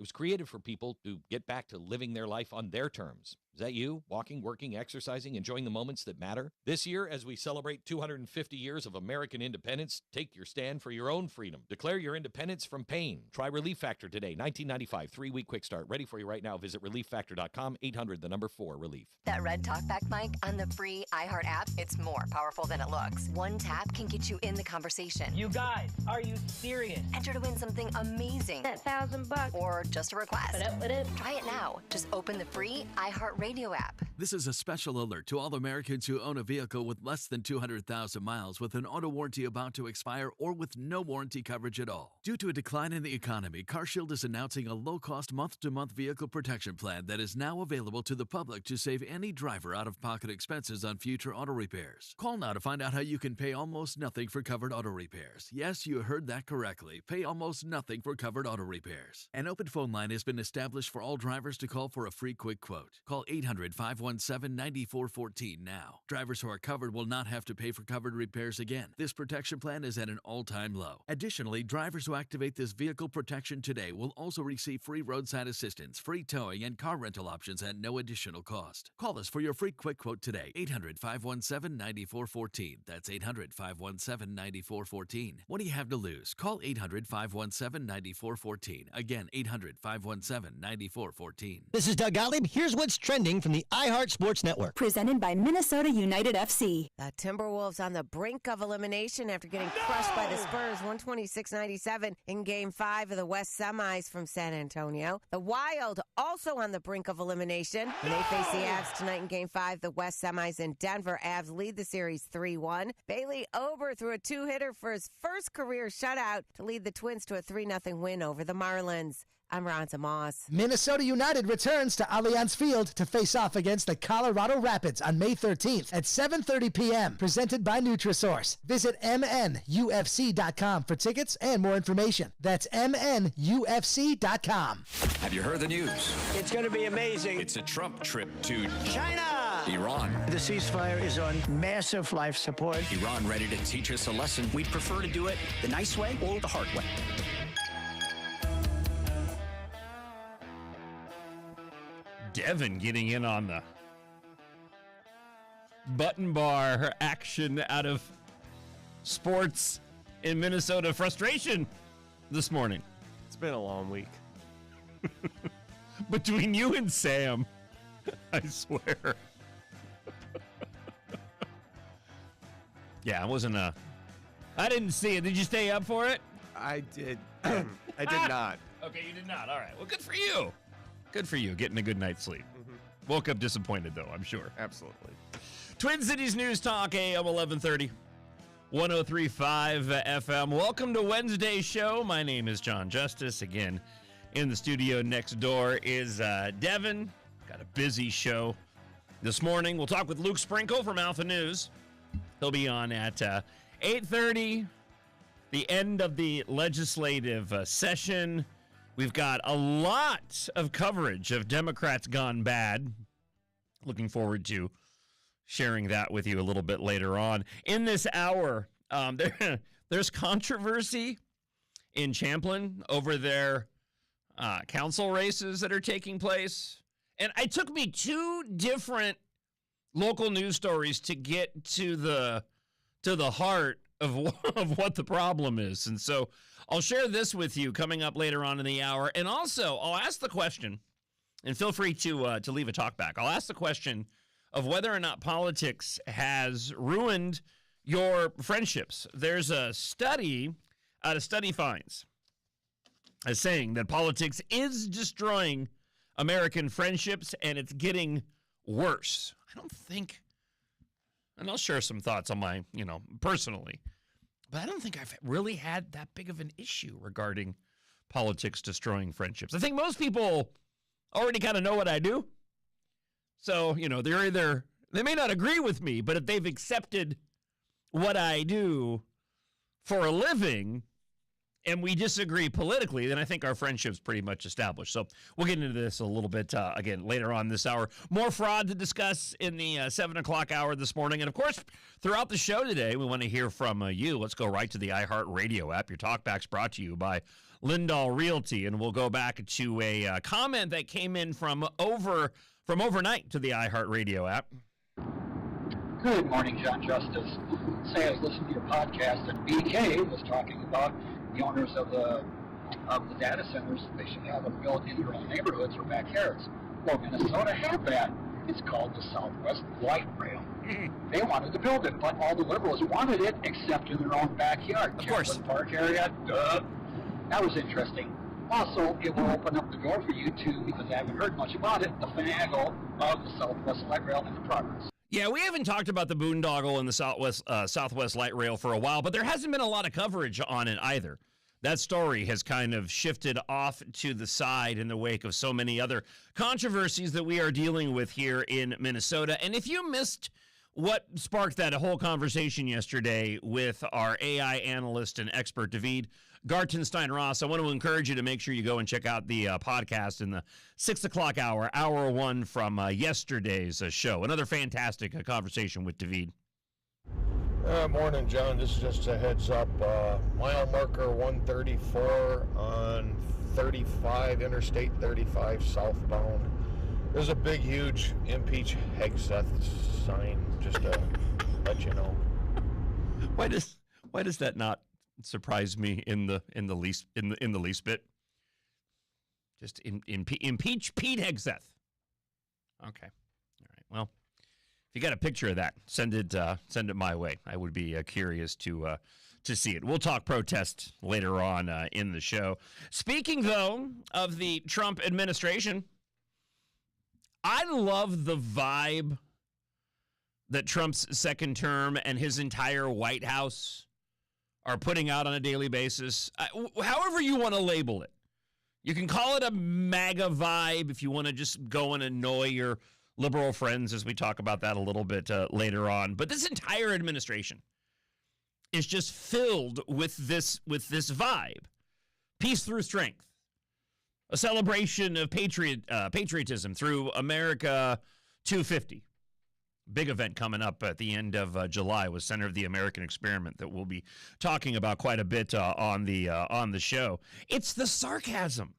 It was created for people to get back to living their life on their terms. Is that you? Walking, working, exercising, enjoying the moments that matter? This year, as we celebrate 250 years of American independence, take your stand for your own freedom. Declare your independence from pain. Try Relief Factor today. 1995, 3-week quick start. Ready for you right now. Visit relieffactor.com, 800-4-RELIEF. That Red Talkback mic on the free iHeart app, it's more powerful than it looks. One tap can get you in the conversation. You guys, are you serious? Enter to win something amazing. That $1,000. Or just a request. What up? Try it now. Just open the free iHeart Radio app. This is a special alert to all Americans who own a vehicle with less than 200,000 miles with an auto warranty about to expire or with no warranty coverage at all. Due to a decline in the economy, CarShield is announcing a low-cost month-to-month vehicle protection plan that is now available to the public to save any driver out-of-pocket expenses on future auto repairs. Call now to find out how you can pay almost nothing for covered auto repairs. Yes, you heard that correctly. Pay almost nothing for covered auto repairs. An open phone line has been established for all drivers to call for a free quick quote. Call 800-517-9414 now. Drivers who are covered will not have to pay for covered repairs again. This protection plan is at an all-time low. Additionally, drivers who activate this vehicle protection today will also receive free roadside assistance, free towing, and car rental options at no additional cost. Call us for your free quick quote today. 800-517-9414. That's 800-517-9414. What do you have to lose? Call 800-517-9414. Again, 800-517-9414. This is Doug Gottlieb. Here's what's trending from the iHeart Sports Network. Presented by Minnesota United FC. The Timberwolves on the brink of elimination after getting crushed by the Spurs 126-97 in Game 5 of the West Semis from San Antonio. The Wild also on the brink of elimination. When they face the Avs tonight in Game 5, the West Semis in Denver. Avs lead the series 3-1. Bailey Ober threw a two-hitter for his first career shutout to lead the Twins to a 3-0 win over the Marlins. I'm Ronta Moss. Minnesota United returns to Allianz Field to face off against the Colorado Rapids on May 13th at 7:30 p.m. Presented by Nutrisource. Visit MNUFC.com for tickets and more information. That's MNUFC.com. Have you heard the news? It's going to be amazing. It's a Trump trip to China! Iran. The ceasefire is on massive life support. Iran ready to teach us a lesson. We'd prefer to do it the nice way or the hard way. Devin getting in on the button bar action out of sports in Minnesota. Frustration this morning. It's been a long week. Between you and Sam, I swear. Yeah, it wasn't I didn't see it. Did you stay up for it? I did. I did not. Okay, you did not. All right. Well, good for you. Good for you, getting a good night's sleep. Mm-hmm. Woke up disappointed, though, I'm sure. Absolutely. Twin Cities News Talk, AM 1130, 103.5 FM. Welcome to Wednesday's show. My name is Jon Justice. Again, in the studio next door is Devin. Got a busy show this morning. We'll talk with Luke Sprinkle from Alpha News. He'll be on at 8:30, the end of the legislative session. We've got a lot of coverage of Democrats gone bad. Looking forward to sharing that with you a little bit later on. In this hour, there's controversy in Champlin over their council races that are taking place. And it took me two different local news stories to get to the heart of what the problem is. And so I'll share this with you coming up later on in the hour. And also, I'll ask the question, and feel free to leave a talk back. I'll ask the question of whether or not politics has ruined your friendships. There's a study out of Study Finds as saying that politics is destroying American friendships, and it's getting worse. I don't think... And I'll share some thoughts on my, personally. But I don't think I've really had that big of an issue regarding politics destroying friendships. I think most people already kind of know what I do. So, they may not agree with me, but if they've accepted what I do for a living, and we disagree politically, then I think our friendship's pretty much established. So we'll get into this a little bit again later on this hour. More fraud to discuss in the 7 o'clock hour this morning. And, of course, throughout the show today, we want to hear from you. Let's go right to the iHeartRadio app. Your talkback's brought to you by Lindahl Realty. And we'll go back to a comment that came in from overnight to the iHeartRadio app. Good morning, Jon Justice. Say I was listening to your podcast, and BK was talking about the owners of the data centers. They should have them built in their own neighborhoods or backyards. Well, Minnesota had that. It's called the Southwest Light Rail. They wanted to build it, but all the liberals wanted it except in their own backyard. Of course. Park area, duh. That was interesting. Also, it will open up the door for you to, because I haven't heard much about it, the finagle of the Southwest Light Rail and the progress. Yeah, we haven't talked about the boondoggle and the Southwest Light Rail for a while, but there hasn't been a lot of coverage on it either. That story has kind of shifted off to the side in the wake of so many other controversies that we are dealing with here in Minnesota. And if you missed what sparked that whole conversation yesterday with our AI analyst and expert, David Gartenstein-Ross, I want to encourage you to make sure you go and check out the podcast in the 6 o'clock hour, hour one from yesterday's show. Another fantastic conversation with David. Morning, John. This is just a heads up. Mile marker 134 on 35, Interstate 35 southbound. There's a big, huge impeach Hegseth sign, just to let you know. Why does that not surprise me in the least bit? Just impeach Pete Hegseth. Okay, all right. Well, if you got a picture of that, send it my way. I would be curious to see it. We'll talk protest later on in the show. Speaking though of the Trump administration, I love the vibe that Trump's second term and his entire White House are putting out on a daily basis. However you want to label it. You can call it a MAGA vibe if you want to just go and annoy your liberal friends, as we talk about that a little bit later on. But this entire administration is just filled with this vibe. Peace through strength. A celebration of patriotism through America 250. Big event coming up at the end of July with Center of the American Experiment that we'll be talking about quite a bit on the show. It's the sarcasm.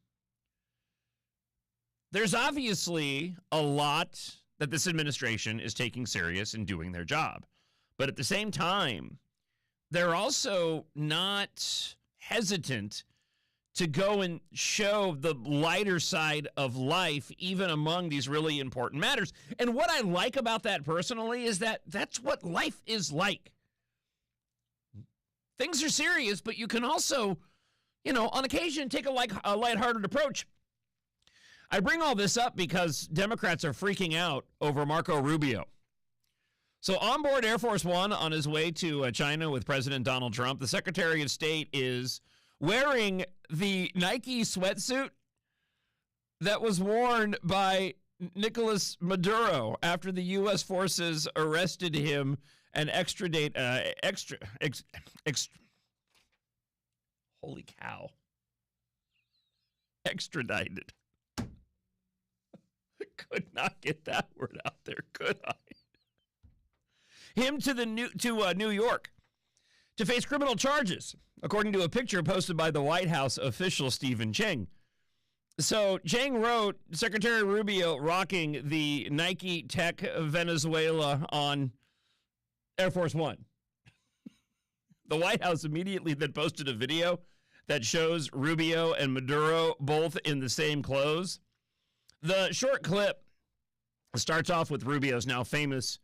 There's obviously a lot that this administration is taking serious and doing their job. But at the same time, they're also not hesitant to go and show the lighter side of life, even among these really important matters. And what I like about that personally is that that's what life is like. Things are serious, but you can also, on occasion, take a lighthearted approach. I bring all this up because Democrats are freaking out over Marco Rubio. So on board Air Force One on his way to China with President Donald Trump, the Secretary of State is wearing the Nike sweatsuit that was worn by Nicolas Maduro after the U.S. forces arrested him and holy cow. Extradited. Could not get that word out there, could I? Him to New York to face criminal charges, according to a picture posted by the White House official Stephen Cheng. So Cheng wrote, Secretary Rubio rocking the Nike Tech Venezuela on Air Force One. The White House immediately then posted a video that shows Rubio and Maduro both in the same clothes. The short clip starts off with Rubio's now famous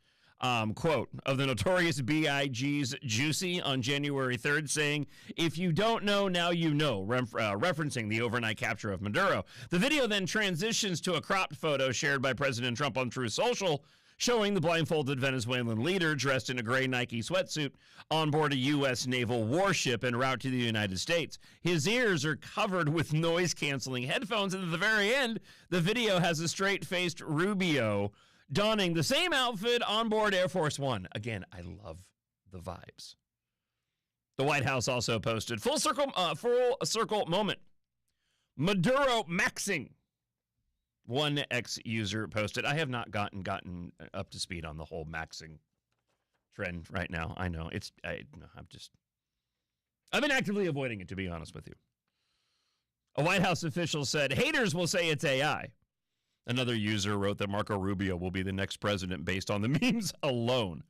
quote of the notorious B.I.G.'s Juicy on January 3rd, saying, "If you don't know, now you know," referencing the overnight capture of Maduro. The video then transitions to a cropped photo shared by President Trump on Truth Social, showing the blindfolded Venezuelan leader dressed in a gray Nike sweatsuit on board a U.S. naval warship en route to the United States. His ears are covered with noise-canceling headphones, and at the very end, the video has a straight-faced Rubio donning the same outfit on board Air Force One. Again, I love the vibes. The White House also posted full circle moment. Maduro maxing. One ex-user posted. I have not gotten up to speed on the whole maxing trend right now. I know I've been actively avoiding it, to be honest with you. A White House official said, haters will say it's AI. Another user wrote that Marco Rubio will be the next president based on the memes alone.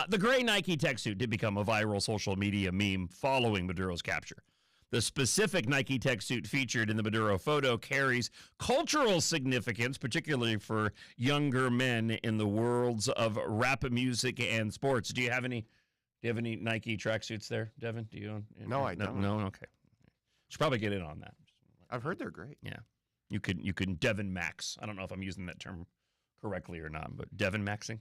The gray Nike tech suit did become a viral social media meme following Maduro's capture. The specific Nike tech suit featured in the Maduro photo carries cultural significance, particularly for younger men in the worlds of rap music and sports. Do you have any Nike tracksuits there, Devin? Do you own? No, I don't. No, okay. Should probably get in on that. I've heard they're great. Yeah. You can Devin Max. I don't know if I'm using that term correctly or not, but Devin Maxing.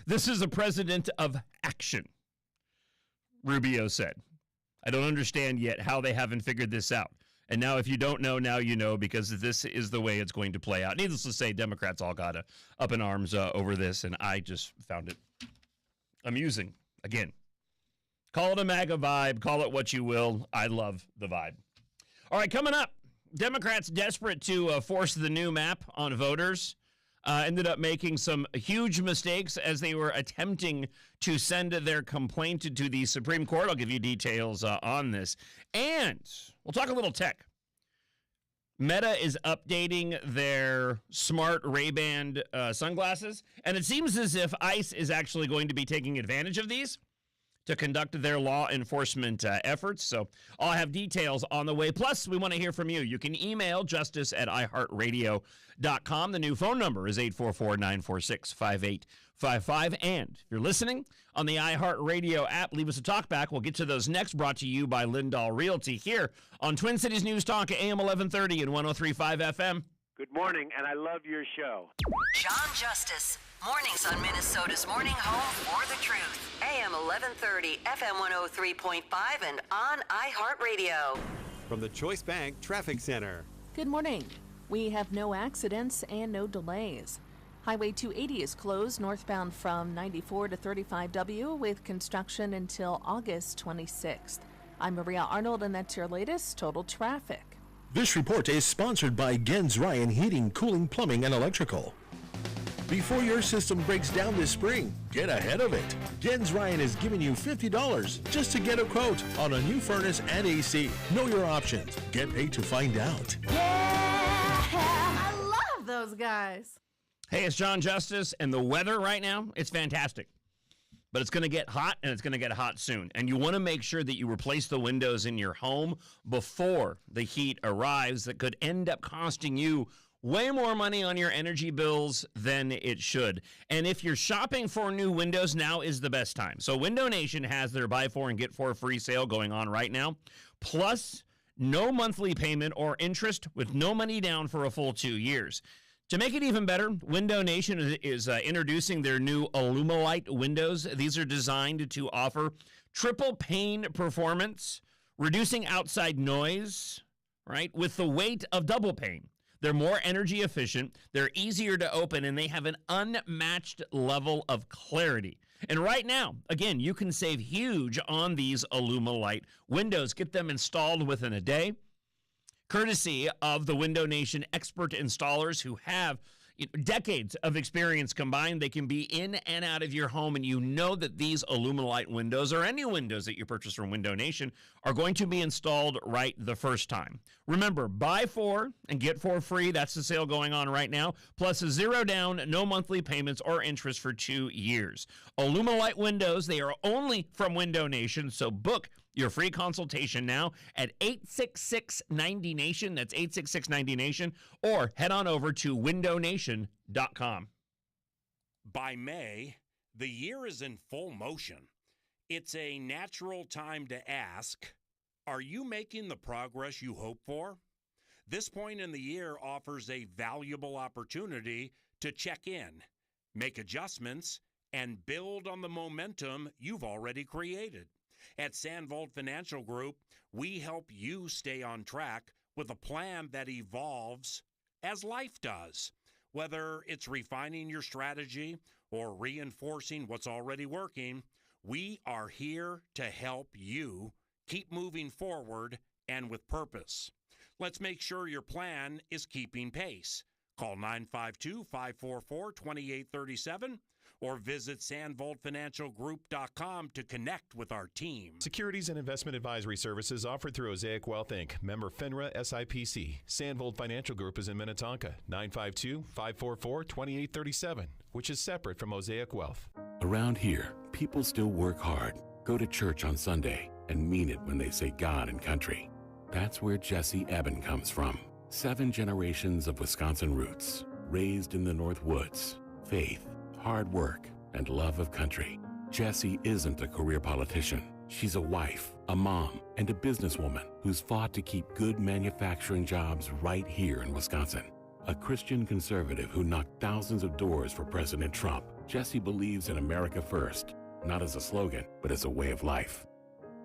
This is a president of action, Rubio said. I don't understand yet how they haven't figured this out. And now if you don't know, now you know, because this is the way it's going to play out. Needless to say, Democrats all got up in arms over this, and I just found it amusing. Again, call it a MAGA vibe. Call it what you will. I love the vibe. All right, coming up, Democrats desperate to force the new map on voters. Ended up making some huge mistakes as they were attempting to send their complaint to the Supreme Court. I'll give you details on this. And we'll talk a little tech. Meta is updating their smart Ray-Ban sunglasses, and it seems as if ICE is actually going to be taking advantage of these to conduct their law enforcement efforts. So I'll have details on the way. Plus, we want to hear from you. You can email justice@iheartradio.com. The new phone number is 844-946-5855. And if you're listening on the iHeartRadio app, leave us a talk back. We'll get to those next, brought to you by Lindahl Realty here on Twin Cities News Talk, AM 1130 and 103.5 FM. Good morning, and I love your show. Jon Justice, mornings on Minnesota's Morning Home for the Truth. AM 1130, FM 103.5, and on iHeartRadio. From the Choice Bank Traffic Center. Good morning. We have no accidents and no delays. Highway 280 is closed northbound from 94 to 35W with construction until August 26th. I'm Maria Arnold, and that's your latest total traffic. This report is sponsored by Gens Ryan Heating, Cooling, Plumbing, and Electrical. Before your system breaks down this spring, get ahead of it. Gens Ryan is giving you $50 just to get a quote on a new furnace and AC. Know your options. Get paid to find out. Yeah, I love those guys. Hey, it's Jon Justice, and the weather right now, it's fantastic. But it's going to get hot, and it's going to get hot soon. And you want to make sure that you replace the windows in your home before the heat arrives. That could end up costing you way more money on your energy bills than it should. And if you're shopping for new windows, now is the best time. So Window Nation has their buy 4 and get 4 free sale going on right now. Plus, no monthly payment or interest with no money down for a full 2 years. To make it even better, Window Nation is introducing their new Illumilite windows. These are designed to offer triple pane performance, reducing outside noise, right, with the weight of double pane. They're more energy efficient, they're easier to open, and they have an unmatched level of clarity. And right now, again, you can save huge on these Illumilite windows. Get them installed within a day, courtesy of the Window Nation expert installers who have decades of experience combined. They can be in and out of your home, and you know that these Illumilite windows, or any windows that you purchase from Window Nation, are going to be installed right the first time. Remember, buy 4 and get 4 free. That's the sale going on right now. Plus a 0 down, no monthly payments or interest for 2 years. Illumilite windows, they are only from Window Nation, so book your free consultation now at 866-90-NATION. That's 866-90-NATION. Or head on over to windownation.com. By May, the year is in full motion. It's a natural time to ask, are you making the progress you hope for? This point in the year offers a valuable opportunity to check in, make adjustments, and build on the momentum you've already created. At Sandvold Financial Group, we help you stay on track with a plan that evolves as life does. Whether it's refining your strategy or reinforcing what's already working, we are here to help you keep moving forward and with purpose. Let's make sure your plan is keeping pace. Call 952-544-2837 or visit sandvoltfinancialgroup.com to connect with our team. Securities and investment advisory services offered through Osaic Wealth, Inc., member FINRA SIPC. Sandvolt Financial Group is in Minnetonka, 952-544-2837, which is separate from Osaic Wealth. Around here, people still work hard, go to church on Sunday, and mean it when they say God and country. That's where Jesse Eben comes from. 7 generations of Wisconsin roots, raised in the North Woods, faith, hard work, and love of country. Jessie isn't a career politician. She's a wife, a mom, and a businesswoman who's fought to keep good manufacturing jobs right here in Wisconsin. A Christian conservative who knocked thousands of doors for President Trump, Jessie believes in America first, not as a slogan, but as a way of life.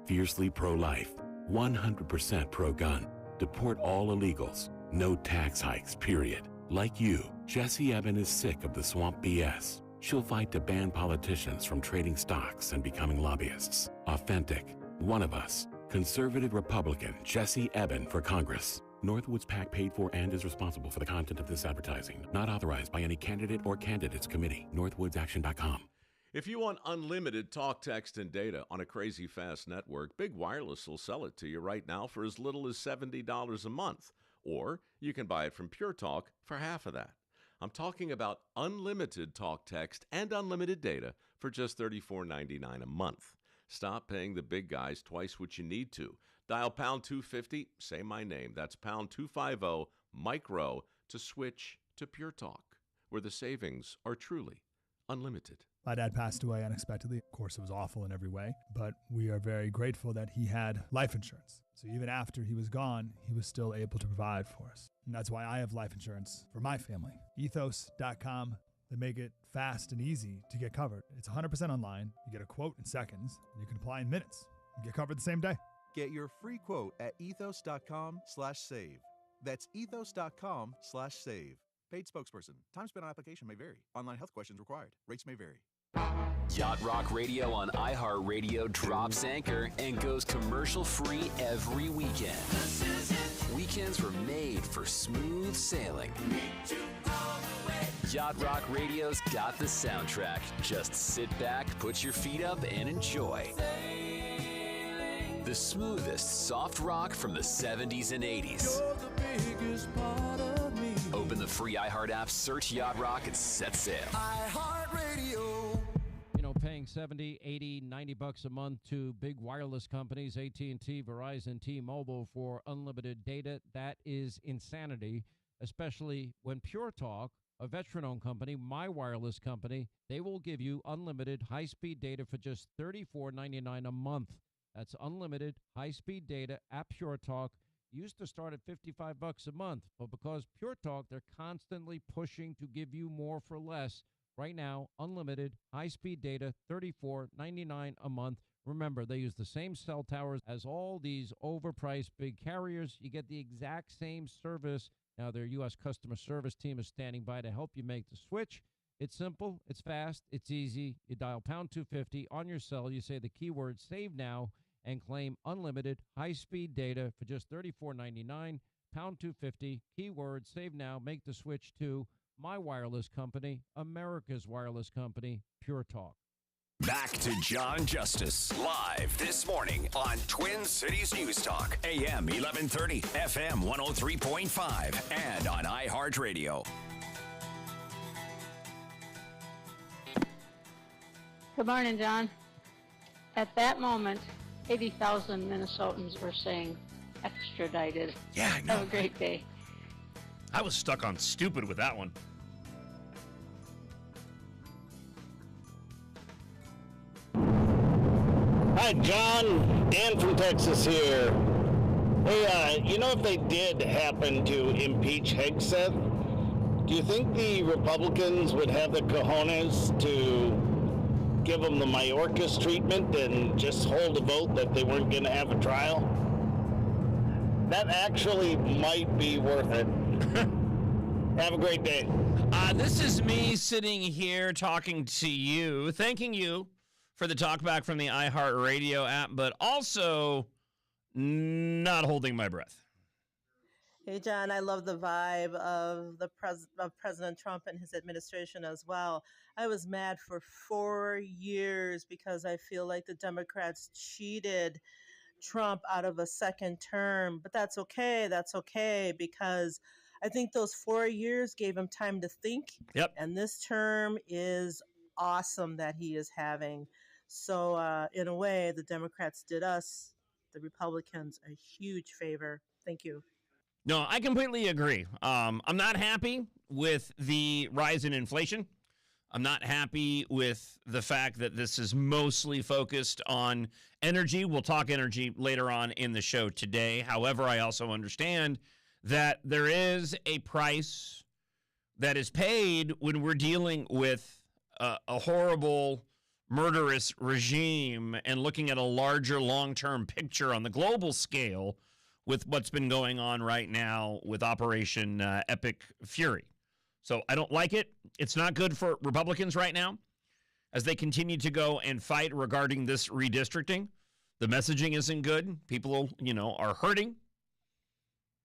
Fiercely pro-life, 100% pro-gun, deport all illegals, no tax hikes, period. Like you, Jessie Eben is sick of the swamp BS. She'll fight to ban politicians from trading stocks and becoming lobbyists. Authentic, one of us, conservative Republican Jessie Eben for Congress. Northwoods PAC paid for and is responsible for the content of this advertising. Not authorized by any candidate or candidates committee. Northwoodsaction.com. If you want unlimited talk, text, and data on a crazy fast network, Big Wireless will sell it to you right now for as little as $70 a month. Or you can buy it from Pure Talk for half of that. I'm talking about unlimited talk, text, and unlimited data for just $34.99 a month. Stop paying the big guys twice what you need to. Dial pound 250, say my name. That's pound 250 micro to switch to Pure Talk, where the savings are truly unlimited. My dad passed away unexpectedly. Of course, it was awful in every way, but we are very grateful that he had life insurance. So even after he was gone, he was still able to provide for us. And that's why I have life insurance for my family. Ethos.com. They make it fast and easy to get covered. It's 100% online. You get a quote in seconds, and you can apply in minutes and get covered the same day. Get your free quote at ethos.com/save. That's ethos.com/save. Paid spokesperson. Time spent on application may vary. Online health questions required. Rates may vary. Yacht Rock Radio on iHeartRadio drops anchor and goes commercial-free every weekend. Weekends were made for smooth sailing. Yacht Rock Radio's got the soundtrack. Just sit back, put your feet up, and enjoy. The smoothest soft rock from the 70s and 80s. Open the free iHeart app, search Yacht Rock, and set sail. iHeartRadio. You know, paying $70, $80, $90 a month to big wireless companies, AT&T, Verizon, T-Mobile for unlimited data, that is insanity, especially when Pure Talk, a veteran-owned company, my wireless company, they will give you unlimited high-speed data for just $34.99 a month. That's unlimited high-speed data at Pure Talk. Used to start at $55 a month, but because Pure Talk, they're constantly pushing to give you more for less. Right now, unlimited high-speed data, $34.99 a month. Remember, they use the same cell towers as all these overpriced big carriers. You get the exact same service. Now, their U.S. customer service team is standing by to help you make the switch. It's simple, it's fast, it's easy. You dial pound 250 on your cell. You say the keyword save now and claim unlimited high-speed data for just $34.99, pound 250, keyword save now, make the switch to my wireless company, America's wireless company, Pure Talk. Back to Jon Justice, live this morning on Twin Cities News Talk, AM 1130, FM 103.5, and on iHeartRadio. Good morning, John. At that moment, 80,000 Minnesotans were saying extradited. Yeah, I know. Have a great day. I was stuck on stupid with that one. Hi, John. Dan from Texas here. Hey, you know, if they did happen to impeach Hegseth, do you think the Republicans would have the cojones to give them the Mayorkas treatment and just hold a vote that they weren't going to have a trial? That actually might be worth it. Have a great day. This is me sitting here talking to you, thanking you for the talkback from the iHeartRadio app, but also not holding my breath. Hey, John, I love the vibe of President Trump and his administration as well. I was mad for 4 years because I feel like the Democrats cheated Trump out of a second term. But that's okay. That's okay, because I think those 4 years gave him time to think. Yep. And this term is awesome that he is having. So in a way, the Democrats did us, the Republicans, a huge favor. Thank you. No, I completely agree. I'm not happy with the rise in inflation. I'm not happy with the fact that this is mostly focused on energy. We'll talk energy later on in the show today. However, I also understand that there is a price that is paid when we're dealing with a horrible, murderous regime and looking at a larger long-term picture on the global scale with what's been going on right now with Operation Epic Fury. So I don't like it. It's not good for Republicans right now as they continue to go and fight regarding this redistricting. The messaging isn't good. People, are hurting.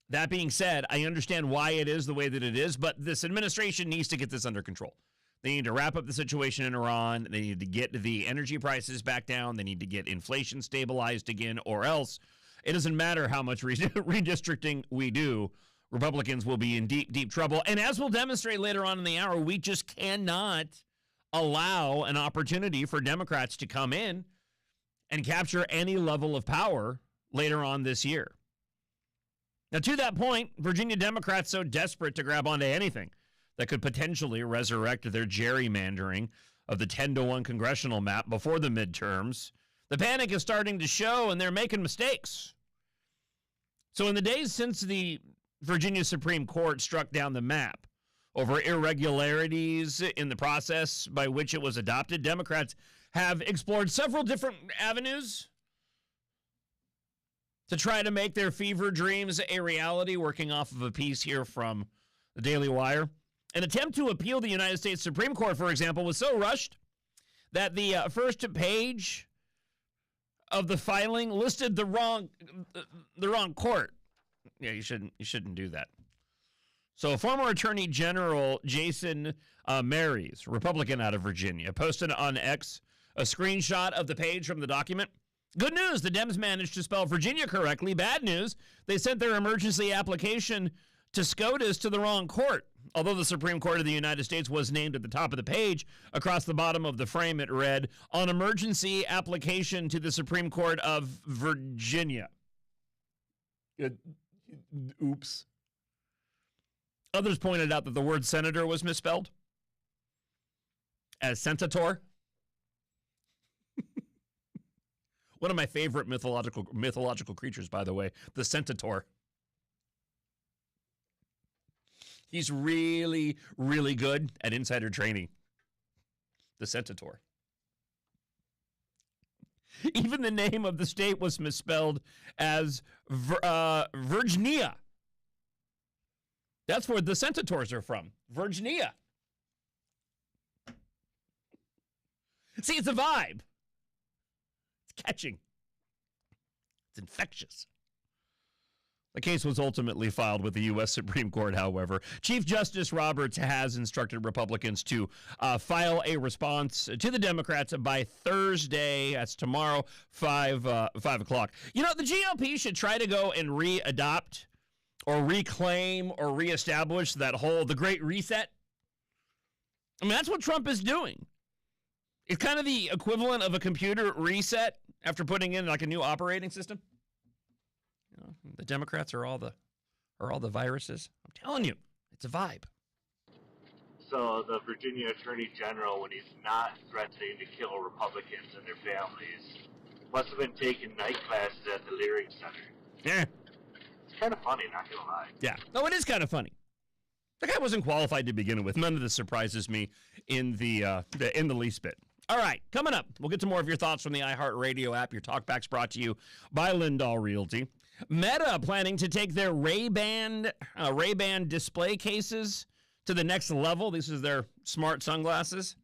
That being said, I understand why it is the way that it is, but this administration needs to get this under control. They need to wrap up the situation in Iran. They need to get the energy prices back down. They need to get inflation stabilized again, or else it doesn't matter how much redistricting we do. Republicans will be in deep, deep trouble. And as we'll demonstrate later on in the hour, we just cannot allow an opportunity for Democrats to come in and capture any level of power later on this year. Now, to that point, Virginia Democrats so desperate to grab onto anything that could potentially resurrect their gerrymandering of the 10-1 congressional map before the midterms. The panic is starting to show, and they're making mistakes. So in the days since the Virginia Supreme Court struck down the map over irregularities in the process by which it was adopted, Democrats have explored several different avenues to try to make their fever dreams a reality, working off of a piece here from the Daily Wire. An attempt to appeal the United States Supreme Court, for example, was so rushed that the first page of the filing listed the wrong court. Yeah, you shouldn't do that. So former Attorney General Jason Marys, Republican out of Virginia, posted on X a screenshot of the page from the document. Good news, the Dems managed to spell Virginia correctly. Bad news, they sent their emergency application to SCOTUS to the wrong court. Although the Supreme Court of the United States was named at the top of the page, across the bottom of the frame it read, on emergency application to the Supreme Court of Virginia. Oops. Others pointed out that the word senator was misspelled as centaur. One of my favorite mythological creatures, by the way, the centaur. He's really, really good at insider trading. The centaur. Even the name of the state was misspelled as Virginia. That's where the centaurs are from. Virginia. See, it's a vibe. It's catching. It's infectious. The case was ultimately filed with the U.S. Supreme Court, however. Chief Justice Roberts has instructed Republicans to file a response to the Democrats by Thursday. That's tomorrow, 5 o'clock. You know, the GOP should try to go and re-adopt or reclaim or reestablish the Great Reset. I mean, that's what Trump is doing. It's kind of the equivalent of a computer reset after putting in like a new operating system. You know, the Democrats are all the viruses. I'm telling you, it's a vibe. So the Virginia Attorney General, when he's not threatening to kill Republicans and their families, must have been taking night classes at the Leering Center. Yeah. It's kind of funny, not gonna lie. Yeah. No, it is kind of funny. The guy wasn't qualified to begin with. None of this surprises me in the least bit. All right, coming up, we'll get to more of your thoughts from the iHeartRadio app. Your talkback's brought to you by Lindahl Realty. Meta planning to take their Ray-Ban display cases to the next level. These are their smart sunglasses.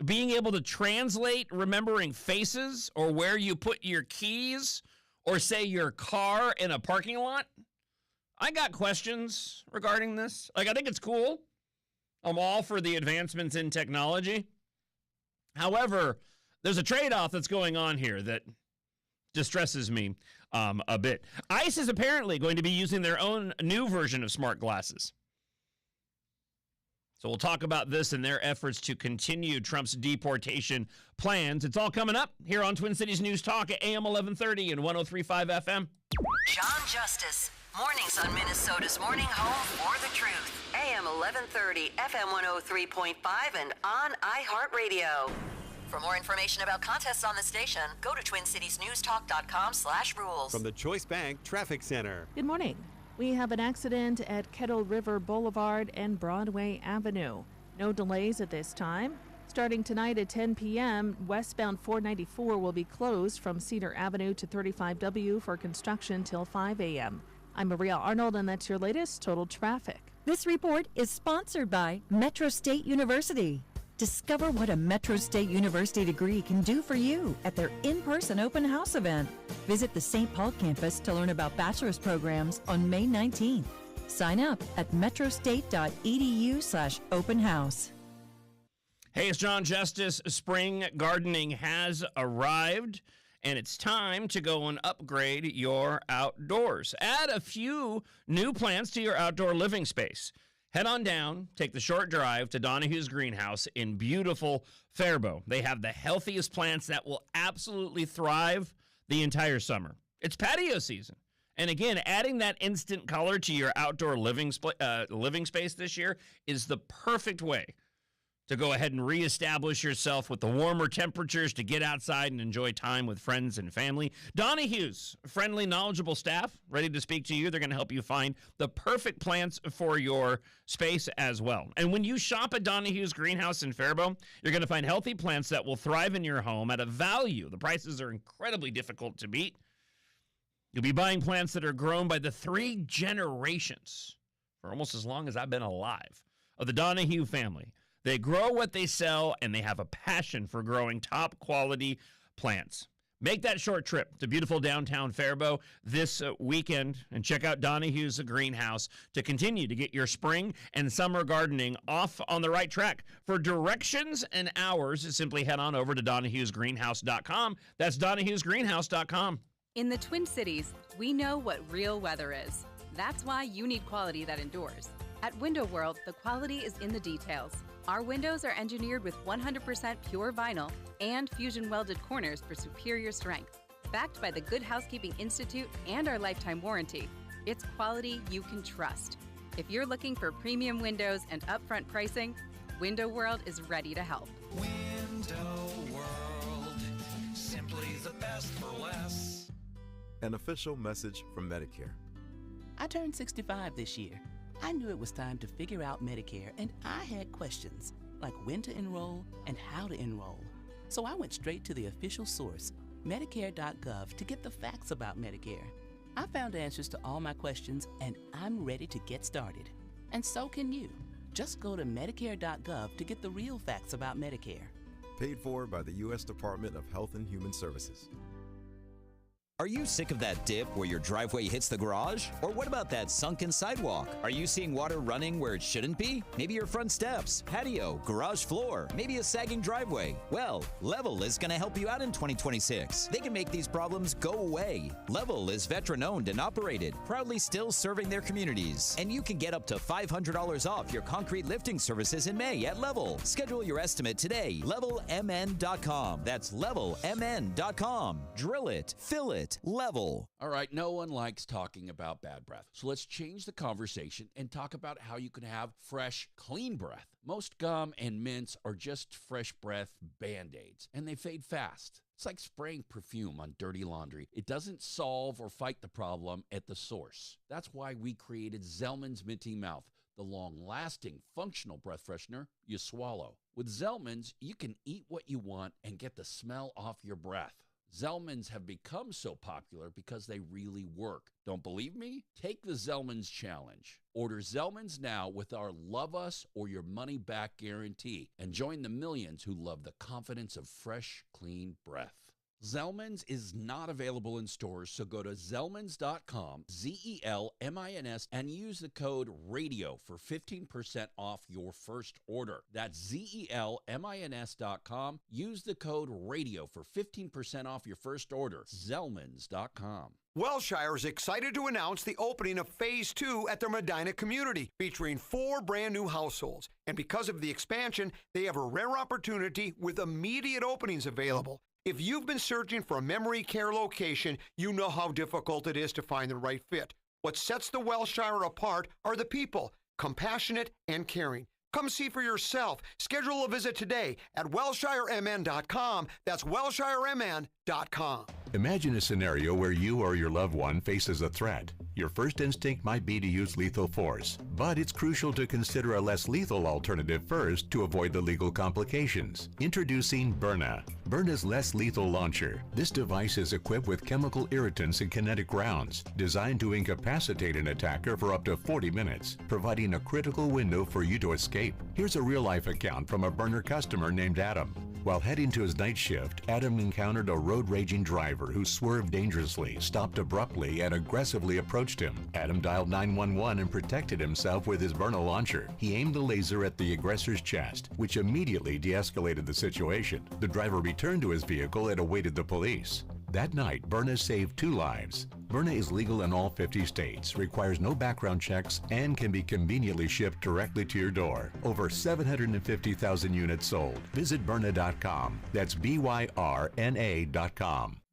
Being able to translate remembering faces or where you put your keys or say your car in a parking lot. I got questions regarding this. Like, I think it's cool. I'm all for the advancements in technology. However, there's a trade-off that's going on here that distresses me a bit. ICE is apparently going to be using their own new version of smart glasses. So we'll talk about this and their efforts to continue Trump's deportation plans. It's all coming up here on Twin Cities News Talk at AM 1130 and 103.5 FM. Jon Justice. Mornings on Minnesota's Morning Home for the Truth. AM 1130, FM 103.5, and on iHeartRadio. For more information about contests on the station, go to TwinCitiesNewsTalk.com/rules. From the Choice Bank Traffic Center. Good morning. We have an accident at Kettle River Boulevard and Broadway Avenue. No delays at this time. Starting tonight at 10 p.m., westbound 494 will be closed from Cedar Avenue to 35W for construction till 5 a.m. I'm Maria Arnold, and that's your latest total traffic. This report is sponsored by Metro State University. Discover what a Metro State University degree can do for you at their in-person open house event. Visit the St. Paul campus to learn about bachelor's programs on May 19th. Sign up at metrostate.edu/open house. Hey, it's Jon Justice. Spring gardening has arrived, and it's time to go and upgrade your outdoors. Add a few new plants to your outdoor living space. Head on down, take the short drive to Donahue's Greenhouse in beautiful Faribault. They have the healthiest plants that will absolutely thrive the entire summer. It's patio season. And again, adding that instant color to your outdoor living space this year is the perfect way to go ahead and reestablish yourself with the warmer temperatures to get outside and enjoy time with friends and family. Donahue's friendly, knowledgeable staff ready to speak to you. They're going to help you find the perfect plants for your space as well. And when you shop at Donahue's Greenhouse in Faribault, you're going to find healthy plants that will thrive in your home at a value. The prices are incredibly difficult to beat. You'll be buying plants that are grown by the 3 generations for almost as long as I've been alive of the Donahue family. They grow what they sell, and they have a passion for growing top-quality plants. Make that short trip to beautiful downtown Faribault this weekend and check out Donahue's Greenhouse to continue to get your spring and summer gardening off on the right track. For directions and hours, simply head on over to donahuesgreenhouse.com. That's donahuesgreenhouse.com. In the Twin Cities, we know what real weather is. That's why you need quality that endures. At Window World, the quality is in the details. Our windows are engineered with 100% pure vinyl and fusion welded corners for superior strength. Backed by the Good Housekeeping Institute and our lifetime warranty, it's quality you can trust. If you're looking for premium windows and upfront pricing, Window World is ready to help. Window World, simply the best for less. An official message from Medicare. I turned 65 this year. I knew it was time to figure out Medicare, and I had questions, like when to enroll and how to enroll. So I went straight to the official source, Medicare.gov, to get the facts about Medicare. I found answers to all my questions, and I'm ready to get started. And so can you. Just go to Medicare.gov to get the real facts about Medicare. Paid for by the U.S. Department of Health and Human Services. Are you sick of that dip where your driveway hits the garage? Or what about that sunken sidewalk? Are you seeing water running where it shouldn't be? Maybe your front steps, patio, garage floor, maybe a sagging driveway. Well, Level is going to help you out in 2026. They can make these problems go away. Level is veteran-owned and operated, proudly still serving their communities. And you can get up to $500 off your concrete lifting services in May at Level. Schedule your estimate today. LevelMN.com. That's LevelMN.com. Drill it, fill it. Level. All right, no one likes talking about bad breath. So let's change the conversation and talk about how you can have fresh, clean breath. Most gum and mints are just fresh breath Band-Aids, and they fade fast. It's like spraying perfume on dirty laundry. It doesn't solve or fight the problem at the source. That's why we created Zellman's Minty Mouth, the long-lasting, functional breath freshener you swallow. With Zellman's, you can eat what you want and get the smell off your breath. Zellmans have become so popular because they really work. Don't believe me? Take the Zellmans challenge. Order Zellmans now with our Love Us or Your Money Back guarantee and join the millions who love the confidence of fresh, clean breath. Zellmans is not available in stores, so go to Zellmans.com, Zelmins, and use the code RADIO for 15% off your first order. That's Zelmins.com. Use the code RADIO for 15% off your first order. Zellmans.com. Wellshire is excited to announce the opening of Phase 2 at their Medina community, featuring 4 brand new households. And because of the expansion, they have a rare opportunity with immediate openings available. If you've been searching for a memory care location, you know how difficult it is to find the right fit. What sets the Wellshire apart are the people, compassionate and caring. Come see for yourself. Schedule a visit today at WellshireMN.com. That's WellshireMN.com. Imagine a scenario where you or your loved one faces a threat. Your first instinct might be to use lethal force, but it's crucial to consider a less lethal alternative first to avoid the legal complications. Introducing Byrna. Byrna's less lethal launcher. This device is equipped with chemical irritants and kinetic rounds, designed to incapacitate an attacker for up to 40 minutes, providing a critical window for you to escape. Here's a real-life account from a Byrna customer named Adam. While heading to his night shift, Adam encountered a road-raging driver who swerved dangerously, stopped abruptly, and aggressively approached him. Adam dialed 911 and protected himself with his Byrna launcher. He aimed the laser at the aggressor's chest, which immediately de-escalated the situation. The driver returned to his vehicle and awaited the police. That night, Byrna saved 2 lives. Byrna is legal in all 50 states, requires no background checks, and can be conveniently shipped directly to your door. Over 750,000 units sold. Visit Byrna.com. That's BYRNA.com.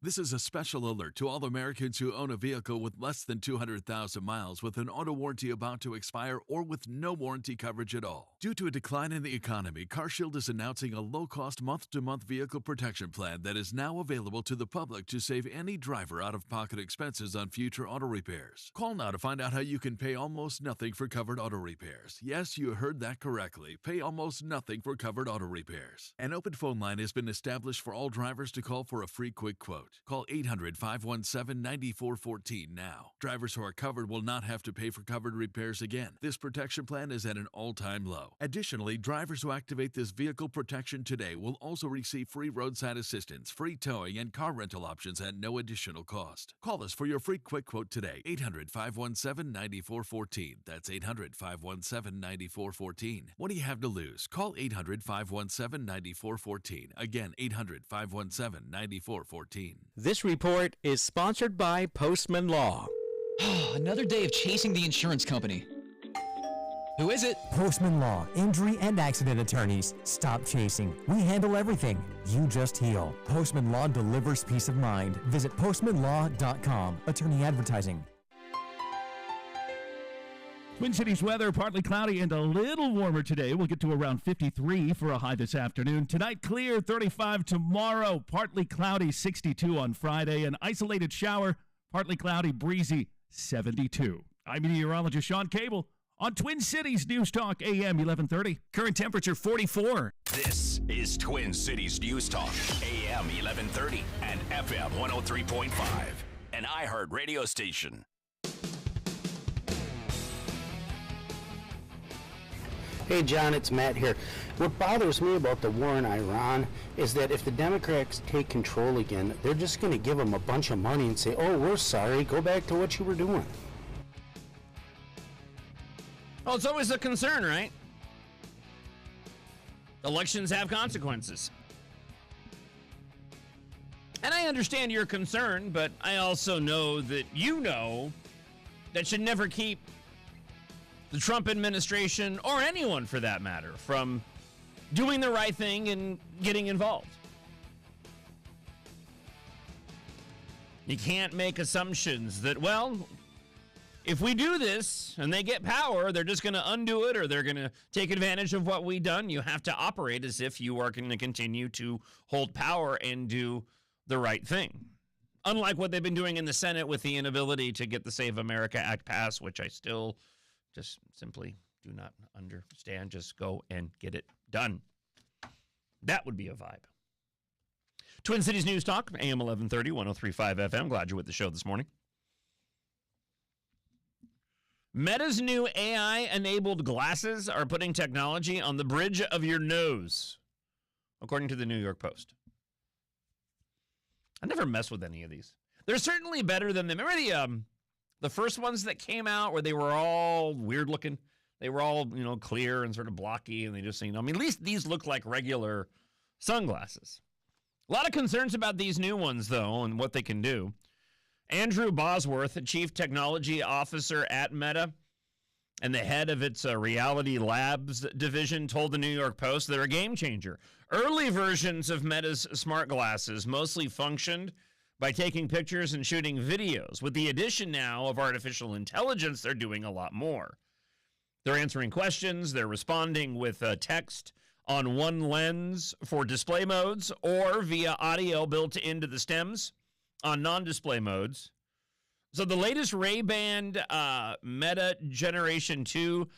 This is a special alert to all Americans who own a vehicle with less than 200,000 miles with an auto warranty about to expire or with no warranty coverage at all. Due to a decline in the economy, CarShield is announcing a low-cost month-to-month vehicle protection plan that is now available to the public to save any driver out-of-pocket expenses on future auto repairs. Call now to find out how you can pay almost nothing for covered auto repairs. Yes, you heard that correctly. Pay almost nothing for covered auto repairs. An open phone line has been established for all drivers to call for a free quick quote. Call 800-517-9414 now. Drivers who are covered will not have to pay for covered repairs again. This protection plan is at an all-time low. Additionally, drivers who activate this vehicle protection today will also receive free roadside assistance, free towing, and car rental options at no additional cost. Call us for your free quick quote today. 800-517-9414. That's 800-517-9414. What do you have to lose? Call 800-517-9414. Again, 800-517-9414. This report is sponsored by Postman Law. Another day of chasing the insurance company. Who is it? Postman Law, injury and accident attorneys. Stop chasing. We handle everything. You just heal. Postman Law delivers peace of mind. Visit postmanlaw.com. Attorney advertising. Twin Cities weather, partly cloudy and a little warmer today. We'll get to around 53 for a high this afternoon. Tonight, clear, 35 tomorrow. Partly cloudy, 62 on Friday. An isolated shower, partly cloudy, breezy, 72. I'm meteorologist Sean Cable on Twin Cities News Talk, AM 1130. Current temperature, 44. This is Twin Cities News Talk, AM 1130 and FM 103.5, an iHeart radio station. Hey John, it's Matt here. What bothers me about the war in Iran is that if the Democrats take control again, they're just going to give them a bunch of money and say, oh, we're sorry, go back to what you were doing. Well, it's always a concern, right? Elections have consequences. And I understand your concern, but I also know that that should never keep the Trump administration, or anyone for that matter, from doing the right thing and getting involved. You can't make assumptions that, well, if we do this and they get power, they're just going to undo it or they're going to take advantage of what we've done. You have to operate as if you are going to continue to hold power and do the right thing. Unlike what they've been doing in the Senate with the inability to get the Save America Act passed, which I still just simply do not understand. Just go and get it done. That would be a vibe. Twin Cities News Talk, AM 1130, 103.5 FM. Glad you're with the show this morning. Meta's new AI-enabled glasses are putting technology on the bridge of your nose, according to the New York Post. I never mess with any of these. They're certainly better than them. Remember the first ones that came out where they were all weird looking? They were all, clear and sort of blocky, and they just, at least these look like regular sunglasses. A lot of concerns about these new ones, though, and what they can do. Andrew Bosworth, Chief Technology Officer at Meta and the head of its Reality Labs division, told the New York Post they're a game changer. Early versions of Meta's smart glasses mostly functioned by taking pictures and shooting videos. With the addition now of artificial intelligence, they're doing a lot more. They're answering questions, they're responding with text on one lens for display modes or via audio built into the stems on non-display modes. So the latest Ray-Ban Meta Generation 2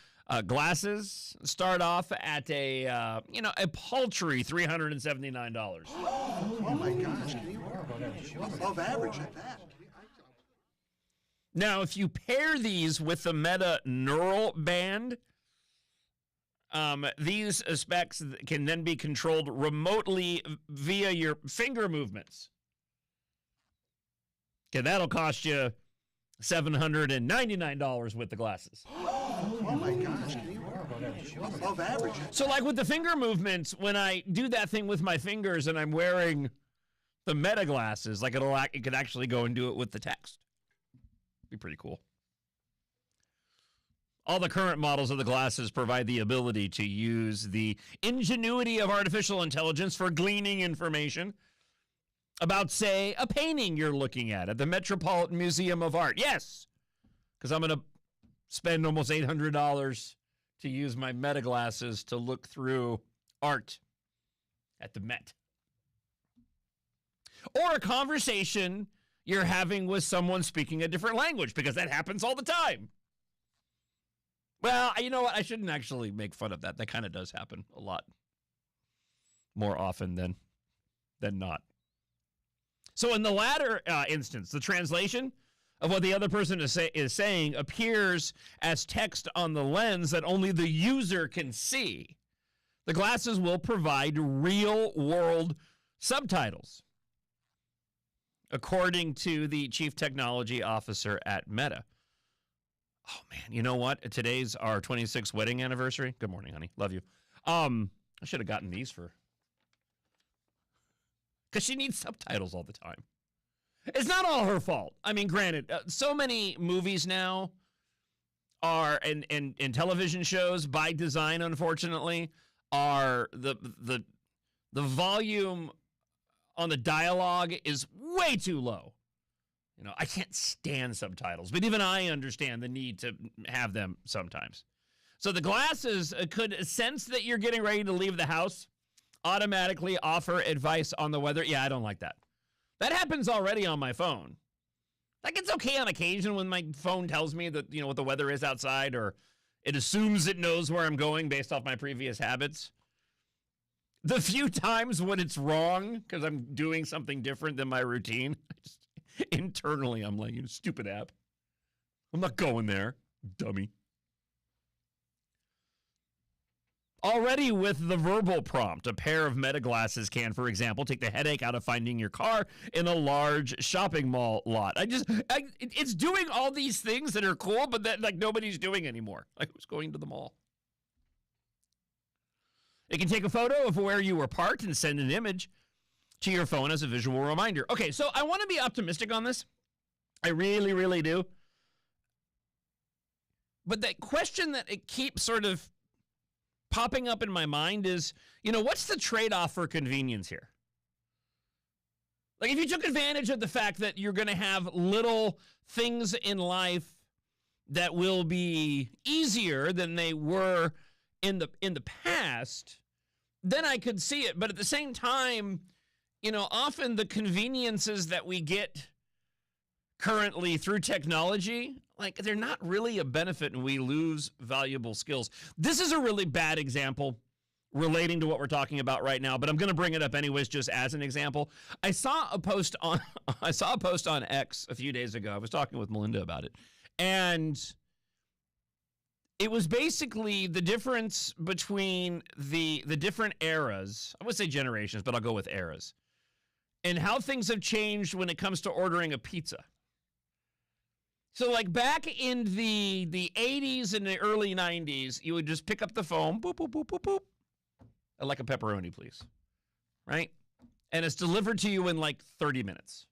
glasses start off at a paltry $379. Oh my gosh, above average at that. Now, if you pair these with the Meta Neural Band, these specs can then be controlled remotely via your finger movements. Okay, that'll cost you $799 with the glasses. Oh my gosh, above average. So like with the finger movements, when I do that thing with my fingers and I'm wearing the Meta glasses, like it could actually go and do it with the text. Be pretty cool. All the current models of the glasses provide the ability to use the ingenuity of artificial intelligence for gleaning information about, say, a painting you're looking at the Metropolitan Museum of Art. Yes, because I'm going to spend almost $800 to use my Meta glasses to look through art at the Met. Or a conversation you're having with someone speaking a different language, because that happens all the time. Well, you know what? I shouldn't actually make fun of that. That kind of does happen a lot more often than not. So in the latter instance, the translation of what the other person is saying appears as text on the lens that only the user can see. The glasses will provide real-world subtitles, according to the chief technology officer at Meta. Oh, man, you know what? Today's our 26th wedding anniversary. Good morning, honey. Love you. I should have gotten these because she needs subtitles all the time. It's not all her fault. I mean, granted, so many movies now are, and television shows by design, unfortunately, are the volume on the dialogue is way too low. I can't stand subtitles, but even I understand the need to have them sometimes. So the glasses could sense that you're getting ready to leave the house, automatically offer advice on the weather. Yeah, I don't like that. That happens already on my phone. Like, it's okay on occasion when my phone tells me that, what the weather is outside, or it assumes it knows where I'm going based off my previous habits. The few times when it's wrong because I'm doing something different than my routine, internally I'm like, stupid app. I'm not going there, dummy. Already with the verbal prompt, a pair of Meta glasses can, for example, take the headache out of finding your car in a large shopping mall lot. It's doing all these things that are cool, but that nobody's doing anymore. Like, who's going to the mall? It can take a photo of where you were parked and send an image to your phone as a visual reminder. Okay, so I want to be optimistic on this. I really, really do. But that question that it keeps sort of popping up in my mind is, what's the trade-off for convenience here? Like, if you took advantage of the fact that you're going to have little things in life that will be easier than they were in the past, then I could see it. But at the same time, often the conveniences that we get currently through technology, like, they're not really a benefit, and we lose valuable skills. This is a really bad example relating to what we're talking about right now, but I'm going to bring it up anyways, just as an example. I saw a post on X a few days ago. I was talking with Melinda about it, and it was basically the difference between the different eras. I would say generations, but I'll go with eras, and how things have changed when it comes to ordering a pizza. So, like, back in the 80s and the early 90s, you would just pick up the phone, boop, boop, boop, boop, boop. I'd like a pepperoni, please. Right? And it's delivered to you in, like, 30 minutes.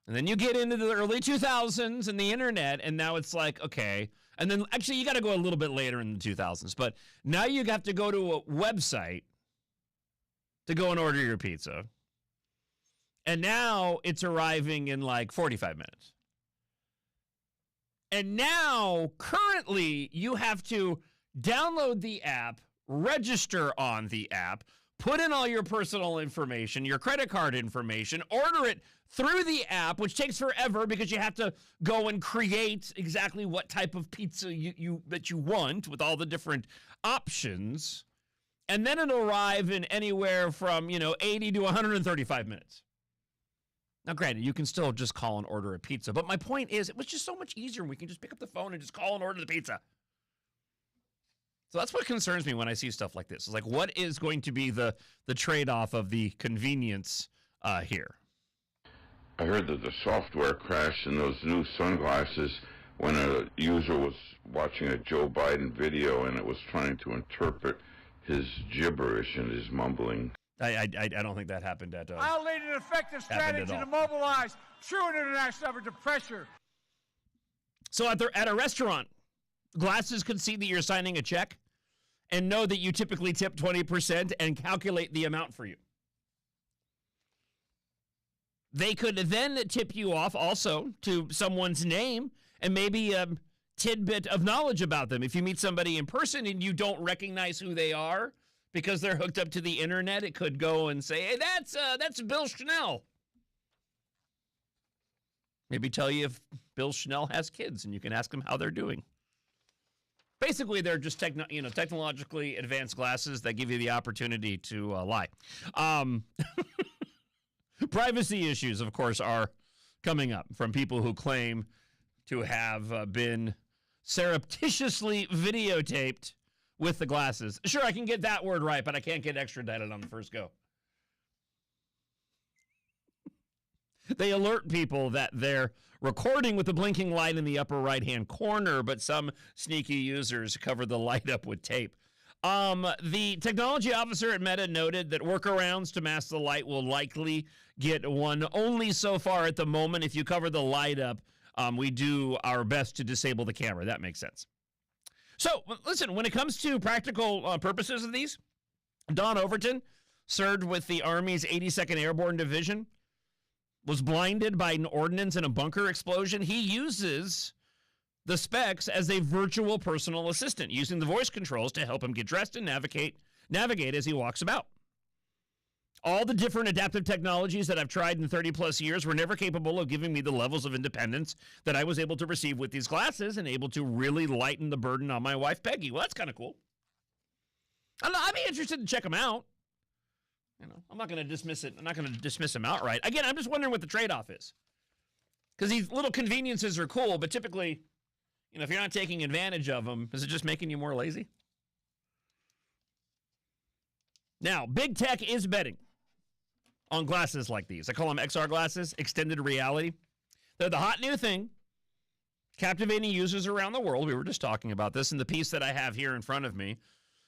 And then you get into the early 2000s and the internet, and now it's like, okay. And then, actually, you got to go a little bit later in the 2000s. But now you have to go to a website to go and order your pizza. And now it's arriving in, like, 45 minutes. And now, currently, you have to download the app, register on the app, put in all your personal information, your credit card information, order it through the app, which takes forever because you have to go and create exactly what type of pizza that you want with all the different options. And then it'll arrive in anywhere from, 80 to 135 minutes. Now, granted, you can still just call and order a pizza, but my point is it was just so much easier when we can just pick up the phone and just call and order the pizza. So that's what concerns me when I see stuff like this. It's like, what is going to be the trade-off of the convenience here? I heard that the software crashed in those new sunglasses when a user was watching a Joe Biden video and it was trying to interpret his gibberish and his mumbling. I don't think that happened at all. I'll lead an effective strategy to mobilize true international effort to pressure. So at a restaurant, glasses could see that you're signing a check and know that you typically tip 20% and calculate the amount for you. They could then tip you off also to someone's name and maybe a tidbit of knowledge about them. If you meet somebody in person and you don't recognize who they are, because they're hooked up to the internet, it could go and say, hey, that's Bill Schnell. Maybe tell you if Bill Schnell has kids, and you can ask them how they're doing. Basically, they're just technologically advanced glasses that give you the opportunity to lie. Privacy issues, of course, are coming up from people who claim to have been surreptitiously videotaped with the glasses. Sure, I can get that word right, but I can't get extradited on the first go. They alert people that they're recording with the blinking light in the upper right-hand corner, but some sneaky users cover the light up with tape. The technology officer at Meta noted that workarounds to mask the light will likely get one only so far at the moment. If you cover the light up, we do our best to disable the camera. That makes sense. So, listen, when it comes to practical purposes of these, Don Overton served with the Army's 82nd Airborne Division, was blinded by an ordnance in a bunker explosion. He uses the specs as a virtual personal assistant, using the voice controls to help him get dressed and navigate as he walks about. All the different adaptive technologies that I've tried in 30-plus years were never capable of giving me the levels of independence that I was able to receive with these glasses and able to really lighten the burden on my wife, Peggy. Well, that's kind of cool. I'd be interested to check them out. I'm not going to dismiss it. I'm not going to dismiss them outright. Again, I'm just wondering what the trade-off is. Because these little conveniences are cool, but typically, if you're not taking advantage of them, is it just making you more lazy? Now, big tech is betting on glasses like these. I call them XR glasses, extended reality. They're the hot new thing, captivating users around the world. We were just talking about this in the piece that I have here in front of me.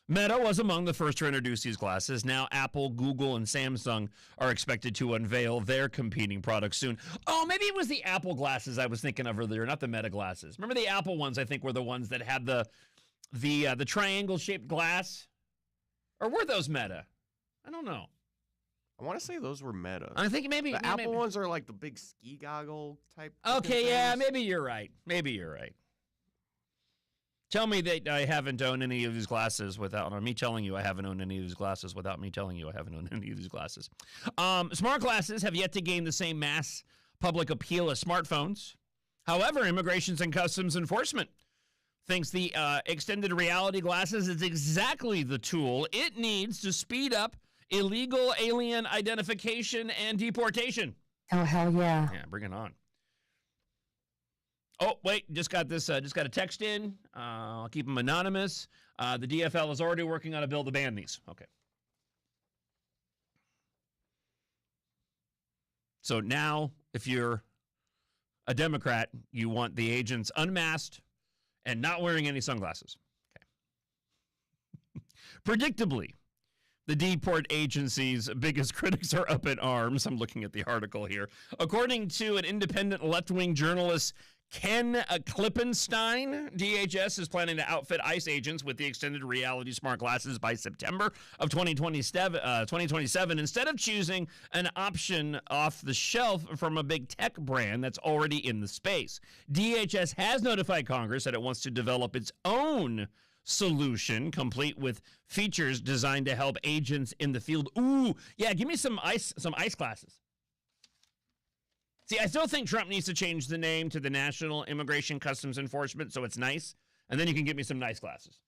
Meta was among the first to introduce these glasses. Now Apple, Google, and Samsung are expected to unveil their competing products soon. Oh, maybe it was the Apple glasses I was thinking of earlier, not the Meta glasses. Remember the Apple ones, I think, were the ones that had the triangle-shaped glass? Or were those Meta? I don't know. I want to say those were Meta. I think maybe the Apple ones are like the big ski goggle type. Okay, yeah, maybe you're right. Tell me that I haven't owned any of these glasses without me telling you I haven't owned any of these glasses without me telling you I haven't owned any of these glasses. Smart glasses have yet to gain the same mass public appeal as smartphones. However, Immigration and Customs Enforcement thinks the extended reality glasses is exactly the tool it needs to speed up illegal alien identification and deportation. Oh, hell yeah. Yeah, bring it on. Oh, wait, just got a text in. I'll keep them anonymous. The DFL is already working on a bill to ban these. Okay. So now, if you're a Democrat, you want the agents unmasked and not wearing any sunglasses. Okay. Predictably, the deport agency's biggest critics are up in arms. I'm looking at the article here. According to an independent left-wing journalist, Ken Klippenstein, DHS is planning to outfit ICE agents with the extended reality smart glasses by September of 2027, instead of choosing an option off the shelf from a big tech brand that's already in the space. DHS has notified Congress that it wants to develop its own solution, complete with features designed to help agents in the field. Ooh, yeah, give me some ICE glasses. See, I still think Trump needs to change the name to the National Immigration Customs Enforcement so it's nice, and then you can get me some nice glasses.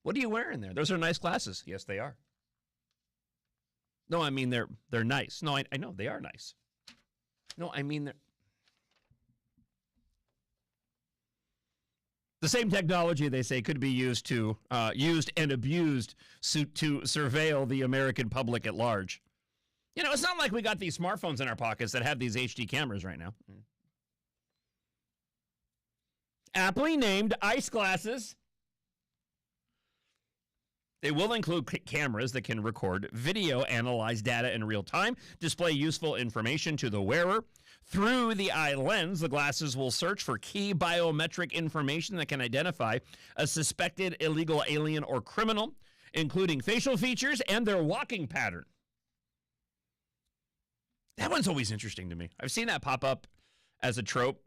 What are you wearing there? Those are nice glasses. Yes, they are. No, I mean they're nice. No, I know they are nice. No, I mean they're... The same technology, they say, could be used and abused to surveil the American public at large. You know, it's not like we got these smartphones in our pockets that have these HD cameras right now. Aptly named ICE glasses. They will include cameras that can record video, analyze data in real time, display useful information to the wearer. Through the eye lens, the glasses will search for key biometric information that can identify a suspected illegal alien or criminal, including facial features and their walking pattern. That one's always interesting to me. I've seen that pop up as a trope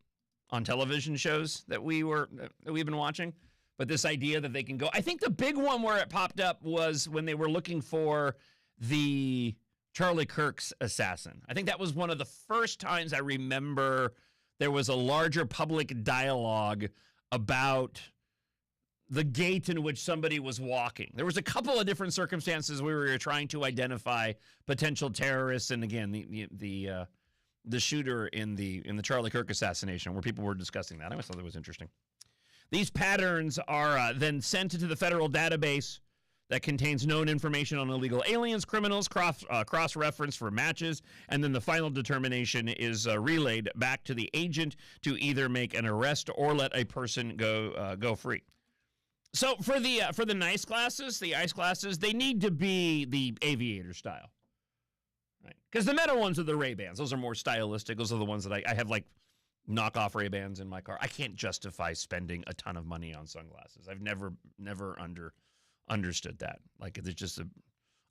on television shows that we've been watching. But this idea that they can go... I think the big one where it popped up was when they were looking for the Charlie Kirk's assassin. I think that was one of the first times I remember there was a larger public dialogue about the gait in which somebody was walking. There was a couple of different circumstances where we were trying to identify potential terrorists, and again, the shooter in the Charlie Kirk assassination, where people were discussing that. I always thought that was interesting. These patterns are then sent into the federal database that contains known information on illegal aliens, criminals, cross-reference for matches, and then the final determination is relayed back to the agent to either make an arrest or let a person go free. So for the nice glasses, the ICE glasses, they need to be the aviator style, right? Because the Meta ones are the Ray-Bans. Those are more stylistic. Those are the ones that I have like knockoff Ray-Bans in my car. I can't justify spending a ton of money on sunglasses. I've never understood that. Like it's just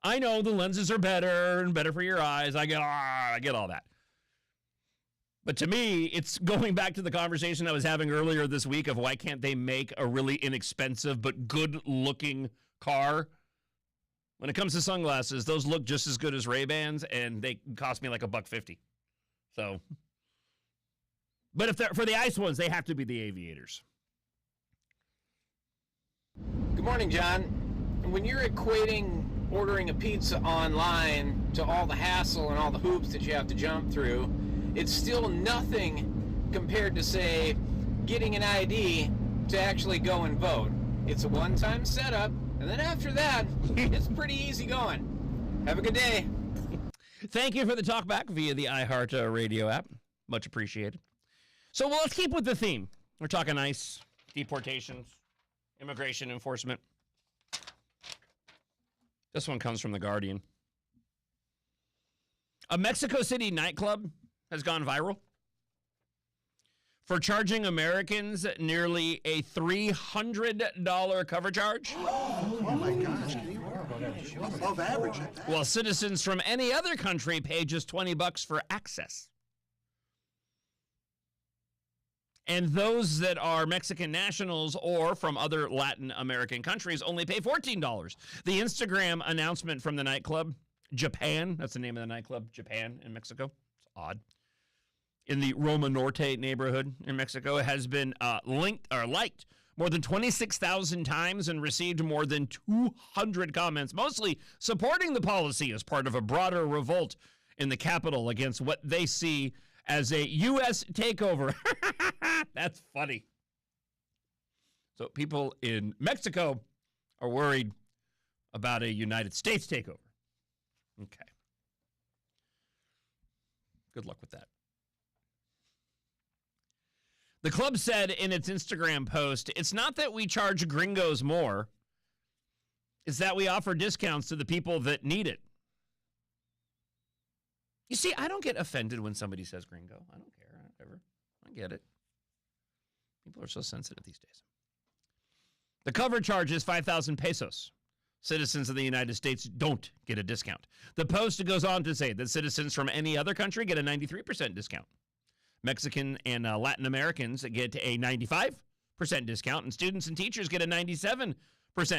I know the lenses are better and better for your eyes. I get all that. But to me, it's going back to the conversation I was having earlier this week of why can't they make a really inexpensive but good-looking car? When it comes to sunglasses, those look just as good as Ray-Bans, and they cost me like $150. So, but if they're for the ICE ones, they have to be the aviators. Good morning, John. When you're equating ordering a pizza online to all the hassle and all the hoops that you have to jump through, it's still nothing compared to, say, getting an ID to actually go and vote. It's a one-time setup, and then after that, it's pretty easy going. Have a good day. Thank you for the talk back via the iHeart Radio app. Much appreciated. So, well, let's keep with the theme. We're talking ICE, deportations, immigration enforcement. This one comes from The Guardian. A Mexico City nightclub has gone viral for charging Americans nearly a $300 cover charge. Oh my gosh, above average at that. While citizens from any other country pay just $20 for access. And those that are Mexican nationals or from other Latin American countries only pay $14. The Instagram announcement from the nightclub, Japan, that's the name of the nightclub, Japan in Mexico. It's odd. in the Roma Norte neighborhood in Mexico has been liked more than 26,000 times and received more than 200 comments, mostly supporting the policy as part of a broader revolt in the capital against what they see as a U.S. takeover. That's funny. So people in Mexico are worried about a United States takeover. Okay. Good luck with that. The club said in its Instagram post, it's not that we charge gringos more, it's that we offer discounts to the people that need it. You see, I don't get offended when somebody says gringo. I don't care. Whatever. I get it. People are so sensitive these days. The cover charge is 5,000 pesos. Citizens of the United States don't get a discount. The post goes on to say that citizens from any other country get a 93% discount. Mexican and Latin Americans get a 95% discount, and students and teachers get a 97%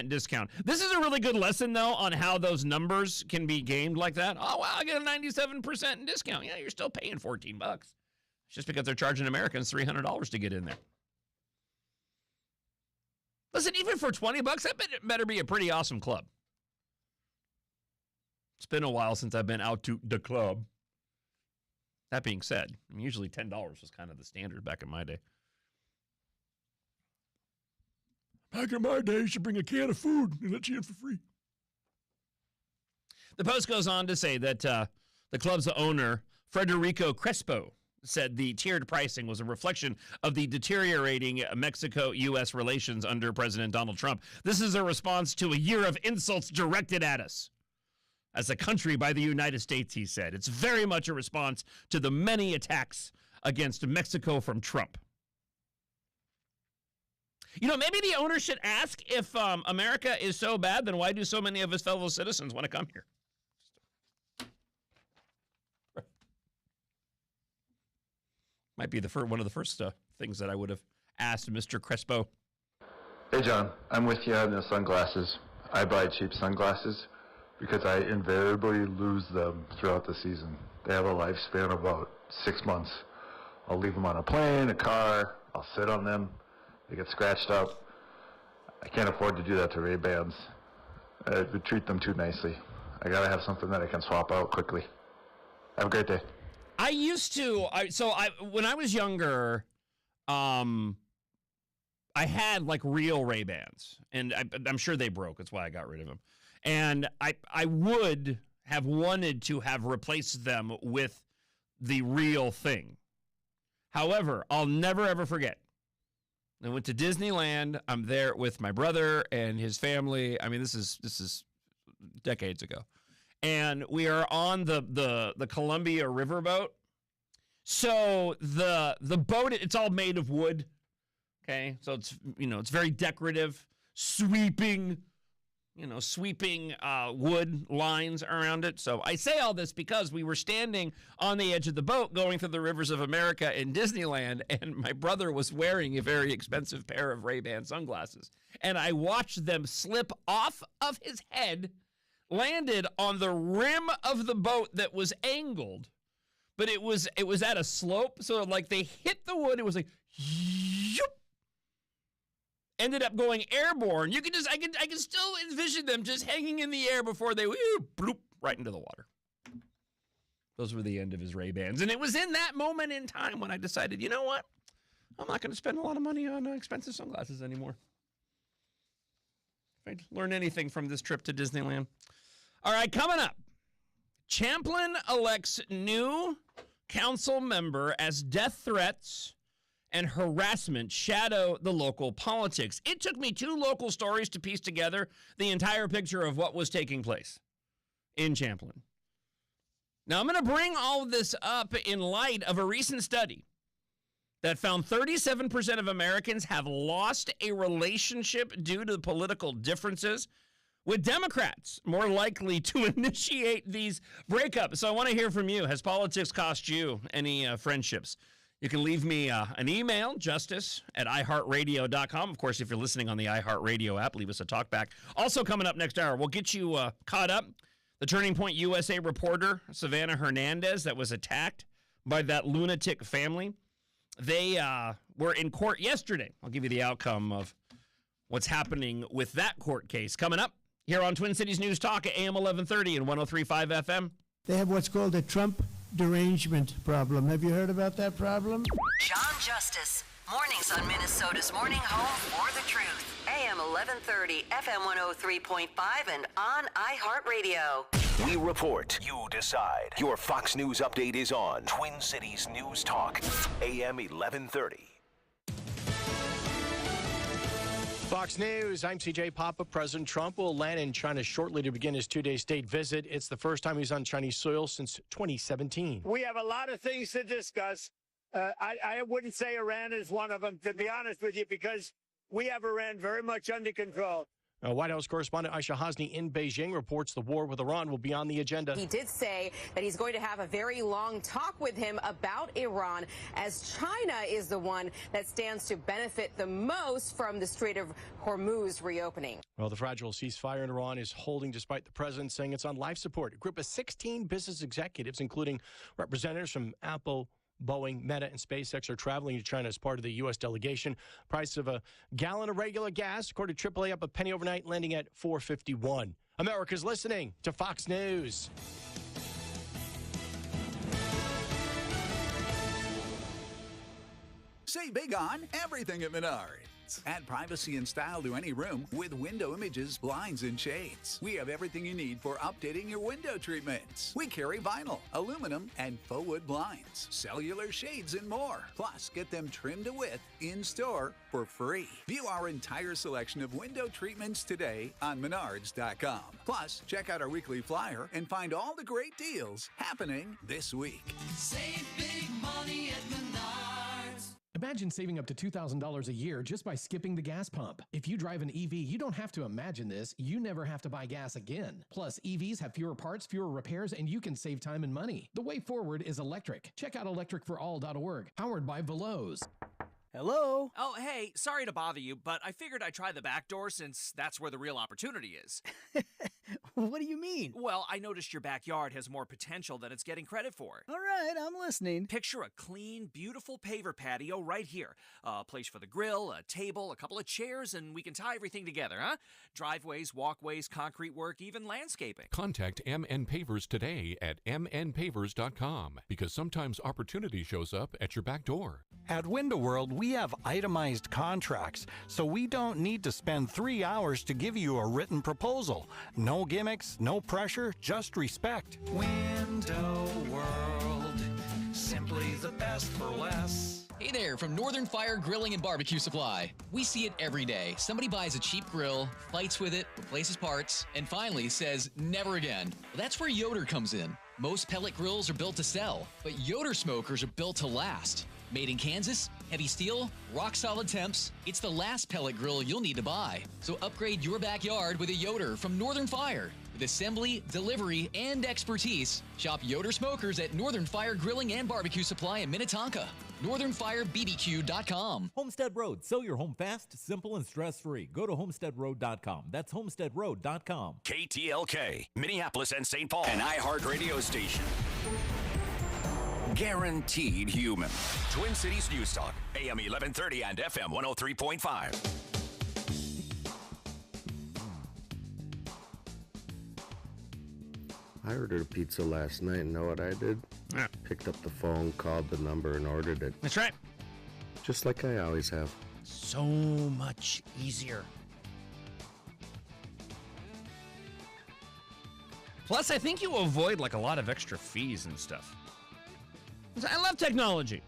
discouount. This is a really good lesson, though, on how those numbers can be gamed like that. Oh, wow, I get a 97% discount. Yeah, you're still paying $14. It's just because they're charging Americans $300 to get in there. Listen, even for $20, that better be a pretty awesome club. It's been a while since I've been out to the club. That being said, usually $10 was kind of the standard back in my day. Back in my day, you should bring a can of food and let you in for free. The post goes on to say that the club's owner, Federico Crespo, said the tiered pricing was a reflection of the deteriorating Mexico-U.S. relations under President Donald Trump. This is a response to a year of insults directed at us as a country by the United States, he said. It's very much a response to the many attacks against Mexico from Trump. You know, maybe the owner should ask if America is so bad, then why do so many of his fellow citizens want to come here? Might be one of the first things that I would have asked Mr. Crespo. Hey, John. I'm with you on the sunglasses. I buy cheap sunglasses because I invariably lose them throughout the season. They have a lifespan of about 6 months. I'll leave them on a plane, a car. I'll sit on them. They get scratched up. I can't afford to do that to Ray-Bans. It would treat them too nicely. I got to have something that I can swap out quickly. Have a great day. I used to, when I was younger, I had like real Ray-Bans, and I'm sure they broke. That's why I got rid of them. And I would have wanted to have replaced them with the real thing. However, I'll never, ever forget. I went to Disneyland. I'm there with my brother and his family. I mean, this is decades ago. And we are on the Columbia riverboat. So the boat, it's all made of wood. Okay, so it's very decorative, sweeping wood lines around it. So I say all this because we were standing on the edge of the boat going through the rivers of America in Disneyland, and my brother was wearing a very expensive pair of Ray-Ban sunglasses. And I watched them slip off of his head, landed on the rim of the boat that was angled, but it was at a slope, so like they hit the wood, it was like, yoop, ended up going airborne. I can still envision them just hanging in the air before they bloop right into the water. Those were the end of his Ray-Bans, and it was in that moment in time when I decided, you know what, I'm not going to spend a lot of money on expensive sunglasses anymore. If I learn anything from this trip to Disneyland. All right, coming up, Champlin elects new council member as death threats and harassment shadow the local politics. It took me 2 local stories to piece together the entire picture of what was taking place in Champlin. Now, I'm going to bring all of this up in light of a recent study that found 37% of Americans have lost a relationship due to political differences, with Democrats more likely to initiate these breakups. So I want to hear from you. Has politics cost you any friendships? You can leave me an email, justice@iheartradio.com. Of course, if you're listening on the iHeartRadio app, leave us a talk back. Also coming up next hour, we'll get you caught up. The Turning Point USA reporter, Savannah Hernandez, that was attacked by that lunatic family. They were in court yesterday. I'll give you the outcome of what's happening with that court case coming up here on Twin Cities News Talk at AM 1130 and 103.5 FM. They have what's called a Trump derangement problem. Have you heard about that problem? Jon Justice. Mornings on Minnesota's Morning Home for the Truth. AM 1130, FM 103.5, and on iHeartRadio. We report, you decide. Your Fox News update is on Twin Cities News Talk, AM 1130. Fox News, I'm CJ Papa. President Trump will land in China shortly to begin his two-day state visit. It's the first time he's on Chinese soil since 2017. We have a lot of things to discuss. I wouldn't say Iran is one of them, to be honest with you, because we have Iran very much under control. White House correspondent Aisha Hasni in Beijing reports the war with Iran will be on the agenda. He did say that he's going to have a very long talk with him about Iran, as China is the one that stands to benefit the most from the Strait of Hormuz reopening. Well, the fragile ceasefire in Iran is holding despite the president saying it's on life support. A group of 16 business executives, including representatives from Apple, Boeing, Meta, and SpaceX, are traveling to China as part of the U.S. delegation. Price of a gallon of regular gas, according to AAA, up a penny overnight, landing at $4.51. America's listening to Fox News. Say big on everything at Menards. Add privacy and style to any room with window images, blinds, and shades. We have everything you need for updating your window treatments. We carry vinyl, aluminum, and faux wood blinds, cellular shades, and more. Plus, get them trimmed to width in-store for free. View our entire selection of window treatments today on Menards.com. Plus, check out our weekly flyer and find all the great deals happening this week. Save big money at Menards. Imagine saving up to $2,000 a year just by skipping the gas pump. If you drive an EV, you don't have to imagine this. You never have to buy gas again. Plus, EVs have fewer parts, fewer repairs, and you can save time and money. The way forward is electric. Check out electricforall.org, powered by Veloz. Hello? Oh, hey, sorry to bother you, but I figured I'd try the back door since that's where the real opportunity is. What do you mean? Well, I noticed your backyard has more potential than it's getting credit for. All right, I'm listening. Picture a clean, beautiful paver patio right here. A place for the grill, a table, a couple of chairs, and we can tie everything together, huh? Driveways, walkways, concrete work, even landscaping. Contact MN Pavers today at mnpavers.com, because sometimes opportunity shows up at your back door. At Window World, we have itemized contracts, so we don't need to spend 3 hours to give you a written proposal. No gimmicks, no pressure, just respect. Window World, simply the best for less. Hey there, from Northern Fire Grilling and Barbecue Supply. We see it every day. Somebody buys a cheap grill, fights with it, replaces parts, and finally says, never again. Well, that's where Yoder comes in. Most pellet grills are built to sell, but Yoder smokers are built to last. Made in Kansas, heavy steel, rock-solid temps, it's the last pellet grill you'll need to buy. So upgrade your backyard with a Yoder from Northern Fire. With assembly, delivery, and expertise, shop Yoder Smokers at Northern Fire Grilling and Barbecue Supply in Minnetonka. NorthernFireBBQ.com. Homestead Road. Sell your home fast, simple, and stress-free. Go to homesteadroad.com. That's homesteadroad.com. KTLK, Minneapolis and St. Paul, an iHeartRadio station. Guaranteed human. Twin Cities News Talk, AM 1130 and FM 103.5. I ordered a pizza last night, and know what I did? Yeah. Picked up the phone, called the number, and ordered it. That's right. Just like I always have. So much easier. Plus, I think you avoid like a lot of extra fees and stuff. I love technology.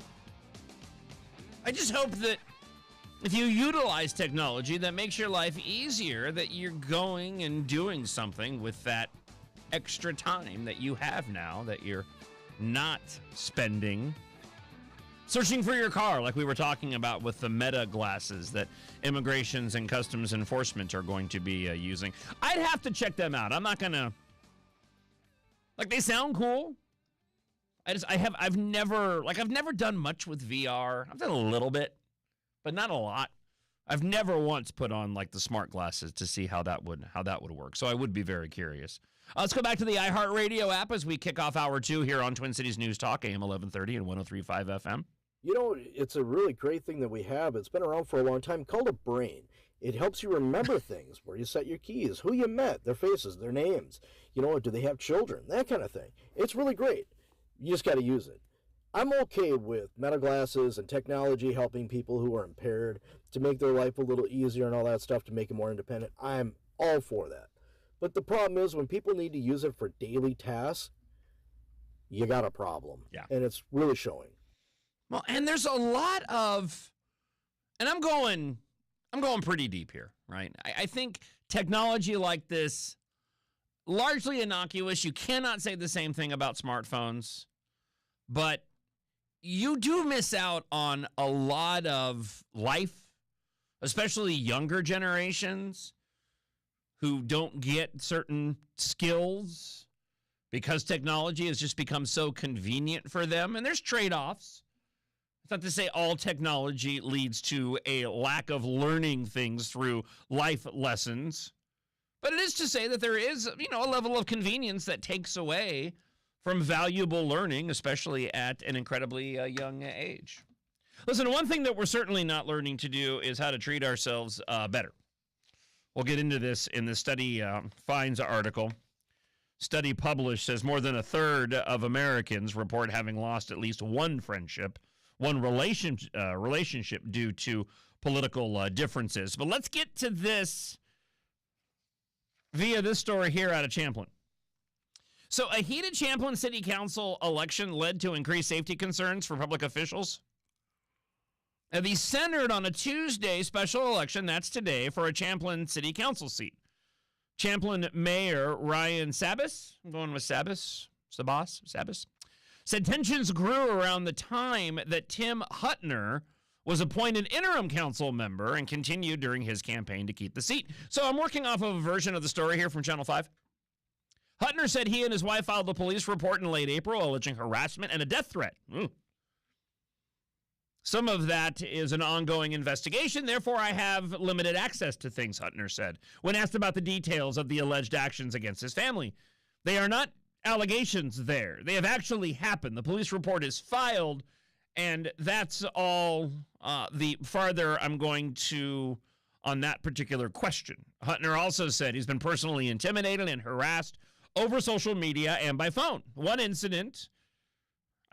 I just hope that if you utilize technology that makes your life easier, that you're going and doing something with that extra time that you have now, that you're not spending searching for your car, like we were talking about with the Meta glasses that immigrations and customs enforcement are going to be using. I'd have to check them out. I'm not gonna, like, they sound cool. I've never done much with VR. I've done a little bit, but not a lot. I've never once put on like the smart glasses to see how that would work. So I would be very curious. Let's go back to the iHeartRadio app as we kick off hour 2 here on Twin Cities News Talk, AM 1130 and 103.5 FM. You know, it's a really great thing that we have. It's been around for a long time, called a brain. It helps you remember things, where you set your keys, who you met, their faces, their names. You know, do they have children? That kind of thing. It's really great. You just got to use it. I'm okay with Meta glasses and technology helping people who are impaired to make their life a little easier and all that stuff to make them more independent. I'm all for that. But the problem is when people need to use it for daily tasks, you got a problem. Yeah. And it's really showing. Well, and there's a lot of, and I'm going pretty deep here, right? I think technology like this, largely innocuous. You cannot say the same thing about smartphones, but you do miss out on a lot of life, especially younger generations who don't get certain skills because technology has just become so convenient for them. And there's trade-offs. It's not to say all technology leads to a lack of learning things through life lessons, but it is to say that there is, a level of convenience that takes away from valuable learning, especially at an incredibly young age. Listen, one thing that we're certainly not learning to do is how to treat ourselves better. We'll get into this in the study finds article. Study published says more than a third of Americans report having lost at least one friendship, one relationship due to political differences. But let's get to this via this story here out of Champlin. So a heated Champlin City Council election led to increased safety concerns for public officials. Now, these centered on a Tuesday special election, that's today, for a Champlin City Council seat. Champlin Mayor Ryan Sabas, I'm going with Sabas, said tensions grew around the time that Tim Huttner was appointed interim council member and continued during his campaign to keep the seat. So I'm working off of a version of the story here from Channel 5. Huttner said he and his wife filed a police report in late April alleging harassment and a death threat. Some of that is an ongoing investigation, therefore I have limited access to things, Huttner said, when asked about the details of the alleged actions against his family. They are not allegations there. They have actually happened. The police report is filed, and that's all the farther I'm going to on that particular question. Huttner also said he's been personally intimidated and harassed over social media and by phone. One incident,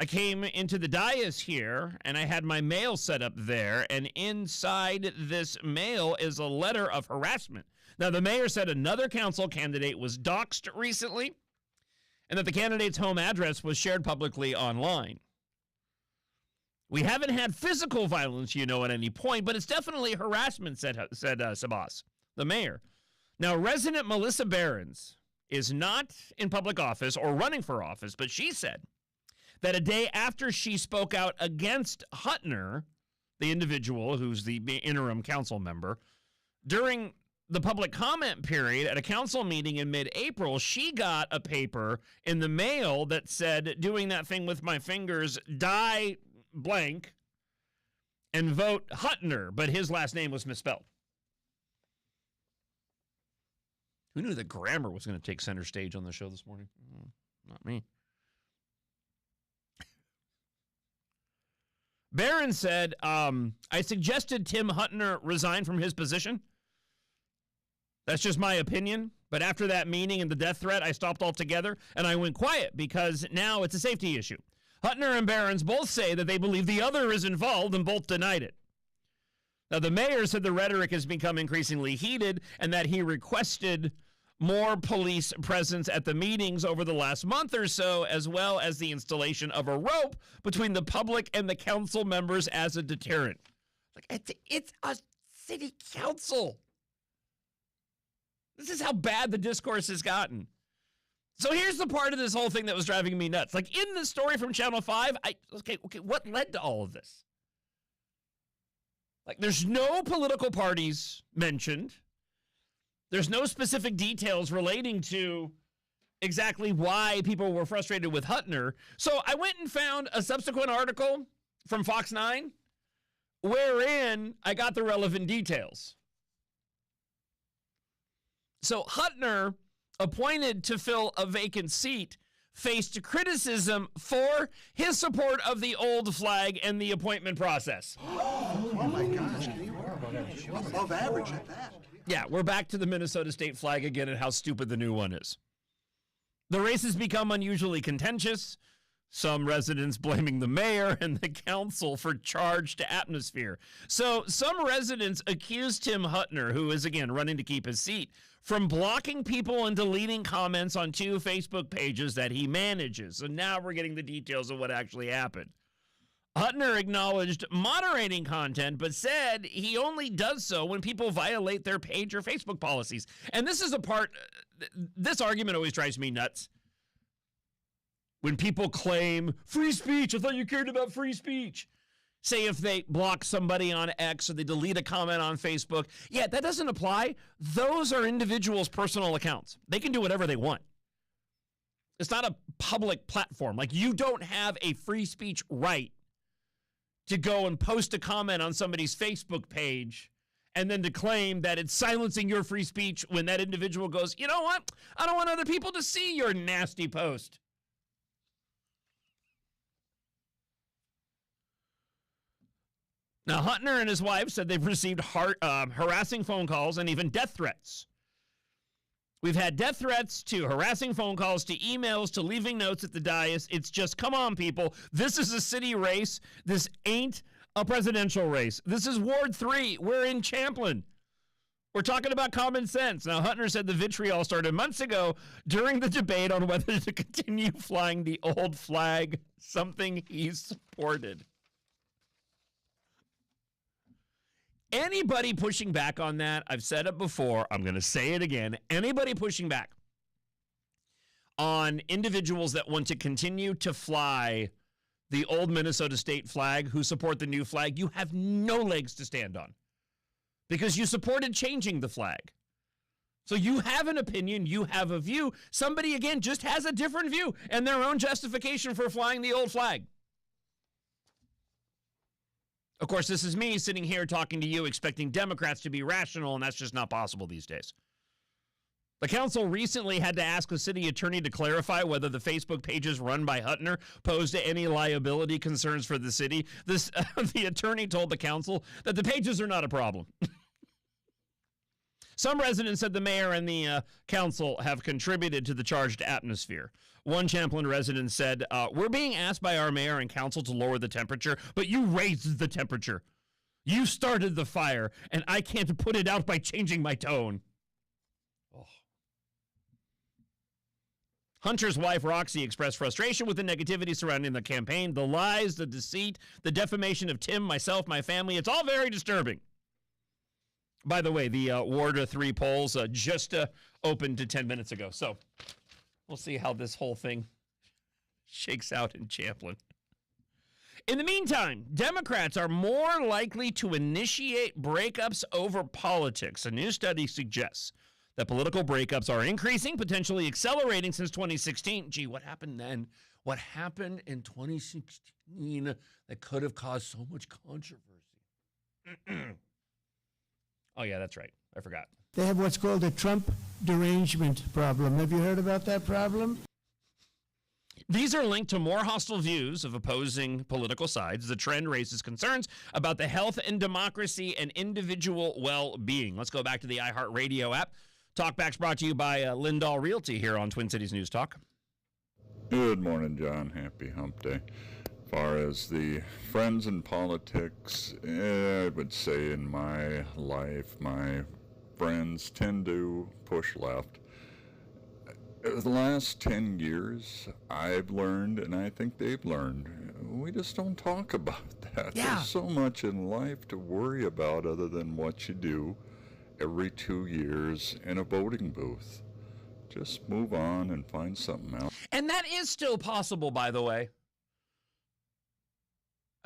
I came into the dais here, and I had my mail set up there, and inside this mail is a letter of harassment. Now, the mayor said another council candidate was doxxed recently, and that the candidate's home address was shared publicly online. We haven't had physical violence, at any point, but it's definitely harassment, said Sabas, the mayor. Now, resident Melissa Behrens is not in public office or running for office, but she said that a day after she spoke out against Huttner, the individual who's the interim council member, during the public comment period at a council meeting in mid-April, she got a paper in the mail that said, doing that thing with my fingers, die blank and vote Huttner, but his last name was misspelled. Who knew that grammar was going to take center stage on the show this morning? Not me. Barron said, I suggested Tim Huttner resign from his position. That's just my opinion. But after that meeting and the death threat, I stopped altogether and I went quiet because now it's a safety issue. Huttner and Behrens both say that they believe the other is involved and both denied it. Now, the mayor said the rhetoric has become increasingly heated and that he requested more police presence at the meetings over the last month or so, as well as the installation of a rope between the public and the council members as a deterrent. It's a city council. This is how bad the discourse has gotten. So here's the part of this whole thing that was driving me nuts. Like in the story from Channel 5, okay, what led to all of this? Like there's no political parties mentioned. There's no specific details relating to exactly why people were frustrated with Huttner. So I went and found a subsequent article from Fox 9 wherein I got the relevant details. So Huttner, appointed to fill a vacant seat, faced criticism for his support of the old flag and the appointment process. Oh my gosh, can you above average at that? Yeah, we're back to the Minnesota state flag again and how stupid the new one is. The race has become unusually contentious, some residents blaming the mayor and the council for charged atmosphere. So some residents accused Tim Huttner, who is again running to keep his seat, from blocking people and deleting comments on 2 Facebook pages that he manages. So now we're getting the details of what actually happened. Huttner acknowledged moderating content, but said he only does so when people violate their page or Facebook policies. And this is a part, this argument always drives me nuts. When people claim free speech, I thought you cared about free speech. Say if they block somebody on X or they delete a comment on Facebook. Yeah, that doesn't apply. Those are individuals' personal accounts. They can do whatever they want. It's not a public platform. Like, you don't have a free speech right to go and post a comment on somebody's Facebook page and then to claim that it's silencing your free speech when that individual goes, you know what? I don't want other people to see your nasty post. Now, Huttner and his wife said they've received harassing phone calls and even death threats. We've had death threats to harassing phone calls to emails to leaving notes at the dais. It's just, come on, people. This is a city race. This ain't a presidential race. This is Ward 3. We're in Champlin. We're talking about common sense. Now, Huttner said the vitriol started months ago during the debate on whether to continue flying the old flag, something he supported. Anybody pushing back on that, I've said it before, I'm going to say it again, anybody pushing back on individuals that want to continue to fly the old Minnesota state flag who support the new flag, you have no legs to stand on because you supported changing the flag. So you have an opinion, you have a view. Somebody, again, just has a different view and their own justification for flying the old flag. Of course, this is me sitting here talking to you, expecting Democrats to be rational, and that's just not possible these days. The council recently had to ask the city attorney to clarify whether the Facebook pages run by Huttner posed any liability concerns for the city. The attorney told the council that the pages are not a problem. Some residents said the mayor and the council have contributed to the charged atmosphere. One Champlin resident said, we're being asked by our mayor and council to lower the temperature, but you raised the temperature. You started the fire, and I can't put it out by changing my tone. Oh. Hunter's wife, Roxy, expressed frustration with the negativity surrounding the campaign, the lies, the deceit, the defamation of Tim, myself, my family. It's all very disturbing. By the way, the Ward 3 polls just opened to 10 minutes ago. So we'll see how this whole thing shakes out in Champlin. In the meantime, Democrats are more likely to initiate breakups over politics. A new study suggests that political breakups are increasing, potentially accelerating since 2016. Gee, what happened then? What happened in 2016 that could have caused so much controversy? Oh, yeah, that's right. I forgot. They have what's called a Trump derangement problem. Have you heard about that problem? These are linked to more hostile views of opposing political sides. The trend raises concerns about the health and democracy and individual well-being. Let's go back to the iHeartRadio app. Talkback's brought to you by Lindahl Realty here on Twin Cities News Talk. Good morning, John. Happy hump day. As far as the friends in politics, I would say in my life, my friends tend to push left. The last 10 years, I've learned, and I think they've learned, we just don't talk about that. Yeah. There's so much in life to worry about other than what you do every 2 years in a voting booth. Just move on and find something else. And that is still possible, by the way.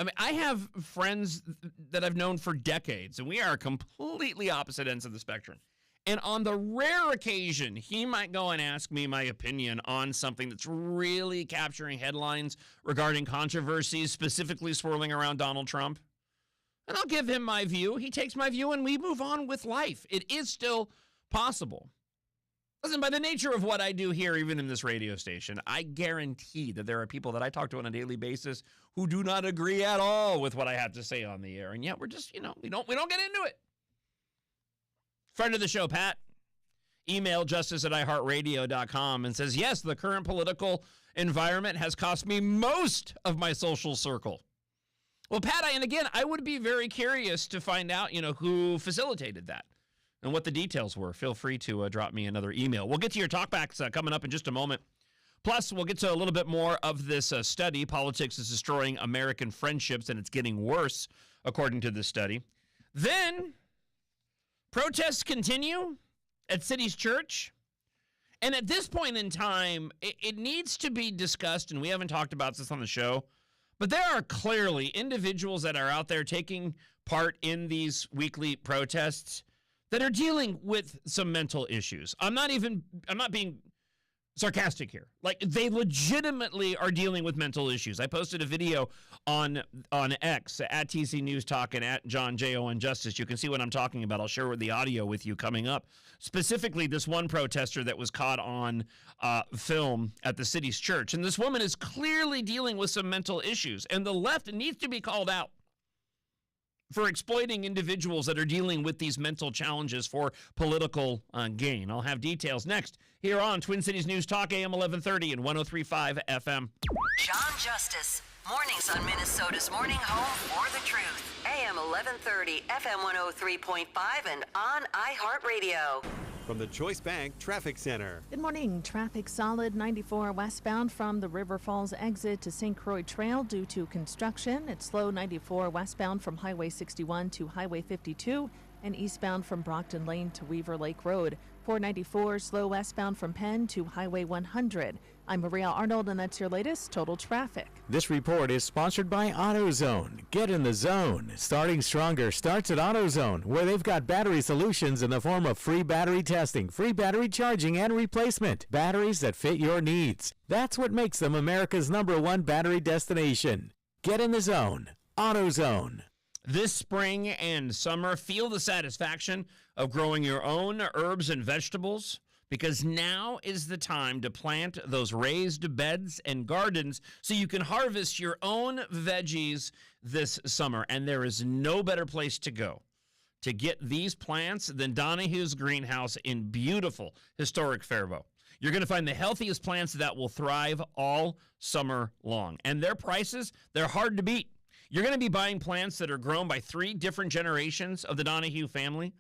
I mean, I have friends that I've known for decades, and we are completely opposite ends of the spectrum. And on the rare occasion, he might go and ask me my opinion on something that's really capturing headlines regarding controversies, specifically swirling around Donald Trump. And I'll give him my view. He takes my view, and we move on with life. It is still possible. Listen, by the nature of what I do here, even in this radio station, I guarantee that there are people that I talk to on a daily basis who do not agree at all with what I have to say on the air. And yet we're just, we don't get into it. Friend of the show, Pat, emailed justice@iheartradio.com and says, yes, the current political environment has cost me most of my social circle. Well, Pat, I would be very curious to find out, who facilitated that and what the details were. Feel free to drop me another email. We'll get to your talkbacks coming up in just a moment. Plus, we'll get to a little bit more of this study. Politics is destroying American friendships, and it's getting worse, according to this study. Then, protests continue at City's Church. And at this point in time, it needs to be discussed, and we haven't talked about this on the show, but there are clearly individuals that are out there taking part in these weekly protests that are dealing with some mental issues. I'm not being sarcastic here. Like, they legitimately are dealing with mental issues. I posted a video on X at TC News Talk and at Jon Justice. You can see what I'm talking about. I'll share the audio with you coming up. Specifically, this one protester that was caught on film at the City's Church. And this woman is clearly dealing with some mental issues. And the left needs to be called out for exploiting individuals that are dealing with these mental challenges for political gain. I'll have details next here on Twin Cities News Talk, AM 1130 and 103.5 FM. Jon Justice, mornings on Minnesota's Morning Home for the Truth. AM 1130, FM 103.5, and on iHeartRadio. From the Choice Bank Traffic Center. Good morning. Traffic solid 94 westbound from the River Falls exit to St. Croix Trail due to construction. It's slow 94 westbound from Highway 61 to Highway 52 and eastbound from Brockton Lane to Weaver Lake Road. 494 slow westbound from Penn to Highway 100. I'm Maria Arnold, and that's your latest total traffic. This report is sponsored by AutoZone. Get in the zone. Starting stronger starts at AutoZone, where they've got battery solutions in the form of free battery testing, free battery charging, and replacement. Batteries that fit your needs. That's what makes them America's #1 battery destination. Get in the zone. AutoZone. This spring and summer, feel the satisfaction of growing your own herbs and vegetables, because now is the time to plant those raised beds and gardens so you can harvest your own veggies this summer. And there is no better place to go to get these plants than Donahue's Greenhouse in beautiful, historic Faribault. You're going to find the healthiest plants that will thrive all summer long. And their prices, they're hard to beat. You're going to be buying plants that are grown by 3 different generations of the Donahue family.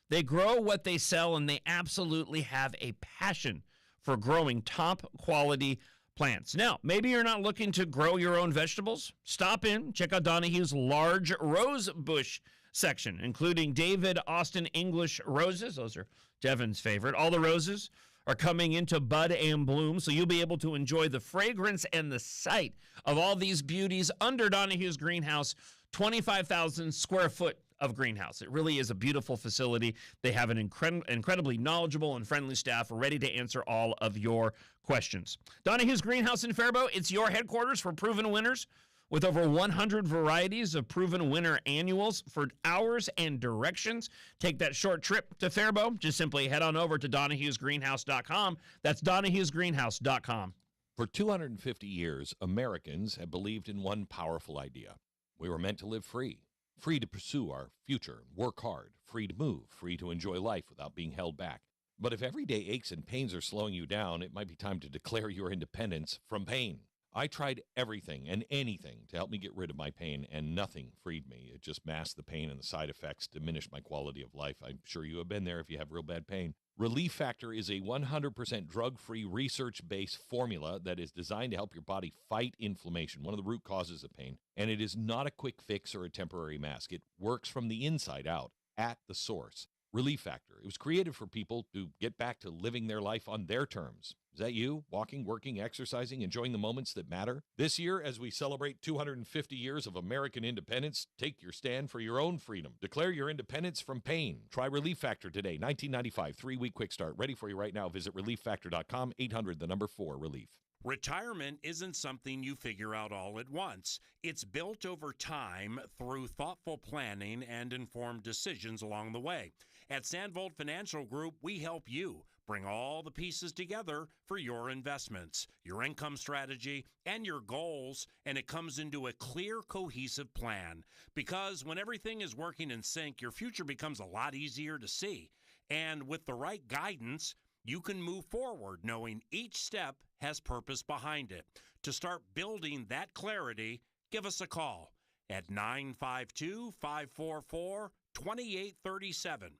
They grow what they sell, and they absolutely have a passion for growing top quality plants. Now, maybe you're not looking to grow your own vegetables. Stop in, check out Donahue's large rose bush section, including David Austin English roses. Those are Devin's favorite. All the roses are coming into bud and bloom, so you'll be able to enjoy the fragrance and the sight of all these beauties under Donahue's Greenhouse, 25,000 square foot of greenhouse. It really is a beautiful facility. They have an incredibly knowledgeable and friendly staff ready to answer all of your questions. Donahue's Greenhouse in Faribault, it's your headquarters for proven winners with over 100 varieties of proven winner annuals for hours and directions. Take that short trip to Faribault. Just simply head on over to Donahue'sGreenhouse.com. That's Donahue'sGreenhouse.com. For 250 years, Americans have believed in one powerful idea. We were meant to live free. Free to pursue our future, work hard, free to move, free to enjoy life without being held back. But if everyday aches and pains are slowing you down, it might be time to declare your independence from pain. I tried everything and anything to help me get rid of my pain, and nothing freed me. It just masked the pain, and the side effects diminished my quality of life. I'm sure you have been there if you have real bad pain. Relief Factor is a 100% drug-free, research-based formula that is designed to help your body fight inflammation, one of the root causes of pain. And it is not a quick fix or a temporary mask. It works from the inside out, at the source. Relief Factor. It was created for people to get back to living their life on their terms. Is that you? Walking, working, exercising, enjoying the moments that matter? This year, as we celebrate 250 years of American independence, take your stand for your own freedom. Declare your independence from pain. Try Relief Factor today. $19.95, 3-week quick start. Ready for you right now. Visit ReliefFactor.com, 800, the number 4, relief. Retirement isn't something you figure out all at once. It's built over time through thoughtful planning and informed decisions along the way. At Sandvold Financial Group, we help you bring all the pieces together for your investments, your income strategy, and your goals, and it comes into a clear, cohesive plan. Because when everything is working in sync, your future becomes a lot easier to see. And with the right guidance, you can move forward knowing each step has purpose behind it. To start building that clarity, give us a call at 952-544-2837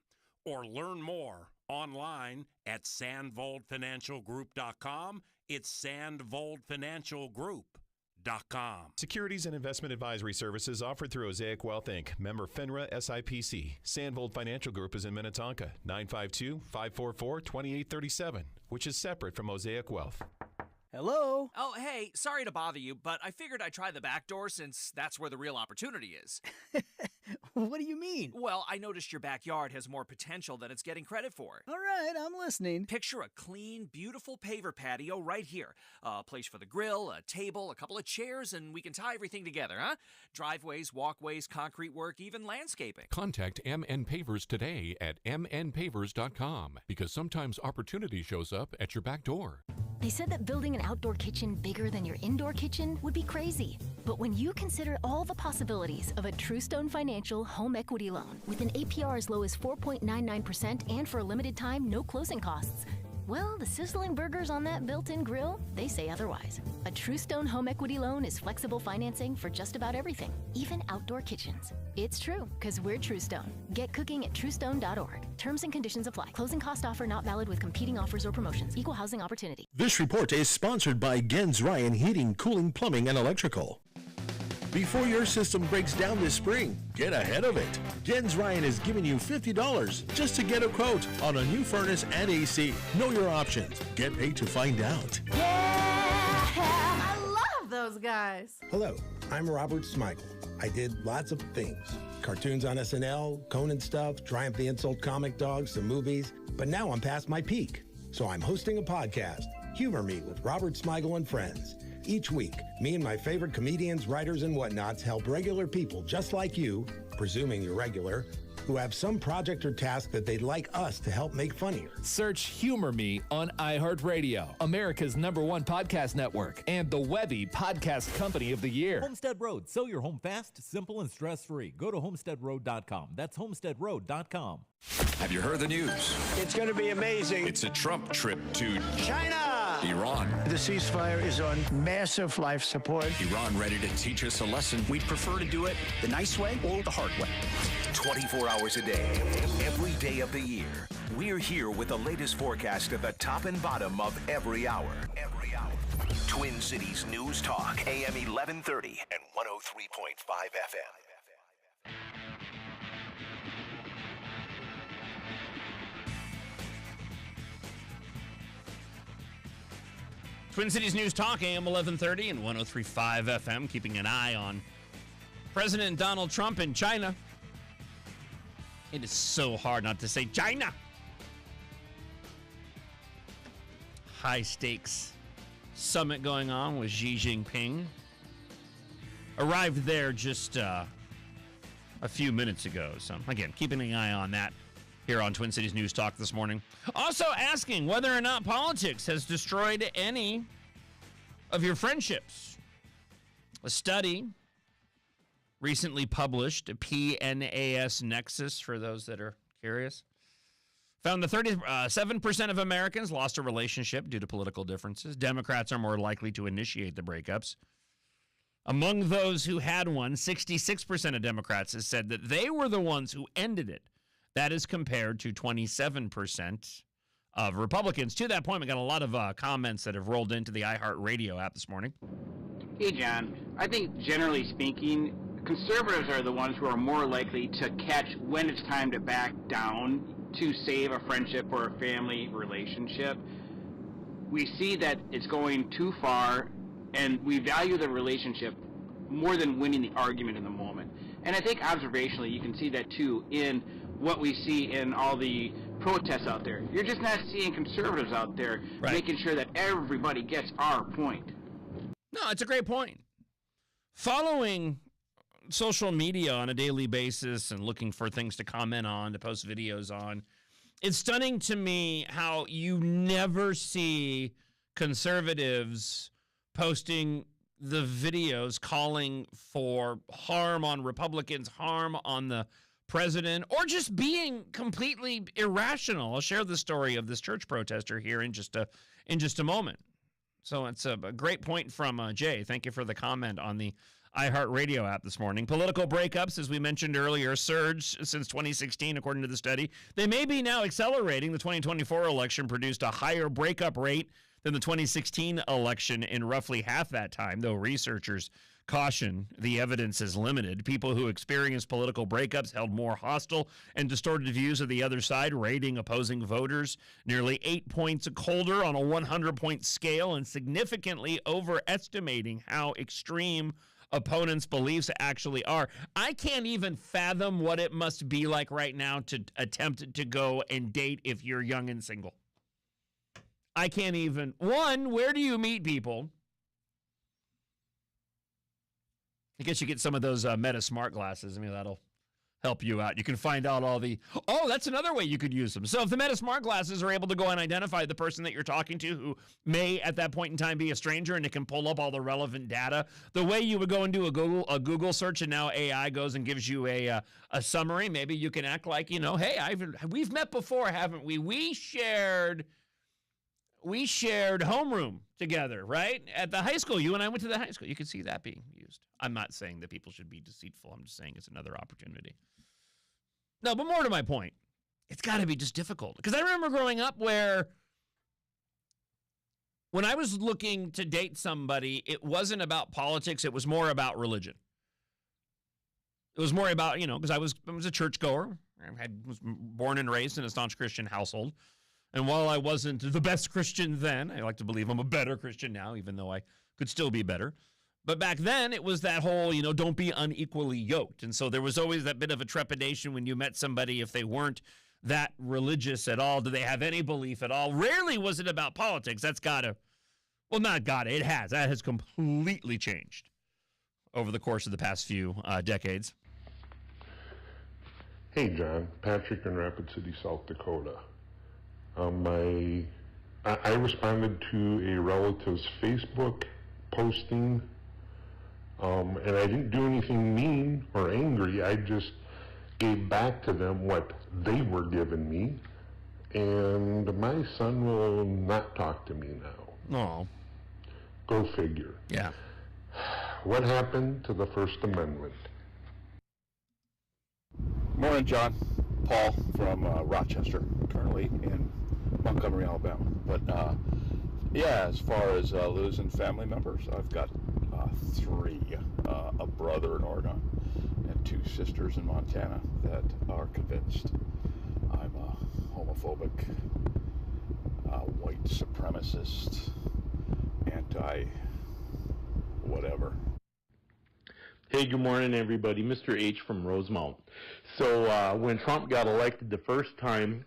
or learn more online at sandvoldfinancialgroup.com. It's sandvoldfinancialgroup.com. Securities and investment advisory services offered through Osaic Wealth, Inc., member FINRA SIPC. Sandvold Financial Group is in Minnetonka, 952-544-2837, which is separate from Osaic Wealth. Hello? Oh, hey, sorry to bother you, but I figured I'd try the back door since that's where the real opportunity is. What do you mean? Well, I noticed your backyard has more potential than it's getting credit for. All right, I'm listening. Picture a clean, beautiful paver patio right here. A place for the grill, a table, a couple of chairs, and we can tie everything together, huh? Driveways, walkways, concrete work, even landscaping. Contact MN Pavers today at mnpavers.com because sometimes opportunity shows up at your back door. They said that building an outdoor kitchen bigger than your indoor kitchen would be crazy. But when you consider all the possibilities of a TrueStone Financial home equity loan with an APR as low as 4.99% and for a limited time, no closing costs, well, the sizzling burgers on that built-in grill, they say otherwise. A TrueStone home equity loan is flexible financing for just about everything, even outdoor kitchens. It's true, because we're TrueStone. Get cooking at truestone.org. Terms and conditions apply. Closing cost offer not valid with competing offers or promotions. Equal housing opportunity. This report is sponsored by Gens Ryan Heating, Cooling, Plumbing, and Electrical. Before your system breaks down this spring, get ahead of it. Gens Ryan is giving you $50 just to get a quote on a new furnace and AC. Know your options. Get paid to find out. I love those guys. Hello, I'm Robert Smigel. I did lots of things. Cartoons on SNL, Conan stuff, Triumph the Insult Comic Dog, some movies. But now I'm past my peak. So I'm hosting a podcast, Humor Me with Robert Smigel and Friends. Each week, me and my favorite comedians, writers, and whatnots help regular people just like you, presuming you're regular, who have some project or task that they'd like us to help make funnier. Search Humor Me on iHeartRadio, America's #1 podcast network, and the Webby Podcast Company of the Year. Homestead Road. Sell your home fast, simple, and stress-free. Go to homesteadroad.com. That's homesteadroad.com. Have you heard the news? It's going to be amazing. It's a Trump trip to China. Iran. The ceasefire is on massive life support. Iran ready to teach us a lesson. We'd prefer to do it the nice way or the hard way. 24 hours a day, every day of the year. We're here with the latest forecast at the top and bottom of every hour. Twin Cities News Talk, AM 1130 and 103.5 FM. Twin Cities News Talk, AM 1130 and 103.5 FM, keeping an eye on President Donald Trump in China. It is so hard not to say China. High stakes summit going on with Xi Jinping. Arrived there just a few minutes ago. So, again, keeping an eye on that here on Twin Cities News Talk this morning. Also asking whether or not politics has destroyed any of your friendships. A study recently published, a PNAS Nexus, for those that are curious, found that 37% of Americans lost a relationship due to political differences. Democrats are more likely to initiate the breakups. Among those who had one, 66% of Democrats have said that they were the ones who ended it. That is compared to 27% of Republicans. To that point, we got a lot of comments that have rolled into the iHeartRadio app this morning. Hey, John. I think generally speaking, conservatives are the ones who are more likely to catch when it's time to back down to save a friendship or a family relationship. We see that it's going too far, and we value the relationship more than winning the argument in the moment. And I think observationally, you can see that too in what we see in all the protests out there. You're just not seeing conservatives out there making sure that everybody gets our point. No, it's a great point. Following social media on a daily basis and looking for things to comment on, to post videos on, it's stunning to me how you never see conservatives posting the videos calling for harm on Republicans, harm on the president, or just being completely irrational. I'll share the story of this church protester here in just a moment. So it's a great point from Jay. Thank you for the comment on the iHeartRadio app this morning. Political breakups, as we mentioned earlier, surged since 2016, according to the study. They may be now accelerating. The 2024 election produced a higher breakup rate than the 2016 election in roughly half that time, though researchers caution the evidence is limited. People who experienced political breakups held more hostile and distorted views of the other side, rating opposing voters nearly 8 points colder on a 100-point scale and significantly overestimating how extreme opponents' beliefs actually are. I can't even fathom what it must be like right now to attempt to go and date if you're young and single. I can't even. One, where do you meet people? I guess you get some of those Meta smart glasses. I mean, that'll help you out. You can find out all the, that's another way you could use them. So if the Meta smart glasses are able to go and identify the person that you're talking to who may at that point in time be a stranger, and it can pull up all the relevant data, the way you would go and do a Google search, and now AI goes and gives you a summary, maybe you can act like, hey, we've met before, haven't we? We shared homeroom together, right? At the high school. You and I went to the high school. You could see that being used. I'm not saying that people should be deceitful. I'm just saying it's another opportunity. No, but more to my point, it's got to be just difficult. Because I remember growing up where when I was looking to date somebody, it wasn't about politics. It was more about religion. It was more about, because I was a churchgoer. I was born and raised in a staunch Christian household. And while I wasn't the best Christian then, I like to believe I'm a better Christian now, even though I could still be better. But back then, it was that whole, don't be unequally yoked. And so there was always that bit of a trepidation when you met somebody if they weren't that religious at all. Do they have any belief at all? Rarely was it about politics. It has. That has completely changed over the course of the past few decades. Hey, John. Patrick in Rapid City, South Dakota. I responded to a relative's Facebook posting, and I didn't do anything mean or angry. I just gave back to them what they were giving me, and my son will not talk to me now. Oh. Go figure. Yeah. What happened to the First Amendment? Morning, John. Paul from Rochester, currently in Montgomery, Alabama. But as far as losing family members, I've got 3, a brother in Oregon and 2 sisters in Montana that are convinced I'm a homophobic, white supremacist, anti-whatever. Hey, good morning, everybody. Mr. H from Rosemount. So when Trump got elected the first time,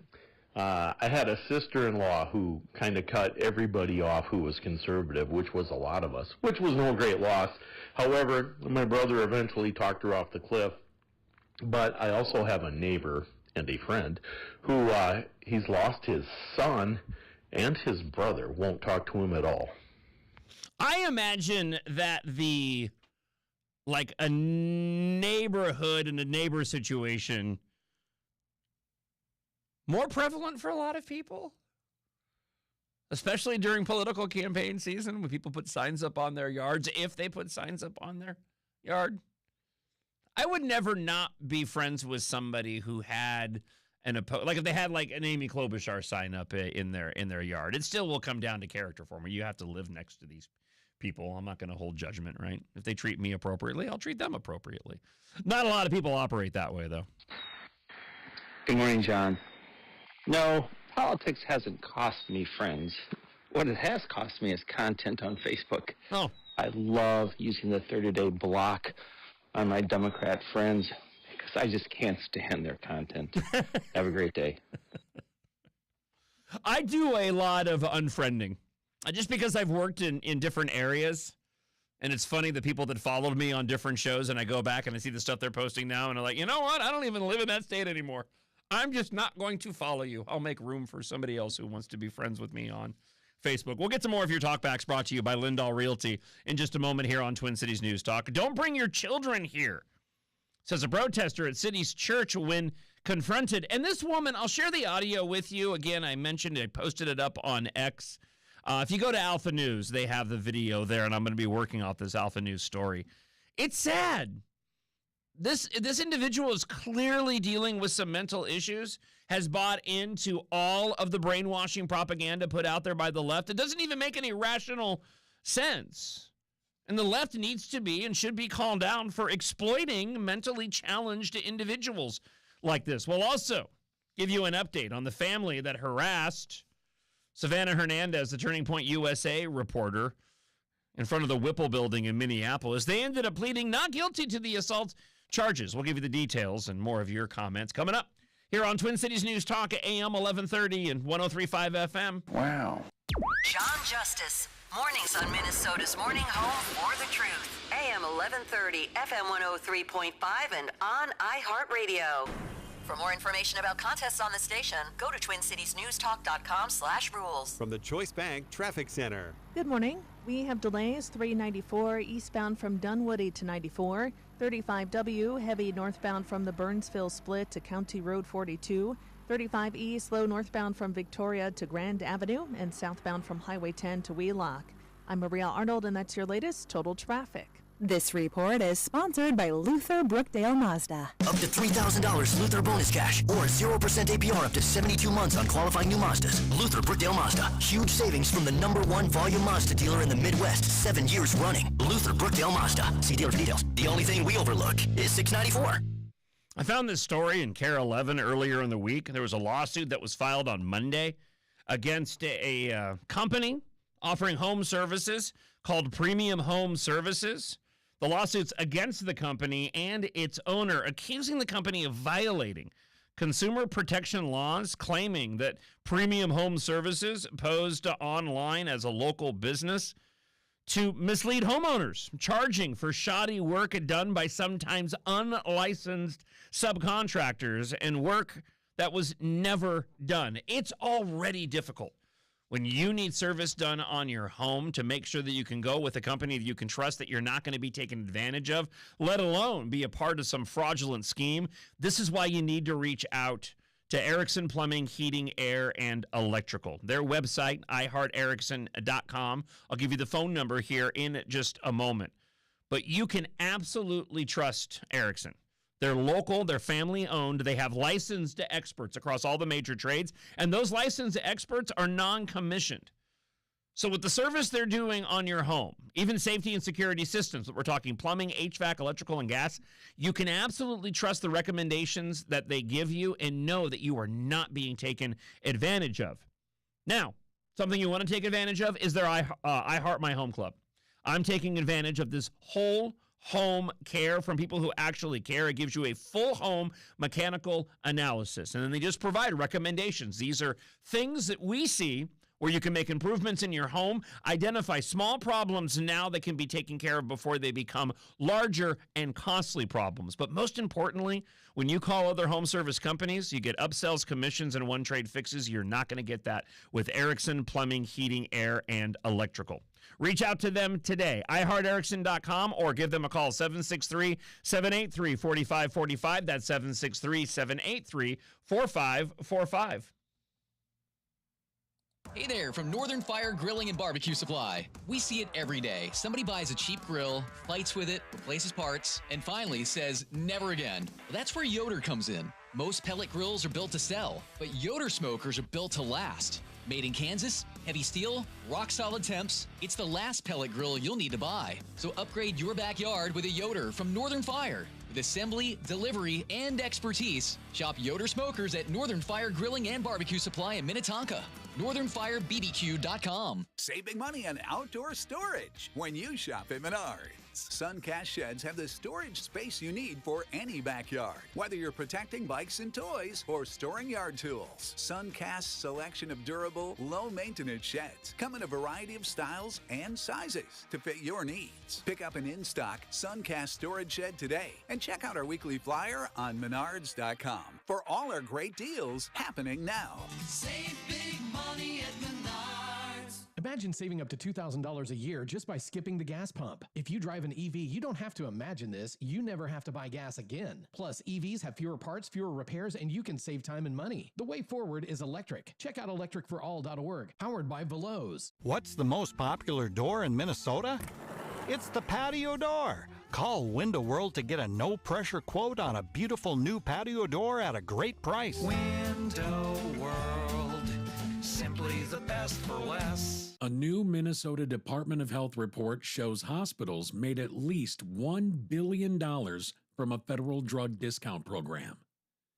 I had a sister-in-law who kind of cut everybody off who was conservative, which was a lot of us, which was no great loss. However, my brother eventually talked her off the cliff. But I also have a neighbor and a friend who he's lost his son, and his brother won't talk to him at all. I imagine that a neighborhood and a neighbor situation more prevalent for a lot of people, especially during political campaign season when people put signs up on their yards, if they put signs up on their yard. I would never not be friends with somebody who had if they had an Amy Klobuchar sign up in their yard. It still will come down to character for me. You have to live next to these people. I'm not going to hold judgment, right? If they treat me appropriately, I'll treat them appropriately. Not a lot of people operate that way, though. Good morning, John. No, politics hasn't cost me friends. What it has cost me is content on Facebook. I love using the 30-day block on my Democrat friends because because I just can't stand their content. Have a great day. I do a lot of unfriending, just because I've worked in different areas. And it's funny, the people that followed me on different shows, and I go back and I see the stuff they're posting now, and I'm like, you know what? I don't even live in that state anymore. I'm just not going to follow you. I'll make room for somebody else who wants to be friends with me on Facebook. We'll get to more of your talkbacks brought to you by Lindahl Realty in just a moment here on Twin Cities News Talk. Don't bring your children here, says a protester at City's Church when confronted. And this woman, I'll share the audio with you. Again, I posted it up on X. If you go to Alpha News, they have the video there, and I'm going to be working off this Alpha News story. It's sad. This individual is clearly dealing with some mental issues, has bought into all of the brainwashing propaganda put out there by the left. It doesn't even make any rational sense. And the left needs to be and should be called down for exploiting mentally challenged individuals like this. We'll also give you an update on the family that harassed Savannah Hernandez, the Turning Point USA reporter, in front of the Whipple building in Minneapolis. They ended up pleading not guilty to the assault charges. We'll give you the details and more of your comments coming up here on Twin Cities News Talk at AM 1130 and 103.5 FM. Wow. Jon Justice, mornings on Minnesota's Morning Home for the Truth. AM 1130, FM 103.5, and on iHeartRadio. For more information about contests on the station, go to TwinCitiesNewsTalk.com/rules. From the Choice Bank Traffic Center. Good morning. We have delays 394 eastbound from Dunwoody to 94, 35W heavy northbound from the Burnsville split to County Road 42, 35E slow northbound from Victoria to Grand Avenue, and southbound from Highway 10 to Wheelock. I'm Maria Arnold, and that's your latest total traffic. This report is sponsored by Luther Brookdale Mazda. Up to $3,000 Luther bonus cash or 0% APR up to 72 months on qualifying new Mazdas. Luther Brookdale Mazda. Huge savings from the #1 volume Mazda dealer in the Midwest, 7 years running. Luther Brookdale Mazda. See dealer for details. The only thing we overlook is $694. I found this story in KARE 11 earlier in the week. There was a lawsuit that was filed on Monday against a company offering home services called Premium Home Services. The lawsuit's against the company and its owner, accusing the company of violating consumer protection laws, claiming that Premium Home Services posed online as a local business to mislead homeowners, charging for shoddy work done by sometimes unlicensed subcontractors and work that was never done. It's already difficult when you need service done on your home to make sure that you can go with a company that you can trust, that you're not going to be taken advantage of, let alone be a part of some fraudulent scheme. This is why you need to reach out to Erickson Plumbing, Heating, Air, and Electrical. Their website, iHeartErickson.com. I'll give you the phone number here in just a moment. But you can absolutely trust Erickson. They're local, they're family-owned, they have licensed experts across all the major trades, and those licensed experts are non-commissioned. So with the service they're doing on your home, even safety and security systems, that we're talking plumbing, HVAC, electrical, and gas, you can absolutely trust the recommendations that they give you and know that you are not being taken advantage of. Now, something you want to take advantage of is their I Heart My Home Club. I'm taking advantage of this whole home care from people who actually care. It gives you a full home mechanical analysis, and then they just provide recommendations. These are things that we see where you can make improvements in your home, identify small problems now that can be taken care of before they become larger and costly problems. But most importantly, when you call other home service companies, you get upsells, commissions, and one-trade fixes. You're not going to get that with Erickson Plumbing, Heating, Air, and Electrical. Reach out to them today, iHeartErickson.com, or give them a call, 763-783-4545. That's 763-783-4545. Hey there, from Northern Fire Grilling and Barbecue Supply. We see it every day. Somebody buys a cheap grill, fights with it, replaces parts, and finally says, never again. Well, that's where Yoder comes in. Most pellet grills are built to sell, but Yoder smokers are built to last. Made in Kansas, heavy steel, rock-solid temps, it's the last pellet grill you'll need to buy. So upgrade your backyard with a Yoder from Northern Fire. With assembly, delivery, and expertise, shop Yoder Smokers at Northern Fire Grilling and Barbecue Supply in Minnetonka. NorthernFireBBQ.com. Save big money on outdoor storage when you shop at Menards. sheds. Suncast sheds have the storage space you need for any backyard. Whether you're protecting bikes and toys or storing yard tools, Suncast's selection of durable, low-maintenance sheds come in a variety of styles and sizes to fit your needs. Pick up an in-stock Suncast storage shed today and check out our weekly flyer on Menards.com for all our great deals happening now. Save big money at Menards. Imagine saving up to $2,000 a year just by skipping the gas pump. If you drive an EV, you don't have to imagine this. You never have to buy gas again. Plus, EVs have fewer parts, fewer repairs, and you can save time and money. The way forward is electric. Check out electricforall.org, powered by Veloz. What's the most popular door in Minnesota? It's the patio door. Call Window World to get a no-pressure quote on a beautiful new patio door at a great price. Window World, simply the best for less. A new Minnesota Department of Health report shows hospitals made at least $1 billion from a federal drug discount program.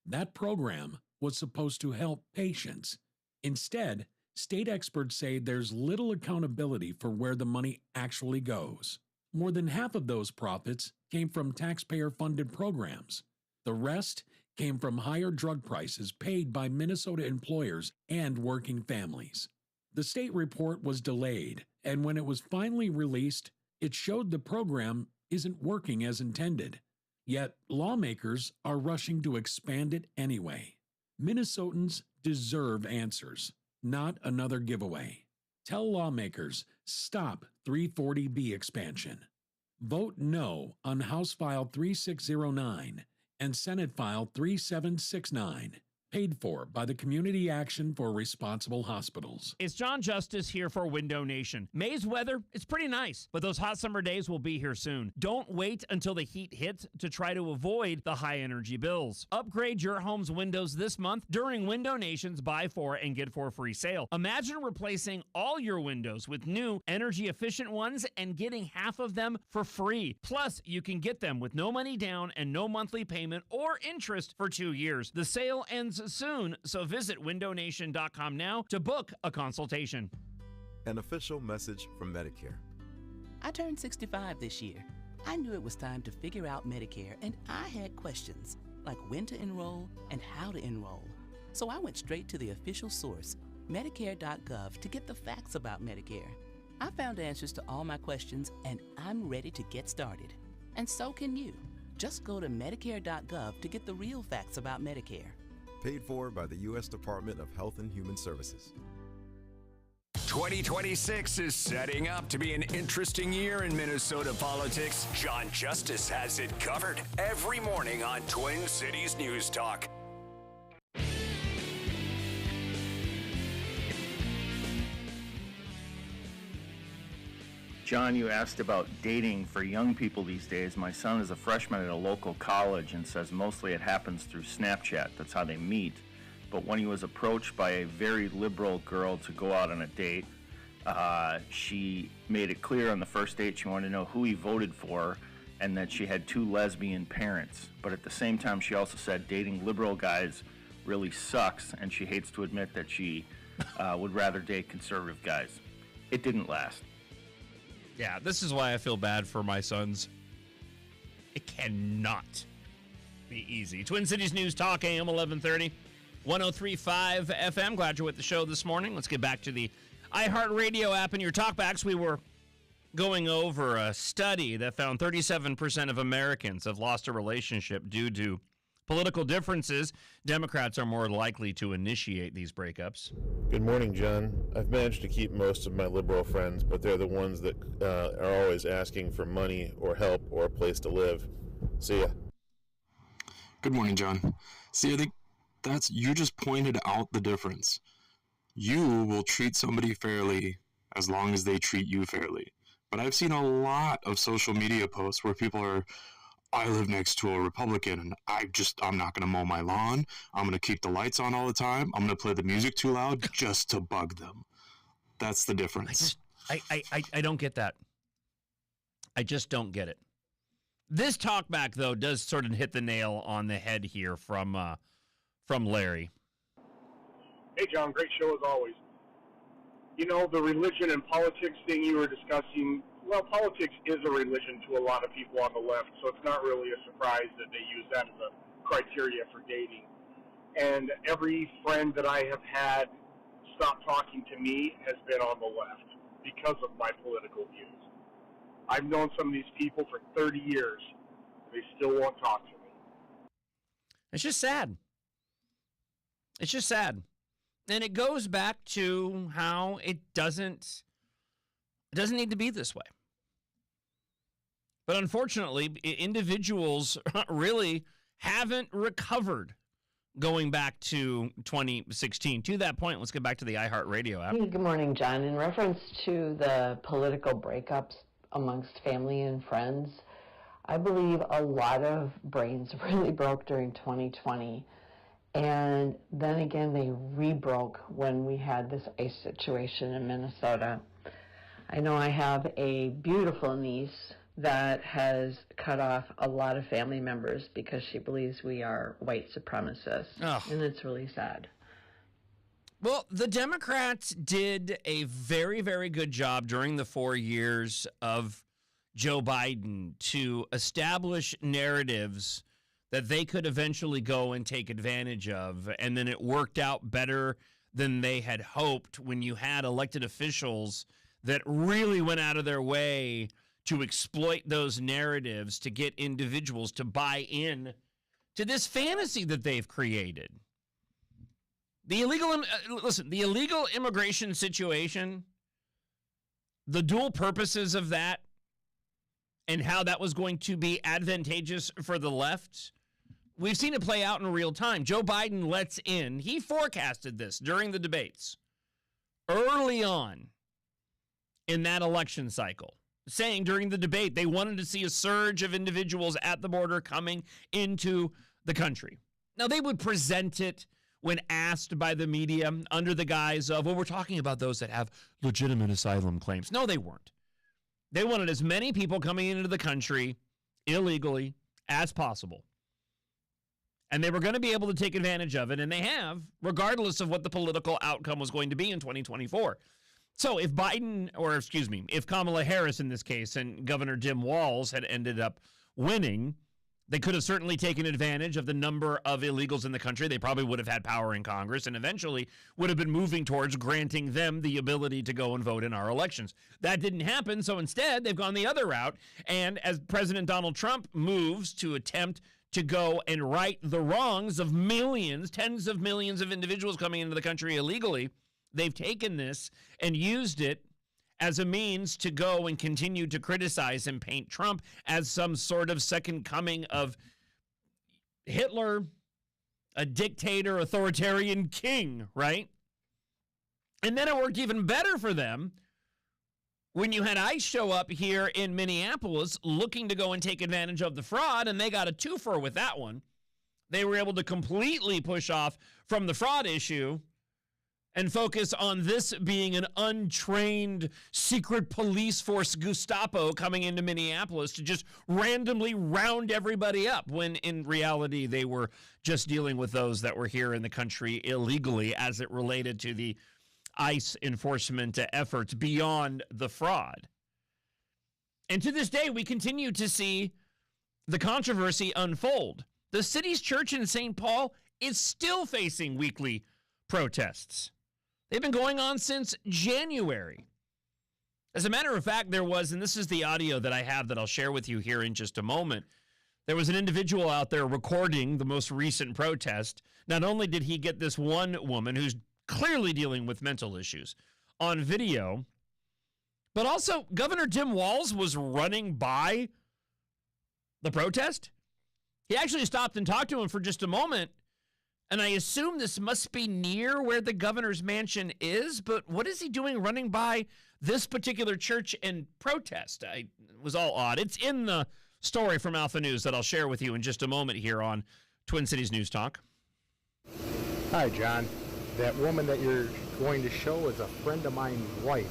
That program was supposed to help patients. Instead, state experts say there's little accountability for where the money actually goes. More than half of those profits came from taxpayer-funded programs. The rest came from higher drug prices paid by Minnesota employers and working families. The state report was delayed, and when it was finally released, it showed the program isn't working as intended. Yet, lawmakers are rushing to expand it anyway. Minnesotans deserve answers, not another giveaway. Tell lawmakers, stop 340B expansion. Vote no on House File 3609 and Senate File 3769. Paid for by the Community Action for Responsible Hospitals. It's Jon Justice here for Window Nation. May's weather, it's pretty nice, but those hot summer days will be here soon. Don't wait until the heat hits to try to avoid the high energy bills. Upgrade your home's windows this month during Window Nation's Buy 4 and Get 4 free sale. Imagine replacing all your windows with new energy efficient ones and getting half of them for free. Plus, you can get them with no money down and no monthly payment or interest for 2 years. The sale ends soon, so visit windownation.com now to book a consultation. An official message from Medicare. I turned 65 this year. I knew it was time to figure out Medicare, and I had questions like when to enroll and how to enroll. So I went straight to the official source, Medicare.gov, to get the facts about Medicare. I found answers to all my questions, and I'm ready to get started. And so can you. Just go to Medicare.gov to get the real facts about Medicare. Paid for by the U.S. Department of Health and Human Services. 2026 is setting up to be an interesting year in Minnesota politics. Jon Justice has it covered every morning on Twin Cities News Talk. John, you asked about dating for young people these days. My son is a freshman at a local college and says mostly it happens through Snapchat. That's how they meet. But when he was approached by a very liberal girl to go out on a date, she made it clear on the first date she wanted to know who he voted for and that she had 2 lesbian parents. But at the same time, she also said dating liberal guys really sucks, and she hates to admit that she would rather date conservative guys. It didn't last. Yeah, this is why I feel bad for my sons. It cannot be easy. Twin Cities News Talk, AM 1130, 103.5 FM. Glad you're with the show this morning. Let's get back to the iHeartRadio app and your talkbacks. We were going over a study that found 37% of Americans have lost a relationship due to political differences. Democrats are more likely to initiate these breakups. Good morning, John. I've managed to keep most of my liberal friends, but they're the ones that are always asking for money or help or a place to live. See ya. Good morning, John. See, I think you just pointed out the difference. You will treat somebody fairly as long as they treat you fairly. But I've seen a lot of social media posts where people are, I live next to a Republican and I'm not going to mow my lawn. I'm going to keep the lights on all the time. I'm going to play the music too loud just to bug them. That's the difference. I don't get that. I just don't get it. This talkback, though, does sort of hit the nail on the head here from Larry. Hey, John, great show as always. You know, the religion and politics thing you were discussing Well, politics is a religion to a lot of people on the left, so it's not really a surprise that they use that as a criteria for dating. And every friend that I have had stop talking to me has been on the left because of my political views. I've known some of these people for 30 years. They still won't talk to me. It's just sad. It's just sad. And it goes back to how it doesn't need to be this way. But unfortunately, individuals really haven't recovered going back to 2016. To that point, let's get back to the iHeartRadio app. Hey, good morning, John. In reference to the political breakups amongst family and friends, I believe a lot of brains really broke during 2020. And then again, they rebroke when we had this ICE situation in Minnesota. I know I have a beautiful niece that has cut off a lot of family members because she believes we are white supremacists. Oh. And it's really sad. Well, the Democrats did a very, very good job during the 4 years of Joe Biden to establish narratives that they could eventually go and take advantage of. And then it worked out better than they had hoped when you had elected officials that really went out of their way to exploit those narratives to get individuals to buy in to this fantasy that they've created. The illegal immigration situation, the dual purposes of that, and how that was going to be advantageous for the left, we've seen it play out in real time. Joe Biden lets in, he forecasted this during the debates early on in that election cycle, saying during the debate they wanted to see a surge of individuals at the border coming into the country. Now, they would present it when asked by the media under the guise of, well, we're talking about those that have legitimate asylum claims. No, they weren't. They wanted as many people coming into the country illegally as possible. And they were going to be able to take advantage of it, and they have, regardless of what the political outcome was going to be in 2024. So if if Kamala Harris in this case and Governor Jim Walz had ended up winning, they could have certainly taken advantage of the number of illegals in the country. They probably would have had power in Congress and eventually would have been moving towards granting them the ability to go and vote in our elections. That didn't happen, so instead they've gone the other route. And as President Donald Trump moves to attempt to go and right the wrongs of millions, tens of millions of individuals coming into the country illegally, they've taken this and used it as a means to go and continue to criticize and paint Trump as some sort of second coming of Hitler, a dictator, authoritarian king, right? And then it worked even better for them when you had ICE show up here in Minneapolis looking to go and take advantage of the fraud, and they got a twofer with that one. They were able to completely push off from the fraud issue and focus on this being an untrained secret police force Gestapo coming into Minneapolis to just randomly round everybody up, when in reality they were just dealing with those that were here in the country illegally as it related to the ICE enforcement efforts beyond the fraud. And to this day, we continue to see the controversy unfold. The city's church in St. Paul is still facing weekly protests. They've been going on since January. As a matter of fact, there was, and this is the audio that I have that I'll share with you here in just a moment, there was an individual out there recording the most recent protest. Not only did he get this one woman who's clearly dealing with mental issues on video, but also Governor Jim Walz was running by the protest. He actually stopped and talked to him for just a moment. And I assume this must be near where the governor's mansion is, but what is he doing running by this particular church and protest? It was all odd. It's in the story from Alpha News that I'll share with you in just a moment here on Twin Cities News Talk. Hi, John. That woman that you're going to show is a friend of mine's wife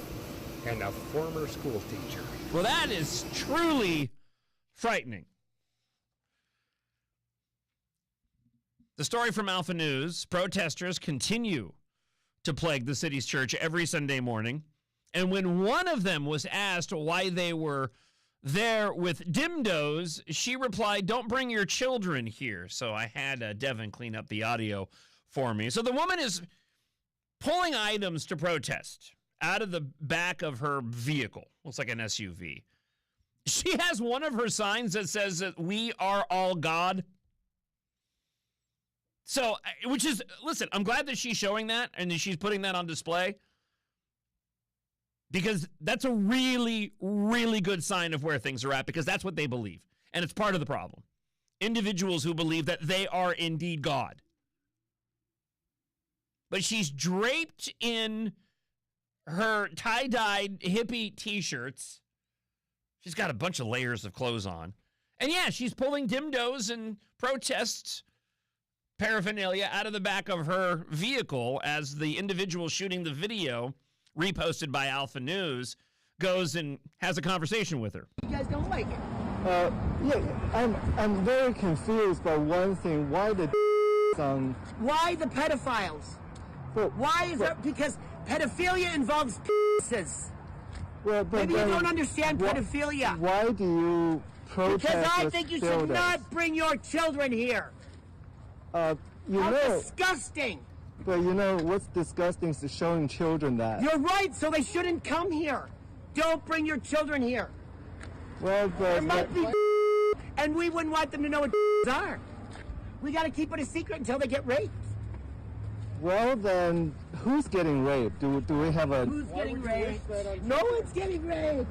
and a former school teacher. Well, that is truly frightening. The story from Alpha News, protesters continue to plague the city's church every Sunday morning And when one of them was asked why they were there with dimdos, she replied, "Don't bring your children here." So I had Devin clean up the audio for me. So the woman is pulling items to protest out of the back of her vehicle. Looks like an SUV. She has one of her signs that says that we are all God. So, which is, listen, I'm glad that she's showing that and that she's putting that on display, because that's a really, really good sign of where things are at, because that's what they believe. And it's part of the problem. Individuals who believe that they are indeed God. But she's draped in her tie-dyed hippie t-shirts. She's got a bunch of layers of clothes on. And yeah, she's pulling dimdos and protests paraphernalia out of the back of her vehicle as the individual shooting the video, reposted by Alpha News, goes and has a conversation with her. You guys don't like it? Yeah, I'm very confused by one thing. Why the on? Why the pedophiles? Why is that? Because pedophilia involves penises. Well, maybe you don't understand pedophilia. Why do you protest? Because I think you should not bring your children here. How disgusting! But you know what's disgusting is showing children that. You're right, so they shouldn't come here. Don't bring your children here. Well, but there might be and we wouldn't want them to know what are. We got to keep it a secret until they get raped. Well, then, who's getting raped? Do we have a... Who's getting raped? No one's getting raped.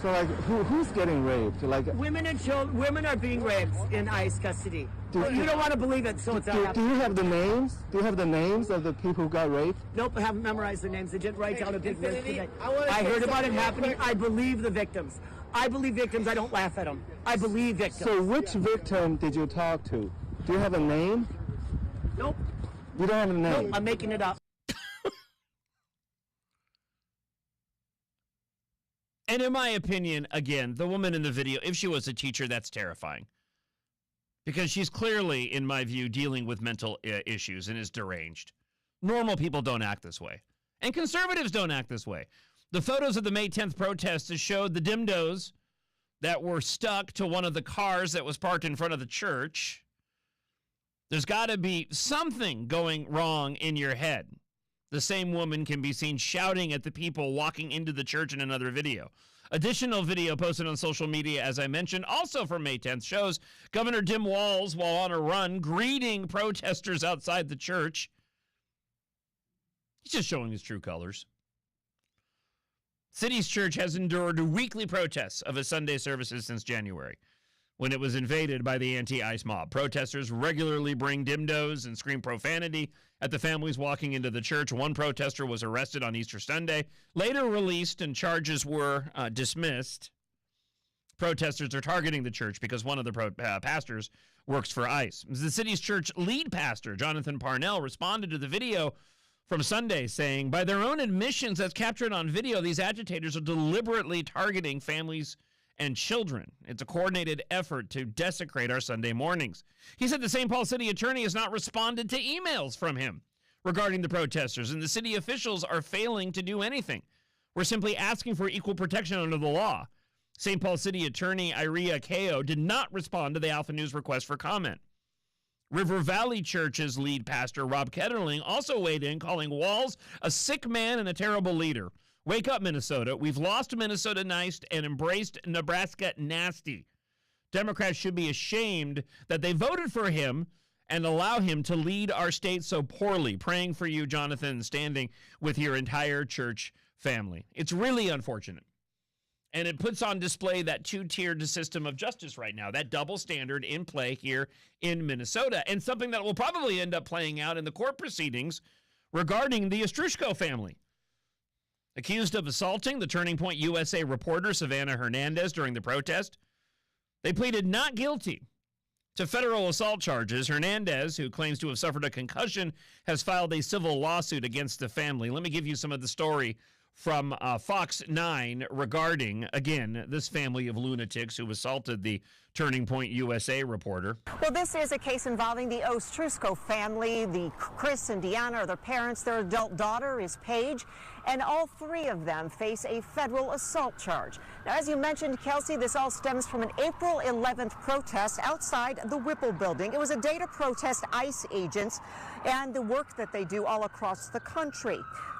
So, like, who's getting raped? Like, women and children. Women are being raped in ICE custody. You don't want to believe it, so it's not do you have the names? Do you have the names of the people who got raped? Nope, I haven't memorized their names. They didn't write down a big list today. I heard about it happening. I believe the victims. I believe victims. I don't laugh at them. I believe victims. So, which victim did you talk to? Do you have a name? Nope. You don't have a name? Nope, I'm making it up. And in my opinion, again, the woman in the video, if she was a teacher, that's terrifying. Because she's clearly, in my view, dealing with mental issues and is deranged. Normal people don't act this way. And conservatives don't act this way. The photos of the May 10th protests showed the dimdos that were stuck to one of the cars that was parked in front of the church. There's got to be something going wrong in your head. The same woman can be seen shouting at the people walking into the church in another video. Additional video posted on social media, as I mentioned, also from May 10th, shows Governor Tim Walz, while on a run, greeting protesters outside the church. He's just showing his true colors. City's church has endured weekly protests of its Sunday services since January, when it was invaded by the anti-ICE mob. Protesters regularly bring dimdos and scream profanity at the families walking into the church. One protester was arrested on Easter Sunday, later released, and charges were dismissed. Protesters are targeting the church because one of the pastors works for ICE. The city's church lead pastor, Jonathan Parnell, responded to the video from Sunday, saying, by their own admissions that's captured on video, these agitators are deliberately targeting families and children. It's a coordinated effort to desecrate our Sunday mornings. He said the St. Paul city attorney has not responded to emails from him regarding the protesters, and the city officials are failing to do anything. We're simply asking for equal protection under the law. St. Paul city attorney Iria Kao did not respond to the Alpha News request for comment. River Valley Church's lead pastor, Rob Ketterling, also weighed in, calling Walz a sick man and a terrible leader. Wake up, Minnesota. We've lost Minnesota nice and embraced Nebraska nasty. Democrats should be ashamed that they voted for him and allow him to lead our state so poorly. Praying for you, Jonathan, standing with your entire church family. It's really unfortunate. And it puts on display that two-tiered system of justice right now, that double standard in play here in Minnesota, and something that will probably end up playing out in the court proceedings regarding the Ostrushko family. Accused of assaulting the Turning Point USA reporter Savannah Hernandez during the protest, they pleaded not guilty to federal assault charges. Hernandez, who claims to have suffered a concussion, has filed a civil lawsuit against the family. Let me give you some of the story from Fox 9 regarding, again, this family of lunatics who assaulted the Turning Point USA reporter. Well, this is a case involving the Ostrusko family. The Chris and Deanna are their parents. Their adult daughter is Paige, and all three of them face a federal assault charge. Now, as you mentioned, Kelsey, this all stems from an April 11th protest outside the Whipple building. It was a day to protest ICE agents and the work that they do all across the country.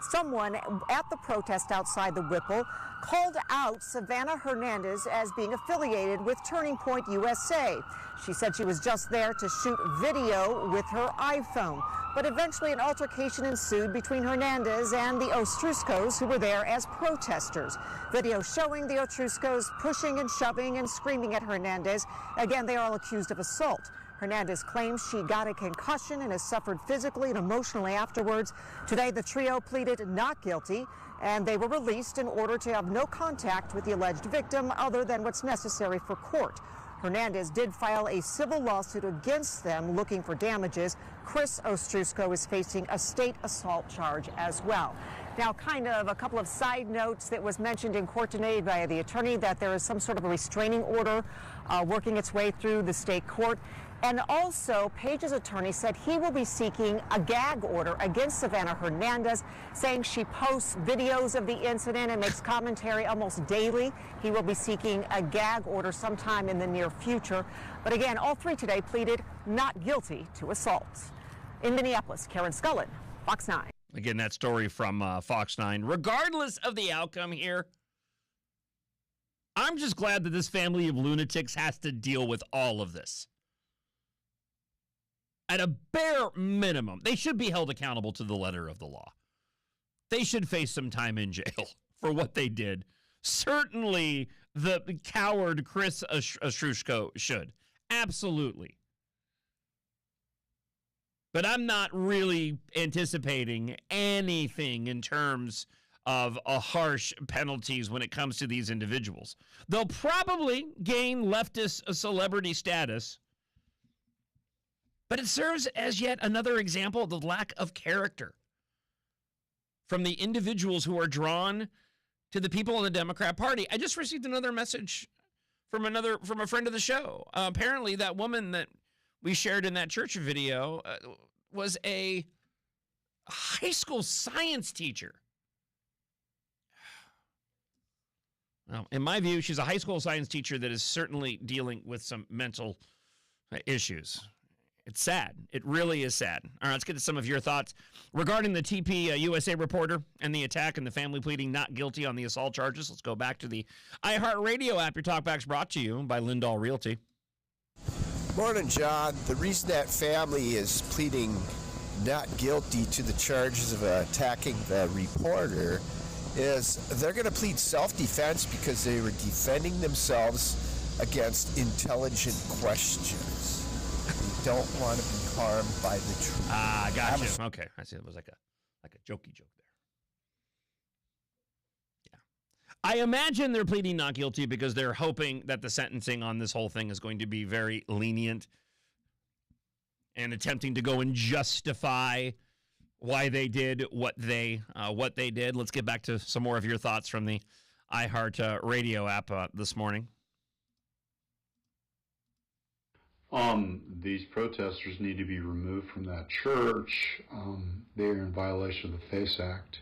Someone at the protest outside the Whipple called out Savannah Hernandez as being affiliated with Turning Point USA. She said she was just there to shoot video with her iPhone. But eventually an altercation ensued between Hernandez and the Ostruskos, who were there as protesters. Video showing the Ostruskos pushing and shoving and screaming at Hernandez. Again, they are all accused of assault. Hernandez claims she got a concussion and has suffered physically and emotionally afterwards. Today, the trio pleaded not guilty, and they were released in order to have no contact with the alleged victim other than what's necessary for court. Hernandez did file a civil lawsuit against them looking for damages. Chris Ostrusko is facing a state assault charge as well. Now, kind of a couple of side notes that was mentioned in court today by the attorney that there is some sort of a restraining order working its way through the state court. And also, Paige's attorney said he will be seeking a gag order against Savannah Hernandez, saying she posts videos of the incident and makes commentary almost daily. He will be seeking a gag order sometime in the near future. But again, all three today pleaded not guilty to assault. In Minneapolis, Karen Scullin, Fox 9. Again, that story from Fox 9. Regardless of the outcome here, I'm just glad that this family of lunatics has to deal with all of this. At a bare minimum, they should be held accountable to the letter of the law. They should face some time in jail for what they did. Certainly, the coward Chris Ostrusko should. Absolutely. But I'm not really anticipating anything in terms of harsh penalties when it comes to these individuals. They'll probably gain leftist celebrity status, but it serves as yet another example of the lack of character from the individuals who are drawn to the people in the Democrat Party. I just received another message from a friend of the show. Apparently, that woman that we shared in that church video was a high school science teacher. Well, in my view, she's a high school science teacher that is certainly dealing with some mental issues. It's sad. It really is sad. All right, let's get to some of your thoughts regarding the TP USA reporter and the attack and the family pleading not guilty on the assault charges. Let's go back to the iHeartRadio app. Your talkback's brought to you by Lindahl Realty. Morning, John. The reason that family is pleading not guilty to the charges of attacking the reporter is they're going to plead self-defense because they were defending themselves against intelligent questions. They don't want to be harmed by the truth. Ah, gotcha. Okay, I see. It was like a jokey joke there. Yeah, I imagine they're pleading not guilty because they're hoping that the sentencing on this whole thing is going to be very lenient and attempting to go and justify why they did what they did. Let's get back to some more of your thoughts from the iHeart Radio app this morning. These protesters need to be removed from that church. They are in violation of the FACE Act.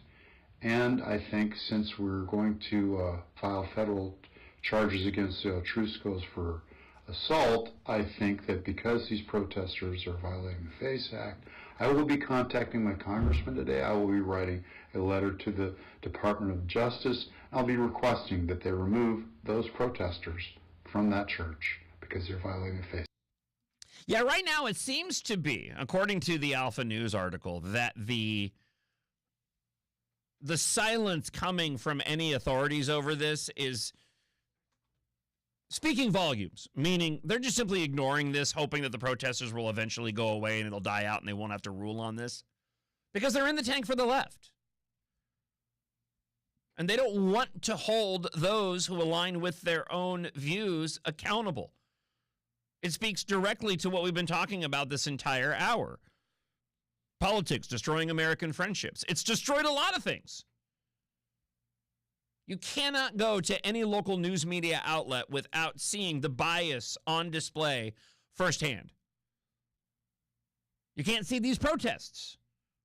And I think since we're going to file federal charges against the Ostruskos for assault, I think that because these protesters are violating the FACE Act, I will be contacting my congressman today. I will be writing a letter to the Department of Justice. I'll be requesting that they remove those protesters from that church because they're violating the FACE Act. Yeah, right now it seems to be, according to the Alpha News article, that the silence coming from any authorities over this is speaking volumes, meaning they're just simply ignoring this, hoping that the protesters will eventually go away and it'll die out and they won't have to rule on this because they're in the tank for the left. And they don't want to hold those who align with their own views accountable. It speaks directly to what we've been talking about this entire hour. Politics destroying American friendships. It's destroyed a lot of things. You cannot go to any local news media outlet without seeing the bias on display firsthand. You can't see these protests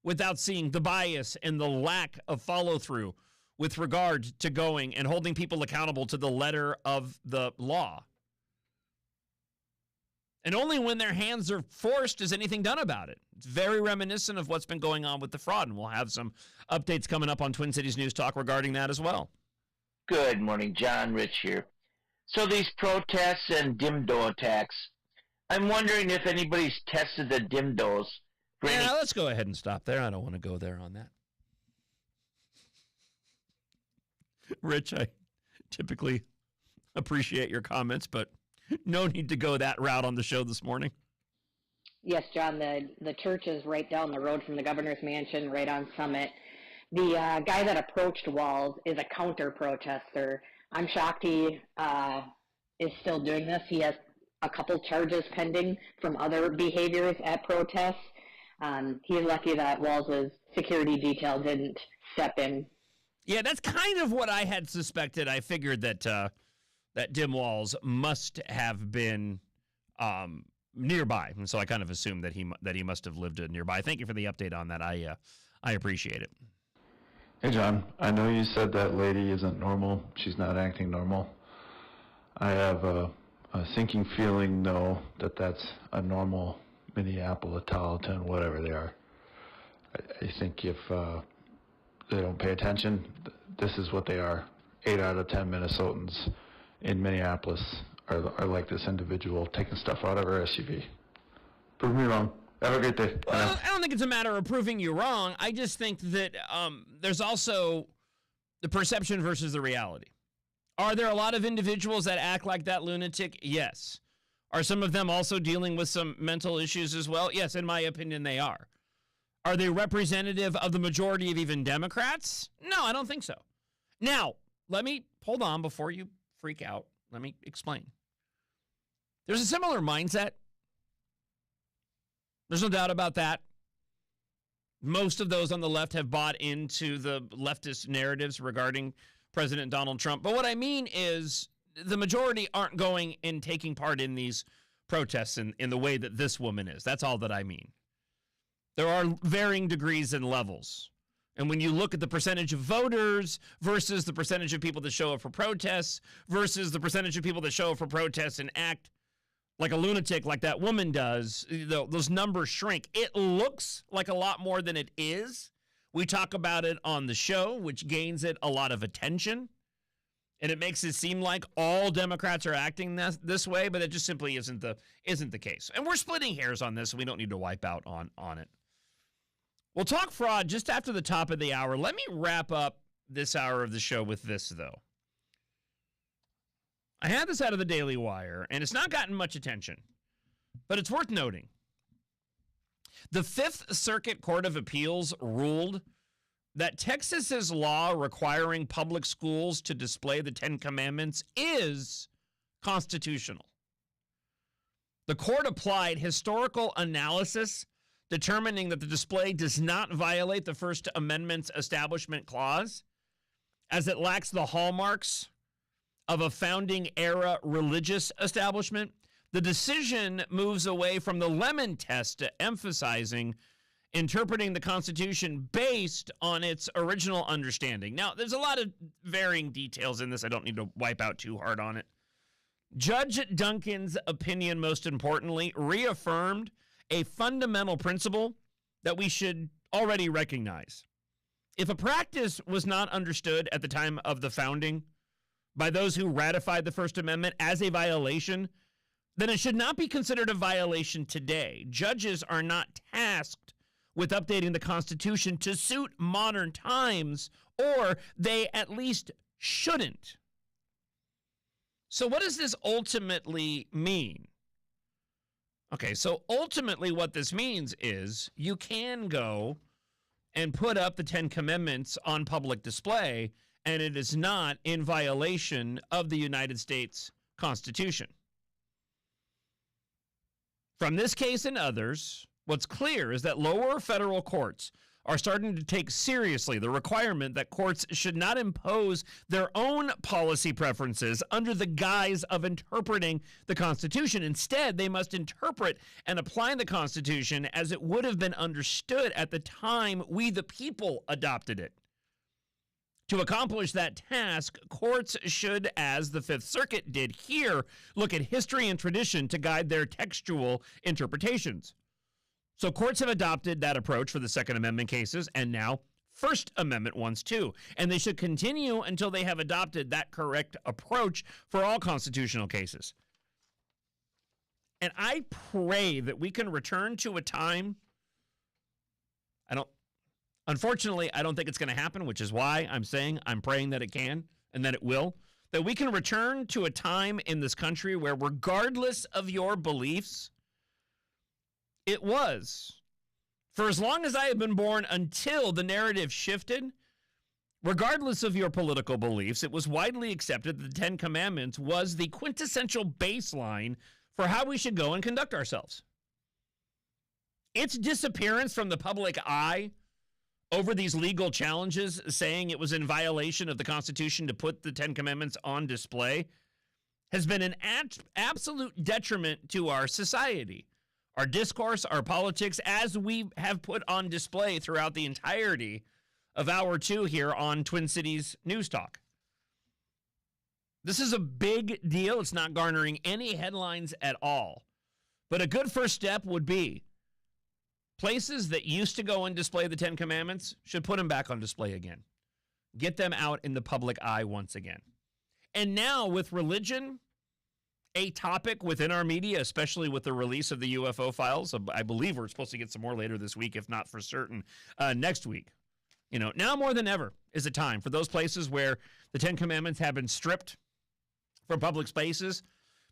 without seeing the bias and the lack of follow-through with regard to going and holding people accountable to the letter of the law. And only when their hands are forced is anything done about it. It's very reminiscent of what's been going on with the fraud, and we'll have some updates coming up on Twin Cities News Talk regarding that as well. Good morning, John. Rich here. So these protests and dimdo attacks, I'm wondering if anybody's tested the dimdos. Yeah, let's go ahead and stop there. I don't want to go there on that. Rich, I typically appreciate your comments, but no need to go that route on the show this morning. Yes, John, the church is right down the road from the governor's mansion, right on Summit. The guy that approached Walz is a counter-protester. I'm shocked he is still doing this. He has a couple charges pending from other behaviors at protests. He's lucky that Walz's security detail didn't step in. Yeah, that's kind of what I had suspected. I figured that that Dim Walz must have been nearby, and so I kind of assumed that he must have lived nearby. Thank you for the update on that. I appreciate it. Hey, John. I know you said that lady isn't normal. She's not acting normal. I have a sinking feeling, though, that that's a normal Minneapolitan, whatever they are. I think if they don't pay attention, this is what they are. 8 out of 10 Minnesotans in Minneapolis are like this individual taking stuff out of her SUV. Prove me wrong. Have a great day. Well, I don't think it's a matter of proving you wrong. I just think that there's also the perception versus the reality. Are there a lot of individuals that act like that lunatic? Yes. Are some of them also dealing with some mental issues as well? Yes, in my opinion, they are. Are they representative of the majority of even Democrats? No, I don't think so. Now, let me hold on before you freak out. Let me explain. There's a similar mindset. There's no doubt about that. Most of those on the left have bought into the leftist narratives regarding President Donald Trump. But what I mean is the majority aren't going and taking part in these protests in the way that this woman is. That's all that I mean. There are varying degrees and levels. And when you look at the percentage of voters versus the percentage of people that show up for protests versus the percentage of people that show up for protests and act like a lunatic like that woman does, those numbers shrink. It looks like a lot more than it is. We talk about it on the show, which gains it a lot of attention. And it makes it seem like all Democrats are acting this way, but it just simply isn't the case. And we're splitting hairs on this, so we don't need to wipe out on it. We'll talk fraud just after the top of the hour. Let me wrap up this hour of the show with this, though. I had this out of the Daily Wire, and it's not gotten much attention, but it's worth noting. The Fifth Circuit Court of Appeals ruled that Texas's law requiring public schools to display the Ten Commandments is constitutional. The court applied historical analysis, determining that the display does not violate the First Amendment's Establishment Clause, as it lacks the hallmarks of a founding-era religious establishment. The decision moves away from the Lemon test, emphasizing interpreting the Constitution based on its original understanding. Now, there's a lot of varying details in this. I don't need to wipe out too hard on it. Judge Duncan's opinion, most importantly, reaffirmed a fundamental principle that we should already recognize. If a practice was not understood at the time of the founding by those who ratified the First Amendment as a violation, then it should not be considered a violation today. Judges are not tasked with updating the Constitution to suit modern times, or they at least shouldn't. So what does this ultimately mean? Okay, so ultimately what this means is you can go and put up the Ten Commandments on public display, and it is not in violation of the United States Constitution. From this case and others, what's clear is that lower federal courts are starting to take seriously the requirement that courts should not impose their own policy preferences under the guise of interpreting the Constitution. Instead, they must interpret and apply the Constitution as it would have been understood at the time we, the people, adopted it. To accomplish that task, courts should, as the Fifth Circuit did here, look at history and tradition to guide their textual interpretations. So courts have adopted that approach for the Second Amendment cases and now First Amendment ones too. And they should continue until they have adopted that correct approach for all constitutional cases. And I pray that we can return to a time, unfortunately, I don't think it's going to happen, which is why I'm praying that it can and that it will, that we can return to a time in this country where regardless of your beliefs, it was, for as long as I have been born until the narrative shifted, regardless of your political beliefs, it was widely accepted that the Ten Commandments was the quintessential baseline for how we should go and conduct ourselves. Its disappearance from the public eye over these legal challenges, saying it was in violation of the Constitution to put the Ten Commandments on display, has been an absolute detriment to our society, our discourse, our politics, as we have put on display throughout the entirety of Hour 2 here on Twin Cities News Talk. This is a big deal. It's not garnering any headlines at all. But a good first step would be places that used to go and display the Ten Commandments should put them back on display again. Get them out in the public eye once again. And now with religion, a topic within our media, especially with the release of the UFO files. I believe we're supposed to get some more later this week, if not for certain next week. You know, now more than ever is a time for those places where the Ten Commandments have been stripped from public spaces,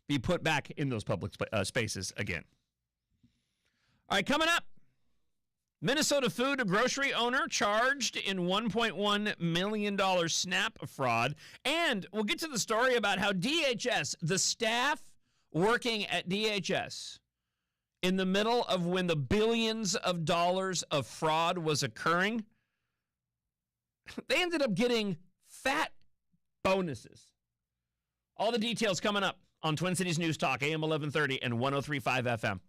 be put back in those public spaces again. All right, coming up, Minnesota food grocery owner charged in $1.1 million SNAP fraud. And we'll get to the story about how DHS, the staff working at DHS, in the middle of when the billions of dollars of fraud was occurring, they ended up getting fat bonuses. All the details coming up on Twin Cities News Talk, AM 1130 and 103.5 FM.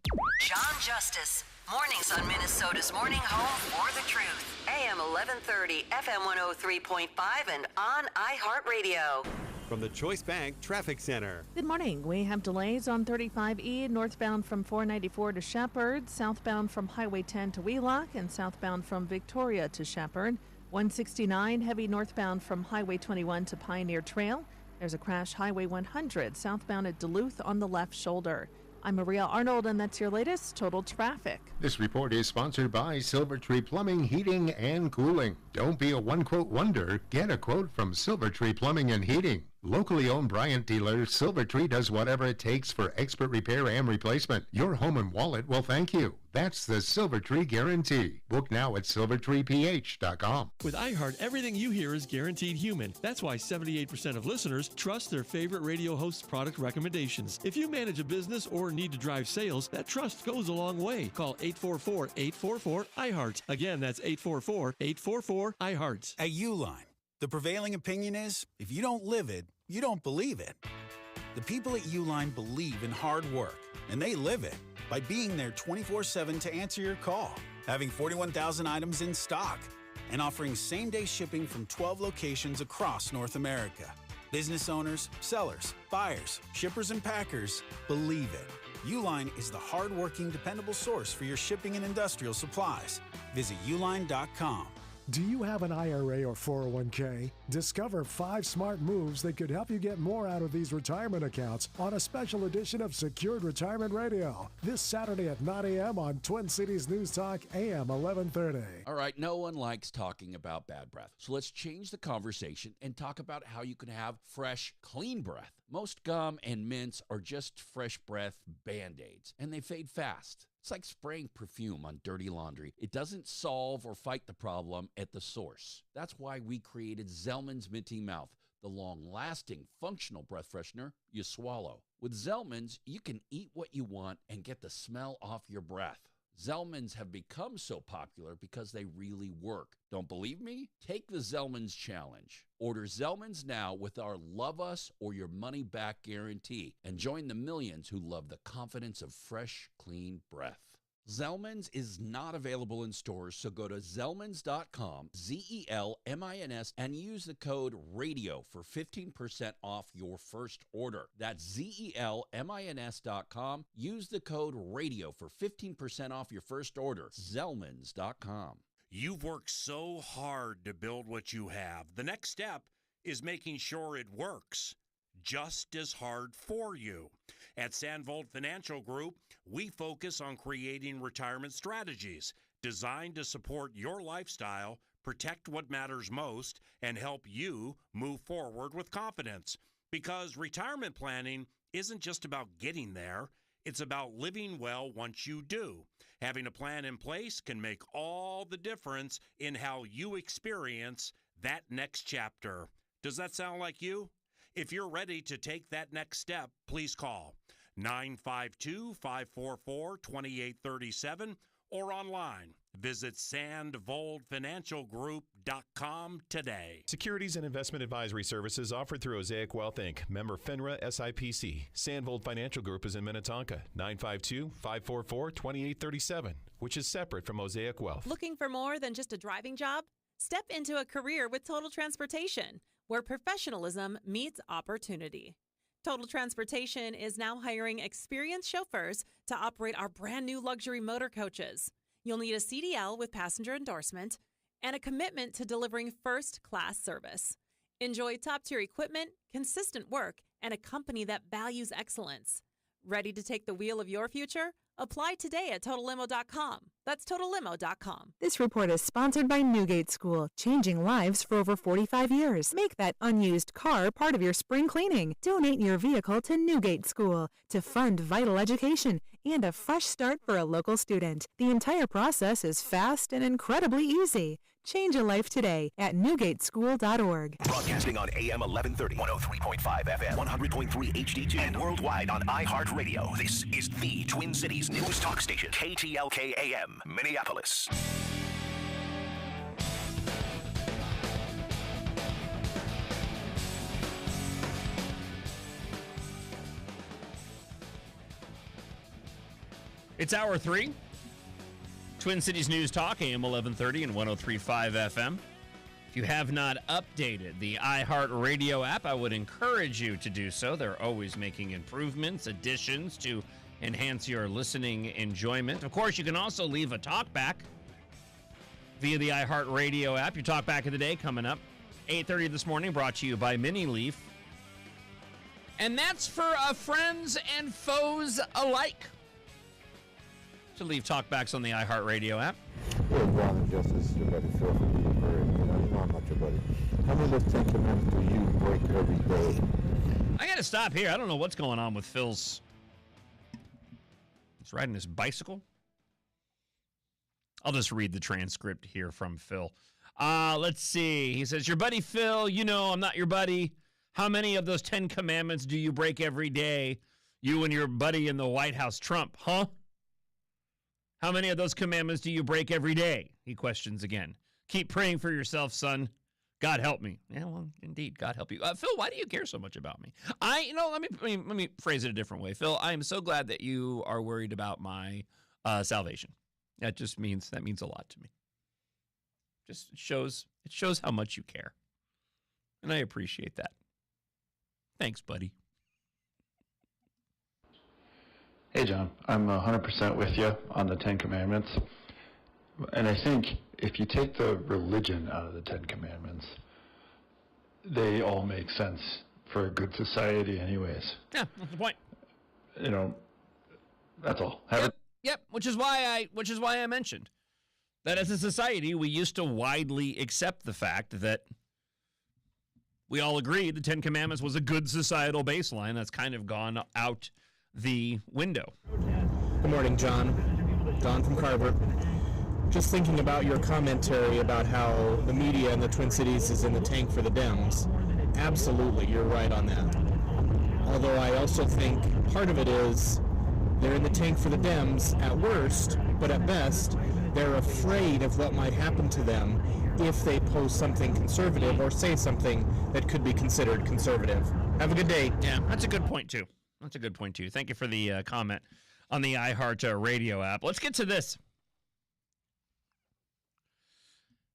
Jon Justice. Mornings on Minnesota's morning home for the truth. AM 1130, FM 103.5, and on iHeartRadio. From the Choice Bank Traffic Center. Good morning. We have delays on 35E, northbound from 494 to Shepherd, southbound from Highway 10 to Wheelock, and southbound from Victoria to Shepherd. 169, heavy northbound from Highway 21 to Pioneer Trail. There's a crash Highway 100, southbound at Duluth on the left shoulder. I'm Maria Arnold, and that's your latest Total Traffic. This report is sponsored by Silvertree Plumbing, Heating, and Cooling. Don't be a one-quote wonder. Get a quote from Silvertree Plumbing and Heating. Locally owned Bryant dealer, Silvertree does whatever it takes for expert repair and replacement. Your home and wallet will thank you. That's the Silvertree guarantee. Book now at silvertreeph.com. With iHeart, everything you hear is guaranteed human. That's why 78% of listeners trust their favorite radio host's product recommendations. If you manage a business or need to drive sales, that trust goes a long way. Call 844-844-iHeart. Again, that's 844-844-iHeart. At Uline, the prevailing opinion is, if you don't live it, you don't believe it. The people at Uline believe in hard work, and they live it by being there 24/7 to answer your call, having 41,000 items in stock, and offering same-day shipping from 12 locations across North America. Business owners, sellers, buyers, shippers, and packers believe it. Uline is the hard-working, dependable source for your shipping and industrial supplies. Visit uline.com. Do you have an IRA or 401k? Discover 5 smart moves that could help you get more out of these retirement accounts on a special edition of Secured Retirement Radio this Saturday at 9 a.m. on Twin Cities News Talk, AM 1130. All right, no one likes talking about bad breath. So let's change the conversation and talk about how you can have fresh, clean breath. Most gum and mints are just fresh breath Band-Aids, and they fade fast. It's like spraying perfume on dirty laundry. It doesn't solve or fight the problem at the source. That's why we created Zellman's Minty Mouth, the long-lasting, functional breath freshener you swallow. With Zellman's, you can eat what you want and get the smell off your breath. Zellmans have become so popular because they really work. Don't believe me? Take the Zellmans Challenge. Order Zellmans now with our Love Us or Your Money Back guarantee and join the millions who love the confidence of fresh, clean breath. Zellmans is not available in stores, so go to Zellmans.com, Zelmins, and use the code RADIO for 15% off your first order. That's Zelmins.com. Use the code RADIO for 15% off your first order. Zellmans.com. You've worked so hard to build what you have. The next step is making sure it works just as hard for you. At Sandvold Financial Group, we focus on creating retirement strategies designed to support your lifestyle, protect what matters most, and help you move forward with confidence. Because retirement planning isn't just about getting there, it's about living well once you do. Having a plan in place can make all the difference in how you experience that next chapter. Does that sound like you? If you're ready to take that next step, please call 952-544-2837 or online. Visit sandvoldfinancialgroup.com today. Securities and investment advisory services offered through Osaic Wealth, Inc., member FINRA SIPC. Sandvold Financial Group is in Minnetonka, 952-544-2837, which is separate from Osaic Wealth. Looking for more than just a driving job? Step into a career with Total Transportation, where professionalism meets opportunity. Total Transportation is now hiring experienced chauffeurs to operate our brand new luxury motor coaches. You'll need a CDL with passenger endorsement and a commitment to delivering first-class service. Enjoy top-tier equipment, consistent work, and a company that values excellence. Ready to take the wheel of your future? Apply today at TotalLimo.com. That's TotalLimo.com. This report is sponsored by Newgate School, changing lives for over 45 years. Make that unused car part of your spring cleaning. Donate your vehicle to Newgate School to fund vital education and a fresh start for a local student. The entire process is fast and incredibly easy. Change a life today at newgateschool.org. Broadcasting on AM 1130, 103.5 FM, 100.3 HD2, and worldwide on iHeartRadio. This is the Twin Cities News Talk Station, KTLK AM, Minneapolis. It's hour 3. Twin Cities News Talk, AM 1130 and 103.5 FM. If you have not updated the iHeartRadio app, I would encourage you to do so. They're always making improvements, additions to enhance your listening enjoyment. Of course, you can also leave a talkback via the iHeartRadio app. Your talkback of the day coming up, 8:30 this morning, brought to you by Mini Leaf. And that's for friends and foes alike. To leave talkbacks on the iHeartRadio app. Well, Jon Justice, your buddy Phil from the Prairie. You know I'm not your buddy. How many of those 10 commandments do you break every day? I got to stop here. I don't know what's going on with Phil's. He's riding his bicycle. I'll just read the transcript here from Phil. Let's see. He says, your buddy Phil, you know I'm not your buddy. How many of those 10 commandments do you break every day? You and your buddy in the White House, Trump, huh? How many of those commandments do you break every day? He questions again. Keep praying for yourself, son. God help me. Yeah, well, indeed, God help you. Phil, why do you care so much about me? Let me phrase it a different way. Phil, I am so glad that you are worried about my salvation. That means a lot to me. It shows how much you care. And I appreciate that. Thanks, buddy. Hey, John, I'm 100% with you on the 10 Commandments. And I think if you take the religion out of the 10 Commandments, they all make sense for a good society anyways. Yeah, that's the point. You know, that's all. Yep, which is why I mentioned that as a society, we used to widely accept the fact that we all agreed the 10 Commandments was a good societal baseline. That's kind of gone out the window. Good morning, John. Don from Carver. Just thinking about your commentary about how the media in the Twin Cities is in the tank for the Dems. Absolutely, you're right on that. Although I also think part of it is They're in the tank for the Dems at worst, but at best, they're afraid of what might happen to them if they post something conservative or say something that could be considered conservative. Have a good day. Yeah, that's a good point, too. Thank you for the comment on the iHeart Radio app. Let's get to this.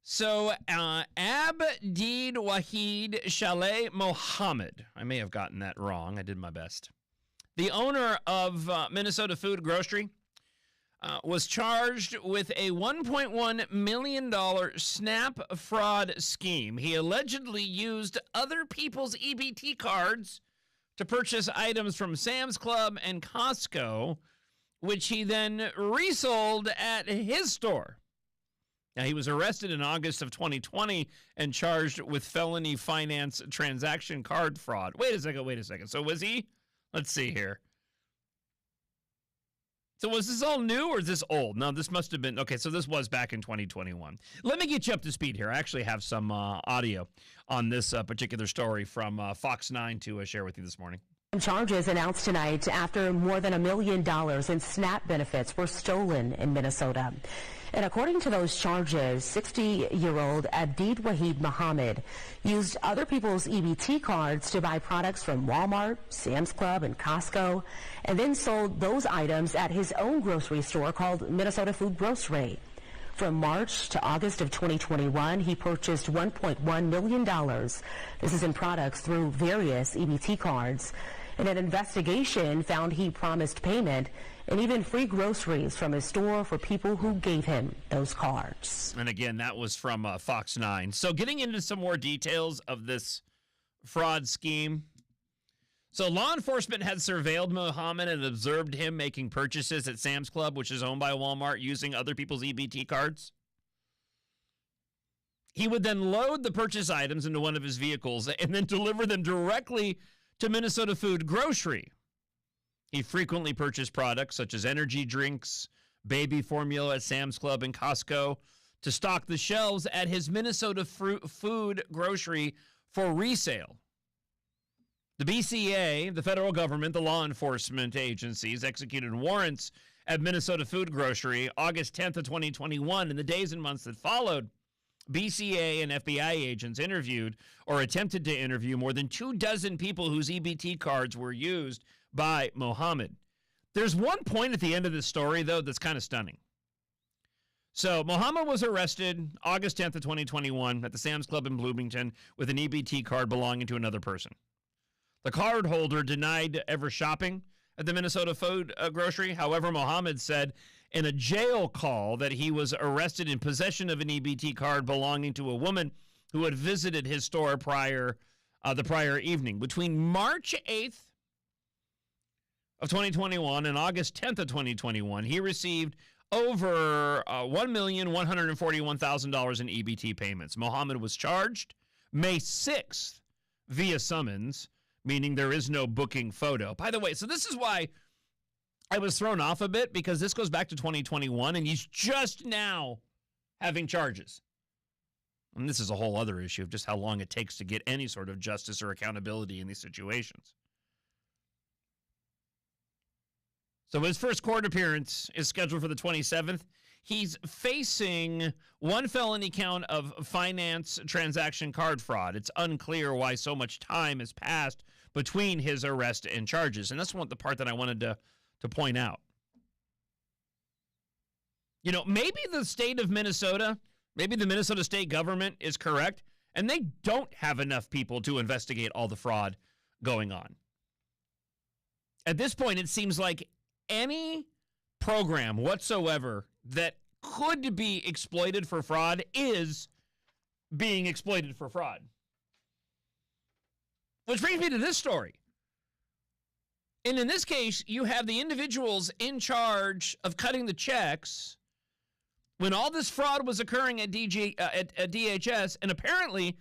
So, Abdeed Wahid Shaleh Mohammed, I may have gotten that wrong. I did my best. The owner of Minnesota Food Grocery was charged with a $1.1 million SNAP fraud scheme. He allegedly used other people's EBT cards to purchase items from Sam's Club and Costco, which he then resold at his store. Now, he was arrested in August of 2020 and charged with felony finance transaction card fraud. Wait a second. So was he? Let's see here. So was this all new or is this old? No, this must have been, okay, so this was back in 2021. Let me get you up to speed here. I actually have some audio on this particular story from Fox 9 to share with you this morning. Charges announced tonight after more than $1 million in SNAP benefits were stolen in Minnesota. And according to those charges, 60-year-old Abdeed Wahid Mohammed used other people's EBT cards to buy products from Walmart, Sam's Club, and Costco, and then sold those items at his own grocery store called Minnesota Food Grocery. From March to August of 2021, he purchased $1.1 million. This is in products through various EBT cards. And an investigation found he promised payment and even free groceries from his store for people who gave him those cards. And again, that was from Fox 9. So getting into some more details of this fraud scheme. So law enforcement had surveilled Mohammed and observed him making purchases at Sam's Club, which is owned by Walmart, using other people's EBT cards. He would then load the purchase items into one of his vehicles and then deliver them directly to Minnesota Food Grocery. He frequently purchased products such as energy drinks, baby formula at Sam's Club and Costco to stock the shelves at his Minnesota Food Grocery for resale. The BCA, the federal government, the law enforcement agencies executed warrants at Minnesota Food Grocery August 10th of 2021. In the days and months that followed, BCA and FBI agents interviewed or attempted to interview more than 24 people whose EBT cards were used by Mohammed. There's one point at the end of this story, though, that's kind of stunning. So Mohammed was arrested August 10th of 2021 at the Sam's Club in Bloomington with an EBT card belonging to another person. The card holder denied ever shopping at the Minnesota Food Grocery. However, Mohammed said in a jail call that he was arrested in possession of an EBT card belonging to a woman who had visited his store the prior evening. Between March 8th of 2021 and August 10th of 2021, he received over $1,141,000 in EBT payments. Mohammed was charged May 6th via summons, meaning there is no booking photo. By the way, so this is why I was thrown off a bit, because this goes back to 2021, and he's just now having charges. And this is a whole other issue of just how long it takes to get any sort of justice or accountability in these situations. So his first court appearance is scheduled for the 27th. He's facing one felony count of finance transaction card fraud. It's unclear why so much time has passed between his arrest and charges. And that's the part that I wanted to point out. You know, maybe the state of Minnesota, maybe the Minnesota state government is correct, and they don't have enough people to investigate all the fraud going on. At this point, it seems like any program whatsoever that could be exploited for fraud is being exploited for fraud. Which brings me to this story. And in this case, you have the individuals in charge of cutting the checks when all this fraud was occurring at DHS, and apparently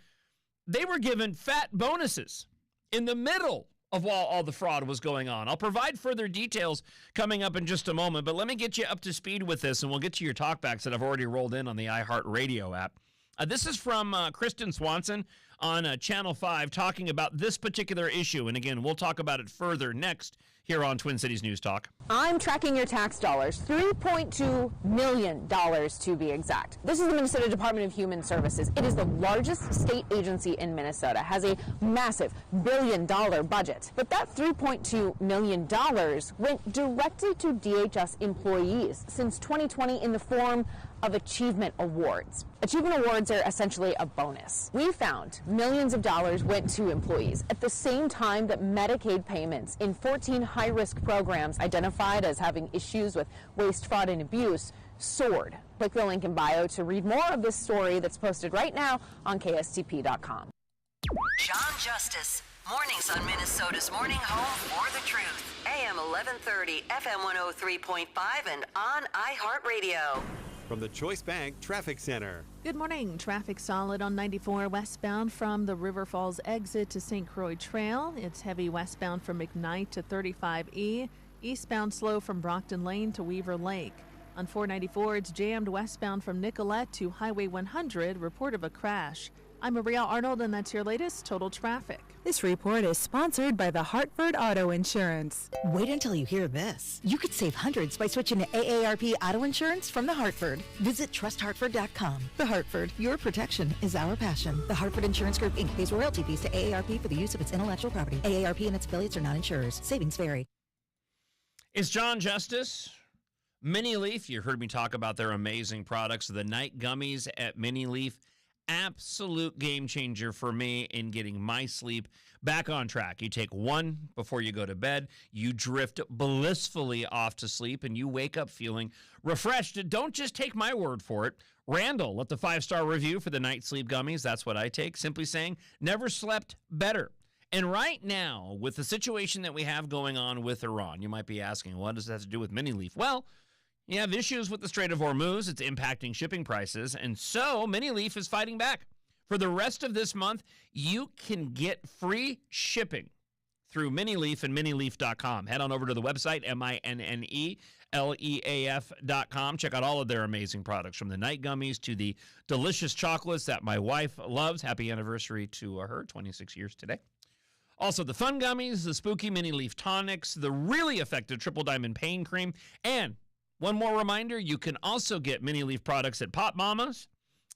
they were given fat bonuses in the middle of while all the fraud was going on. I'll provide further details coming up in just a moment, but let me get you up to speed with this, and we'll get to your talkbacks that I've already rolled in on the iHeart Radio app. This is from Kristen Swanson on Channel 5 talking about this particular issue. And again, we'll talk about it further next here on Twin Cities News Talk. I'm tracking your tax dollars, $3.2 million to be exact. This is the Minnesota Department of Human Services. It is the largest state agency in Minnesota, has a massive billion-dollar budget. But that $3.2 million went directly to DHS employees since 2020 in the form of Achievement Awards. Achievement Awards are essentially a bonus. We found millions of dollars went to employees at the same time that Medicaid payments in 14 high-risk programs identified as having issues with waste, fraud, and abuse soared. Click the link in bio to read more of this story that's posted right now on KSTP.com. Jon Justice, mornings on Minnesota's morning home for the truth. AM 1130, FM 103.5, and on iHeartRadio. From the Choice Bank Traffic Center. Good morning. Traffic solid on 94 westbound from the River Falls exit to St. Croix Trail. It's heavy westbound from McKnight to 35E. Eastbound slow from Brockton Lane to Weaver Lake. On 494, it's jammed westbound from Nicollet to Highway 100. Report of a crash. I'm Maria Arnold, and that's your latest total traffic. This report is sponsored by the Hartford Auto Insurance. Wait until you hear this. You could save hundreds by switching to AARP Auto Insurance from the Hartford. Visit trusthartford.com. The Hartford, your protection is our passion. The Hartford Insurance Group, Inc. pays royalty fees to AARP for the use of its intellectual property. AARP and its affiliates are not insurers. Savings vary. It's Jon Justice. Mini Leaf, you heard me talk about their amazing products. The night gummies at Mini Leaf, absolute game changer for me in getting my sleep back on track. You take one before you go to bed, you drift blissfully off to sleep, and you wake up feeling refreshed. Don't just take my word for it. Randall left a 5-star review for the night sleep gummies. That's what I take. Simply saying, never slept better. And right now, with the situation that we have going on with Iran, you might be asking, what does that have to do with Mini Leaf? Well, you have issues with the Strait of Hormuz. It's impacting shipping prices. And so Mini Leaf is fighting back. For the rest of this month, you can get free shipping through Mini Leaf and minileaf.com. Head on over to the website, MINNELEAF.com. Check out all of their amazing products, from the night gummies to the delicious chocolates that my wife loves. Happy anniversary to her, 26 years today. Also, the fun gummies, the spooky Mini Leaf tonics, the really effective Triple Diamond Pain Cream, and one more reminder, you can also get Mini Leaf products at Pop Mama's,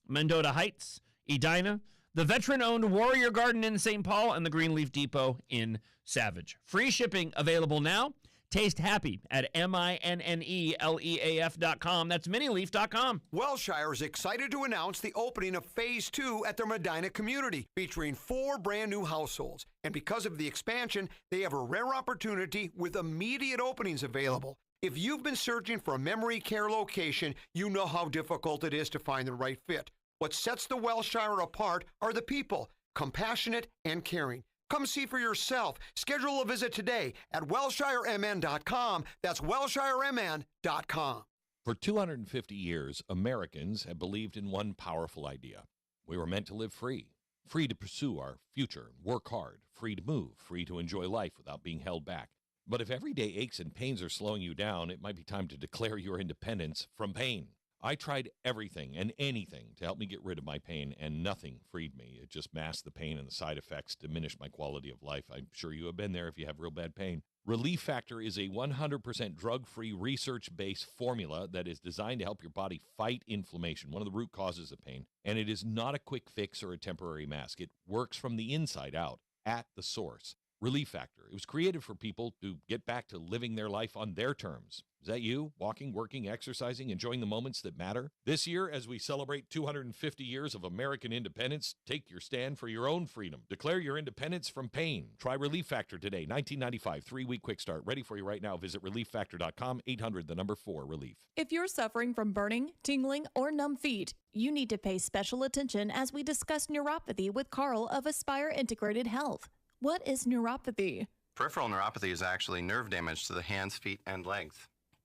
Mendota Heights, Edina, the veteran-owned Warrior Garden in St. Paul, and the Greenleaf Depot in Savage. Free shipping available now. Taste happy at MINNELEAF.com. That's minileaf.com. Wellshire is excited to announce the opening of Phase 2 at their Medina community, featuring 4 brand new households. And because of the expansion, they have a rare opportunity with immediate openings available. If you've been searching for a memory care location, you know how difficult it is to find the right fit. What sets the Wellshire apart are the people, compassionate and caring. Come see for yourself. Schedule a visit today at WellshireMN.com. That's WellshireMN.com. For 250 years, Americans have believed in one powerful idea. We were meant to live free. Free to pursue our future, work hard, free to move, free to enjoy life without being held back. But if everyday aches and pains are slowing you down, it might be time to declare your independence from pain. I tried everything and anything to help me get rid of my pain, and nothing freed me. It just masked the pain, and the side effects diminished my quality of life. I'm sure you have been there if you have real bad pain. Relief Factor is a 100% drug-free, research-based formula that is designed to help your body fight inflammation, one of the root causes of pain. And it is not a quick fix or a temporary mask. It works from the inside out, at the source. Relief Factor. It was created for people to get back to living their life on their terms. Is that you? Walking, working, exercising, enjoying the moments that matter? This year, as we celebrate 250 years of American independence, take your stand for your own freedom. Declare your independence from pain. Try Relief Factor today. 1995, 3-week quick start. Ready for you right now. Visit relieffactor.com, 800-4-RELIEF. If you're suffering from burning, tingling, or numb feet, you need to pay special attention as we discuss neuropathy with Carl of Aspire Integrated Health. What is neuropathy? Peripheral neuropathy is actually nerve damage to the hands, feet, and legs.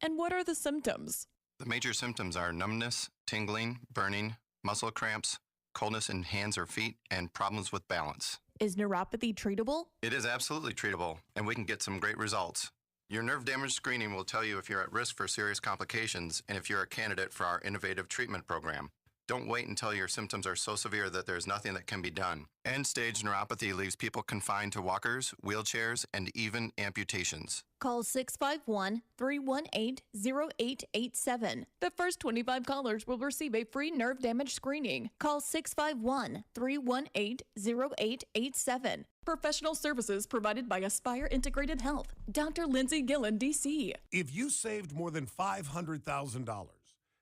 And what are the symptoms? The major symptoms are numbness, tingling, burning, muscle cramps, coldness in hands or feet, and problems with balance. Is neuropathy treatable? It is absolutely treatable, and we can get some great results. Your nerve damage screening will tell you if you're at risk for serious complications and if you're a candidate for our innovative treatment program. Don't wait until your symptoms are so severe that there's nothing that can be done. End-stage neuropathy leaves people confined to walkers, wheelchairs, and even amputations. Call 651-318-0887. The first 25 callers will receive a free nerve damage screening. Call 651-318-0887. Professional services provided by Aspire Integrated Health. Dr. Lindsay Gillen, D.C. If you saved more than $500,000,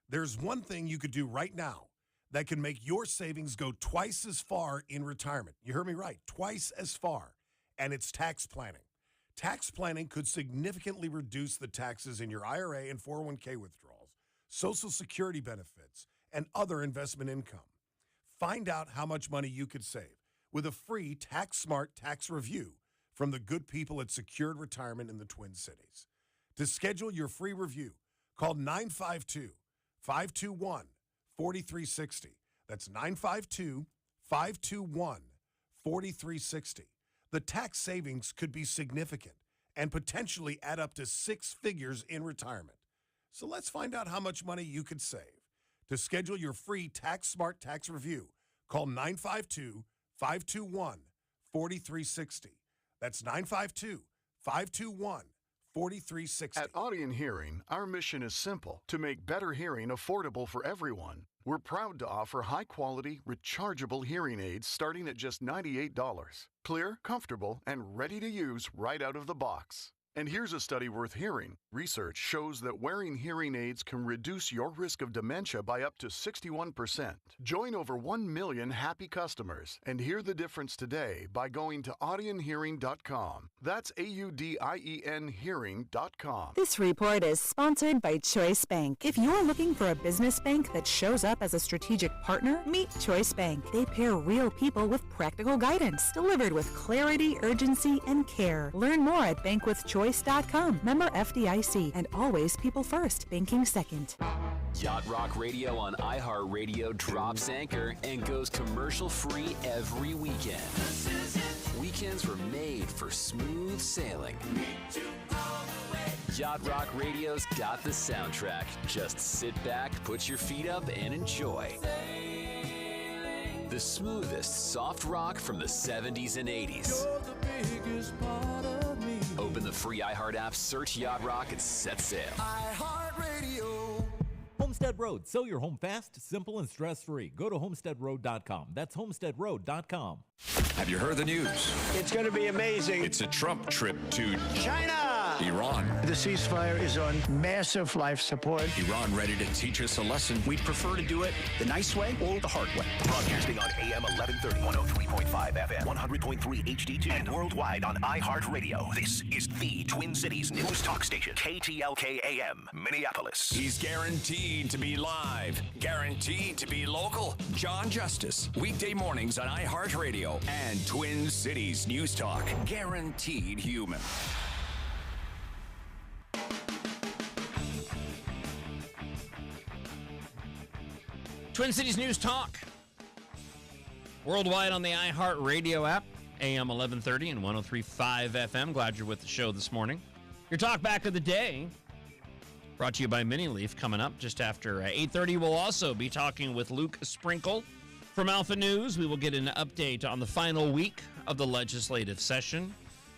there's one thing you could do right now that can make your savings go twice as far in retirement. You heard me right, twice as far. And it's tax planning. Tax planning could significantly reduce the taxes in your IRA and 401k withdrawals, Social Security benefits, and other investment income. Find out how much money you could save with a free Tax Smart tax review from the good people at Secured Retirement in the Twin Cities. To schedule your free review, call 952-521-4360. That's 952-521-4360. The tax savings could be significant and potentially add up to 6 figures in retirement. So let's find out how much money you could save. To schedule your free Tax Smart tax review, call 952-521-4360. That's 952-521-4360. At Audion Hearing, our mission is simple: to make better hearing affordable for everyone. We're proud to offer high-quality, rechargeable hearing aids starting at just $98. Clear, comfortable, and ready to use right out of the box. And here's a study worth hearing. Research shows that wearing hearing aids can reduce your risk of dementia by up to 61%. Join over 1 million happy customers and hear the difference today by going to audionhearing.com. That's AUDIEN hearing.com. This report is sponsored by Choice Bank. If you're looking for a business bank that shows up as a strategic partner, meet Choice Bank. They pair real people with practical guidance, delivered with clarity, urgency, and care. Learn more at bankwithchoice.com. Member FDIC, and always people first, banking second. Yacht Rock Radio on iHeartRadio drops anchor and goes commercial-free every weekend. Weekends were made for smooth sailing. Yacht Rock Radio's got the soundtrack. Just sit back, put your feet up, and enjoy. The smoothest soft rock from the 70s and 80s. Open the free iHeart app, search Yacht Rock, and set sail. iHeartRadio. Homestead Road. Sell your home fast, simple, and stress-free. Go to homesteadroad.com. That's homesteadroad.com. Have you heard the news? It's going to be amazing. It's a Trump trip to China. Iran. The ceasefire is on massive life support. Iran ready to teach us a lesson. We'd prefer to do it the nice way or the hard way. Broadcasting on AM 1130, 103.5 FM, 100.3 HD2, and worldwide on iHeartRadio. This is the Twin Cities News Talk Station, KTLK AM, Minneapolis. He's guaranteed to be live, guaranteed to be local. Jon Justice, weekday mornings on iHeartRadio and Twin Cities News Talk, guaranteed human. Twin Cities News Talk. Worldwide on the iHeartRadio app, AM 1130 and 103.5 FM. Glad you're with the show this morning. Your talk back of the day, brought to you by Mini Leaf, coming up just after 8:30. We'll also be talking with Luke Sprinkle from Alpha News. We will get an update on the final week of the legislative session.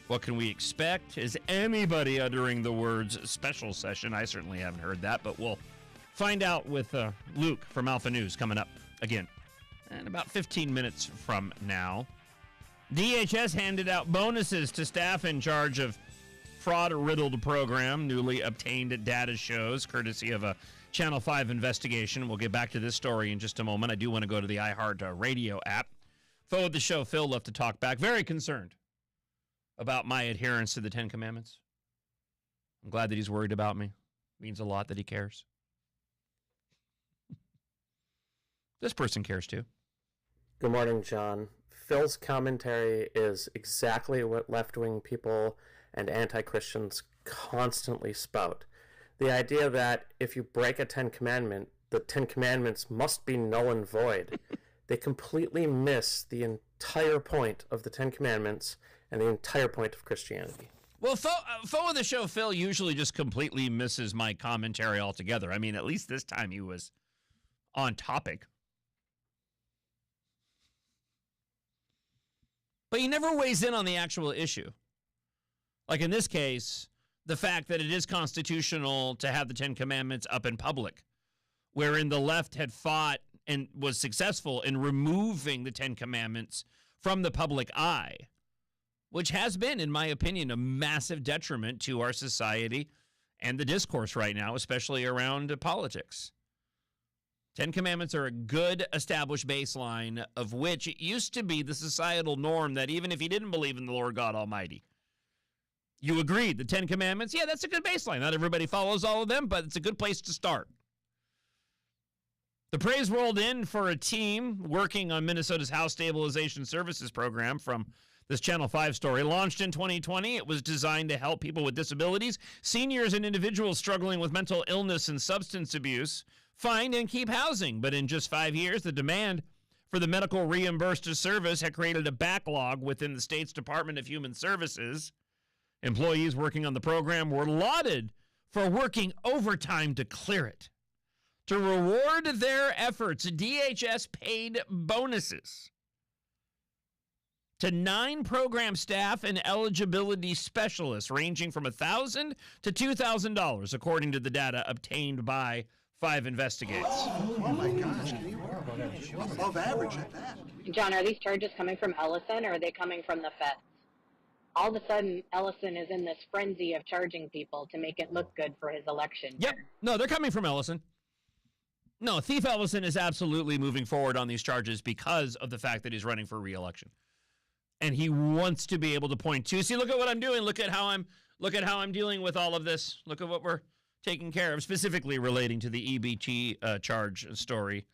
What can we expect? Is anybody uttering the words special session? I certainly haven't heard that, but we'll find out with Luke from Alpha News coming up again in about 15 minutes from now. DHS handed out bonuses to staff in charge of fraud-riddled program. Newly obtained data shows, courtesy of a Channel 5 investigation. We'll get back to this story in just a moment. I do want to go to the iHeartRadio app. Foe of the show, Phil, left to talk back. Very concerned about my adherence to the Ten Commandments. I'm glad that he's worried about me. Means a lot that he cares. This person cares too. Good morning, John. Phil's commentary is exactly what left-wing people and anti-Christians constantly spout. The idea that if you break a Ten Commandment, the Ten Commandments must be null and void. They completely miss the entire point of the Ten Commandments and the entire point of Christianity. Well, foe of the show, Phil, usually just completely misses my commentary altogether. I mean, at least this time he was on topic. But he never weighs in on the actual issue. Like in this case, the fact that it is constitutional to have the 10 Commandments up in public, wherein the left had fought and was successful in removing the 10 Commandments from the public eye, which has been, in my opinion, a massive detriment to our society and the discourse right now, especially around politics. 10 Commandments are a good established baseline of which it used to be the societal norm that even if you didn't believe in the Lord God Almighty, you agreed the 10 Commandments, yeah, that's a good baseline. Not everybody follows all of them, but it's a good place to start. The praise rolled in for a team working on Minnesota's House Stabilization Services program from this Channel 5 story. Launched in 2020, it was designed to help people with disabilities, seniors, and individuals struggling with mental illness and substance abuse find and keep housing. But in just 5 years, the demand for the medical reimbursed service had created a backlog within the state's Department of Human Services. Employees working on the program were lauded for working overtime to clear it. To reward their efforts, DHS paid bonuses to 9 program staff and eligibility specialists, ranging from $1,000 to $2,000, according to the data obtained by 5 investigators. Oh my gosh, can you above average at that? John, are these charges coming from Ellison or are they coming from the feds? All of a sudden, Ellison is in this frenzy of charging people to make it look good for his election. Yep. No, they're coming from Ellison. No, Thief Ellison is absolutely moving forward on these charges because of the fact that he's running for re-election. And he wants to be able to point to, see, look at what I'm doing. Look at how I'm dealing with all of this. Look at what we're taking care of, specifically relating to the EBT charge story,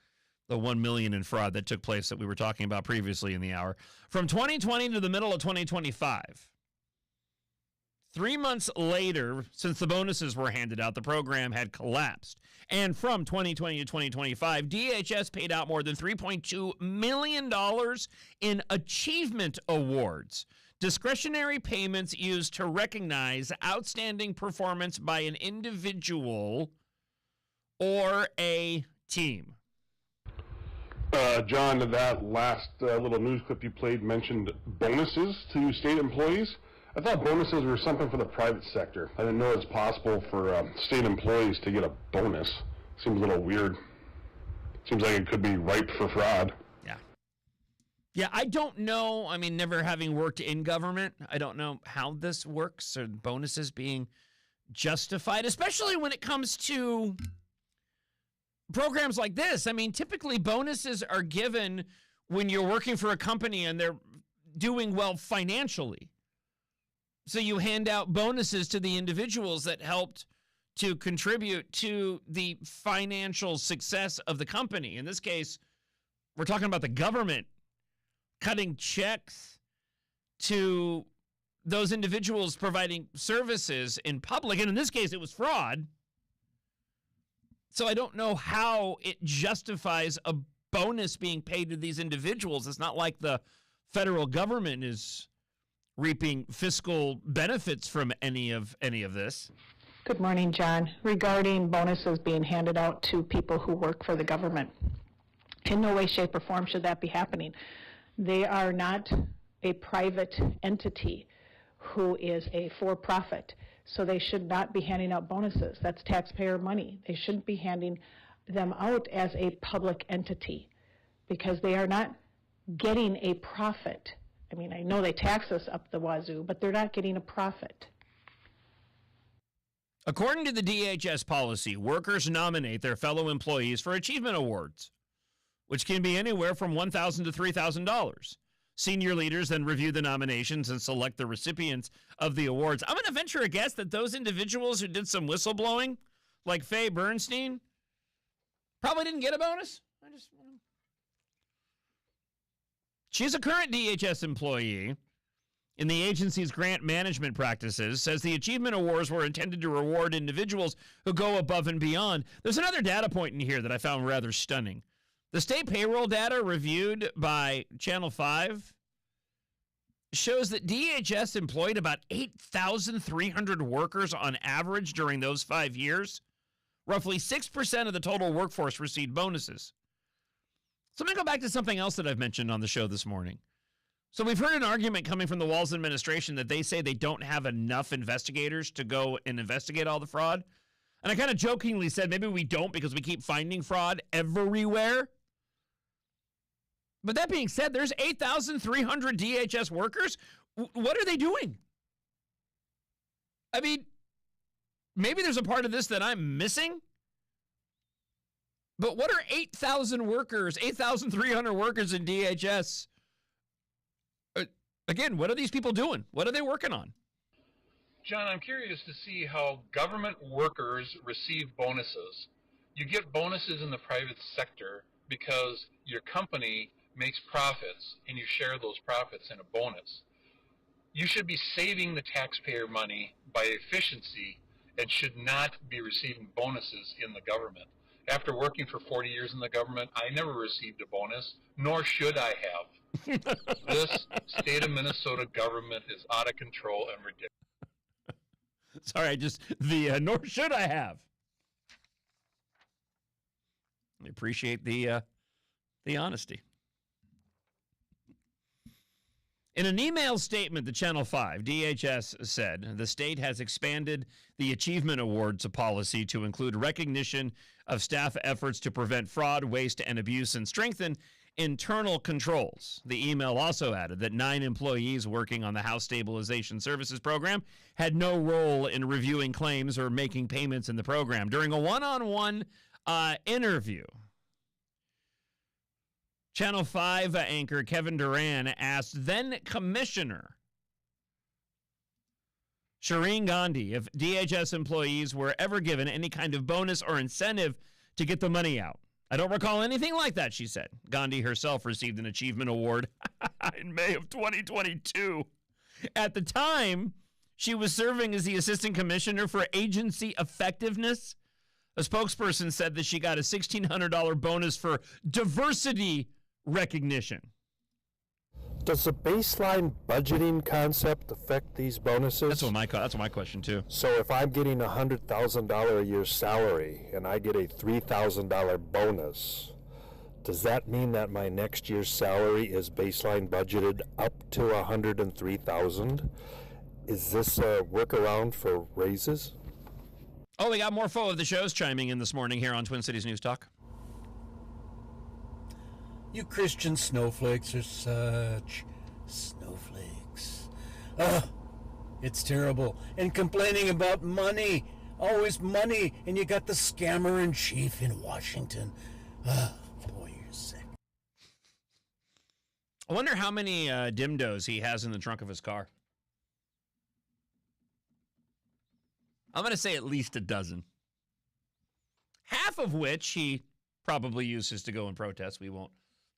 the $1 million in fraud that took place that we were talking about previously in the hour. From 2020 to the middle of 2025, 3 months later, since the bonuses were handed out, the program had collapsed. And from 2020 to 2025, DHS paid out more than $3.2 million in achievement awards, discretionary payments used to recognize outstanding performance by an individual or a team. John, that last little news clip you played mentioned bonuses to state employees. I thought bonuses were something for the private sector. I didn't know it's possible for state employees to get a bonus. Seems a little weird. Seems like it could be ripe for fraud. Yeah, I don't know. I mean, never having worked in government, I don't know how this works or bonuses being justified, especially when it comes to programs like this. I mean, typically bonuses are given when you're working for a company and they're doing well financially. So you hand out bonuses to the individuals that helped to contribute to the financial success of the company. In this case, we're talking about the government cutting checks to those individuals providing services in public. And in this case, it was fraud. So I don't know how it justifies a bonus being paid to these individuals. It's not like the federal government is reaping fiscal benefits from any of this. Good morning, John. Regarding bonuses being handed out to people who work for the government, in no way, shape, or form should that be happening. They are not a private entity who is a for-profit, so they should not be handing out bonuses. That's taxpayer money. They shouldn't be handing them out as a public entity because they are not getting a profit. I mean, I know they tax us up the wazoo, but they're not getting a profit. According to the DHS policy, workers nominate their fellow employees for achievement awards, which can be anywhere from $1,000 to $3,000. Senior leaders then review the nominations and select the recipients of the awards. I'm going to venture a guess that those individuals who did some whistleblowing, like Faye Bernstein, probably didn't get a bonus. She's a current DHS employee in the agency's grant management practices, says the achievement awards were intended to reward individuals who go above and beyond. There's another data point in here that I found rather stunning. The state payroll data reviewed by Channel 5 shows that DHS employed about 8,300 workers on average during those 5 years. Roughly 6% of the total workforce received bonuses. So I'm going to go back to something else that I've mentioned on the show this morning. So we've heard an argument coming from the Walz administration that they say they don't have enough investigators to go and investigate all the fraud. And I kind of jokingly said maybe we don't because we keep finding fraud everywhere. But that being said, there's 8,300 DHS workers. What are they doing? I mean, maybe there's a part of this that I'm missing. But what are 8,000 workers, 8,300 workers in DHS? Again, what are these people doing? What are they working on? John, I'm curious to see how government workers receive bonuses. You get bonuses in the private sector because your company makes profits and you share those profits in a bonus. You should be saving the taxpayer money by efficiency and should not be receiving bonuses in the government. After working for 40 years in the government, I never received a bonus, nor should I have. This state of Minnesota government is out of control and ridiculous. Sorry, nor should I have. I appreciate the honesty. In an email statement to Channel 5, DHS said the state has expanded the Achievement Awards policy to include recognition of staff efforts to prevent fraud, waste, and abuse and strengthen internal controls. The email also added that 9 employees working on the House Stabilization Services program had no role in reviewing claims or making payments in the program. During a one-on-one interview, Channel 5 anchor Kevin Duran asked then Commissioner Shireen Gandhi if DHS employees were ever given any kind of bonus or incentive to get the money out. I don't recall anything like that, she said. Gandhi herself received an achievement award in May of 2022. At the time, she was serving as the Assistant Commissioner for Agency Effectiveness. A spokesperson said that she got a $1,600 bonus for diversity recognition. Does the baseline budgeting concept affect these bonuses? That's what my question too. So if I'm getting a $100,000 a year salary and I get a $3,000 bonus, does that mean that my next year's salary is baseline budgeted up to $103,000? Is this a workaround for raises? Oh, we got more foe of the shows chiming in this morning here on Twin Cities News Talk. You Christian snowflakes are such snowflakes. It's terrible. And complaining about money. Always money. And you got the scammer in chief in Washington. Boy, you're sick. I wonder how many dimdos he has in the trunk of his car. I'm going to say at least a dozen. Half of which he probably uses to go and protest. We won't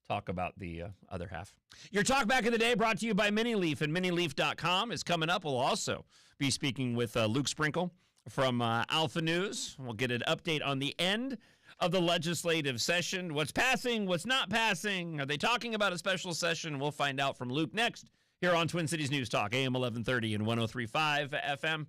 talk about the other half. Your talk back in the day brought to you by Minileaf, and minileaf.com is coming up. We'll also be speaking with Luke Sprinkle from Alpha News. We'll get an update on the end of the legislative session. What's passing, what's not passing. Are they talking about a special session? We'll find out from Luke next here on Twin Cities News Talk, AM 1130 and 103.5 FM.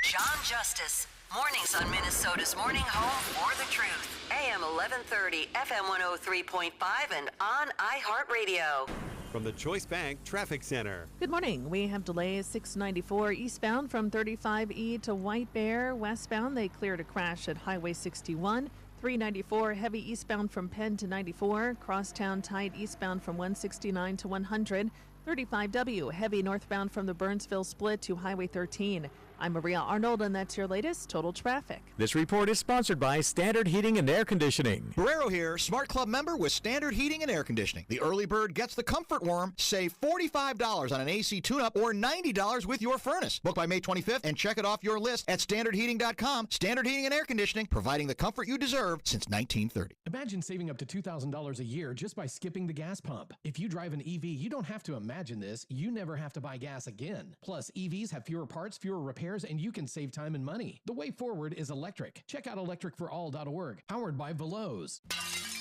Jon Justice. Mornings on Minnesota's Morning Home for the Truth. AM 1130, FM 103.5, and on iHeartRadio. From the Choice Bank Traffic Center. Good morning. We have delays 694 eastbound from 35E to White Bear. Westbound, they cleared a crash at Highway 61. 394 heavy eastbound from Penn to 94. Crosstown tight eastbound from 169 to 100. 35W heavy northbound from the Burnsville split to Highway 13. I'm Maria Arnold, and that's your latest total traffic. This report is sponsored by Standard Heating and Air Conditioning. Barrero here, Smart Club member with Standard Heating and Air Conditioning. The early bird gets the comfort worm. Save $45 on an AC tune-up or $90 with your furnace. Book by May 25th and check it off your list at standardheating.com. Standard Heating and Air Conditioning, providing the comfort you deserve since 1930. Imagine saving up to $2,000 a year just by skipping the gas pump. If you drive an EV, you don't have to imagine this. You never have to buy gas again. Plus, EVs have fewer parts, fewer repairs, and you can save time and money. The way forward is electric. Check out electricforall.org, powered by Veloz.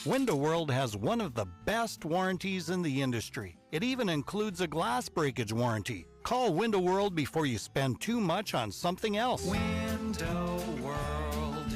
Window World has one of the best warranties in the industry. It even includes a glass breakage warranty. Call Window World before you spend too much on something else. Window World,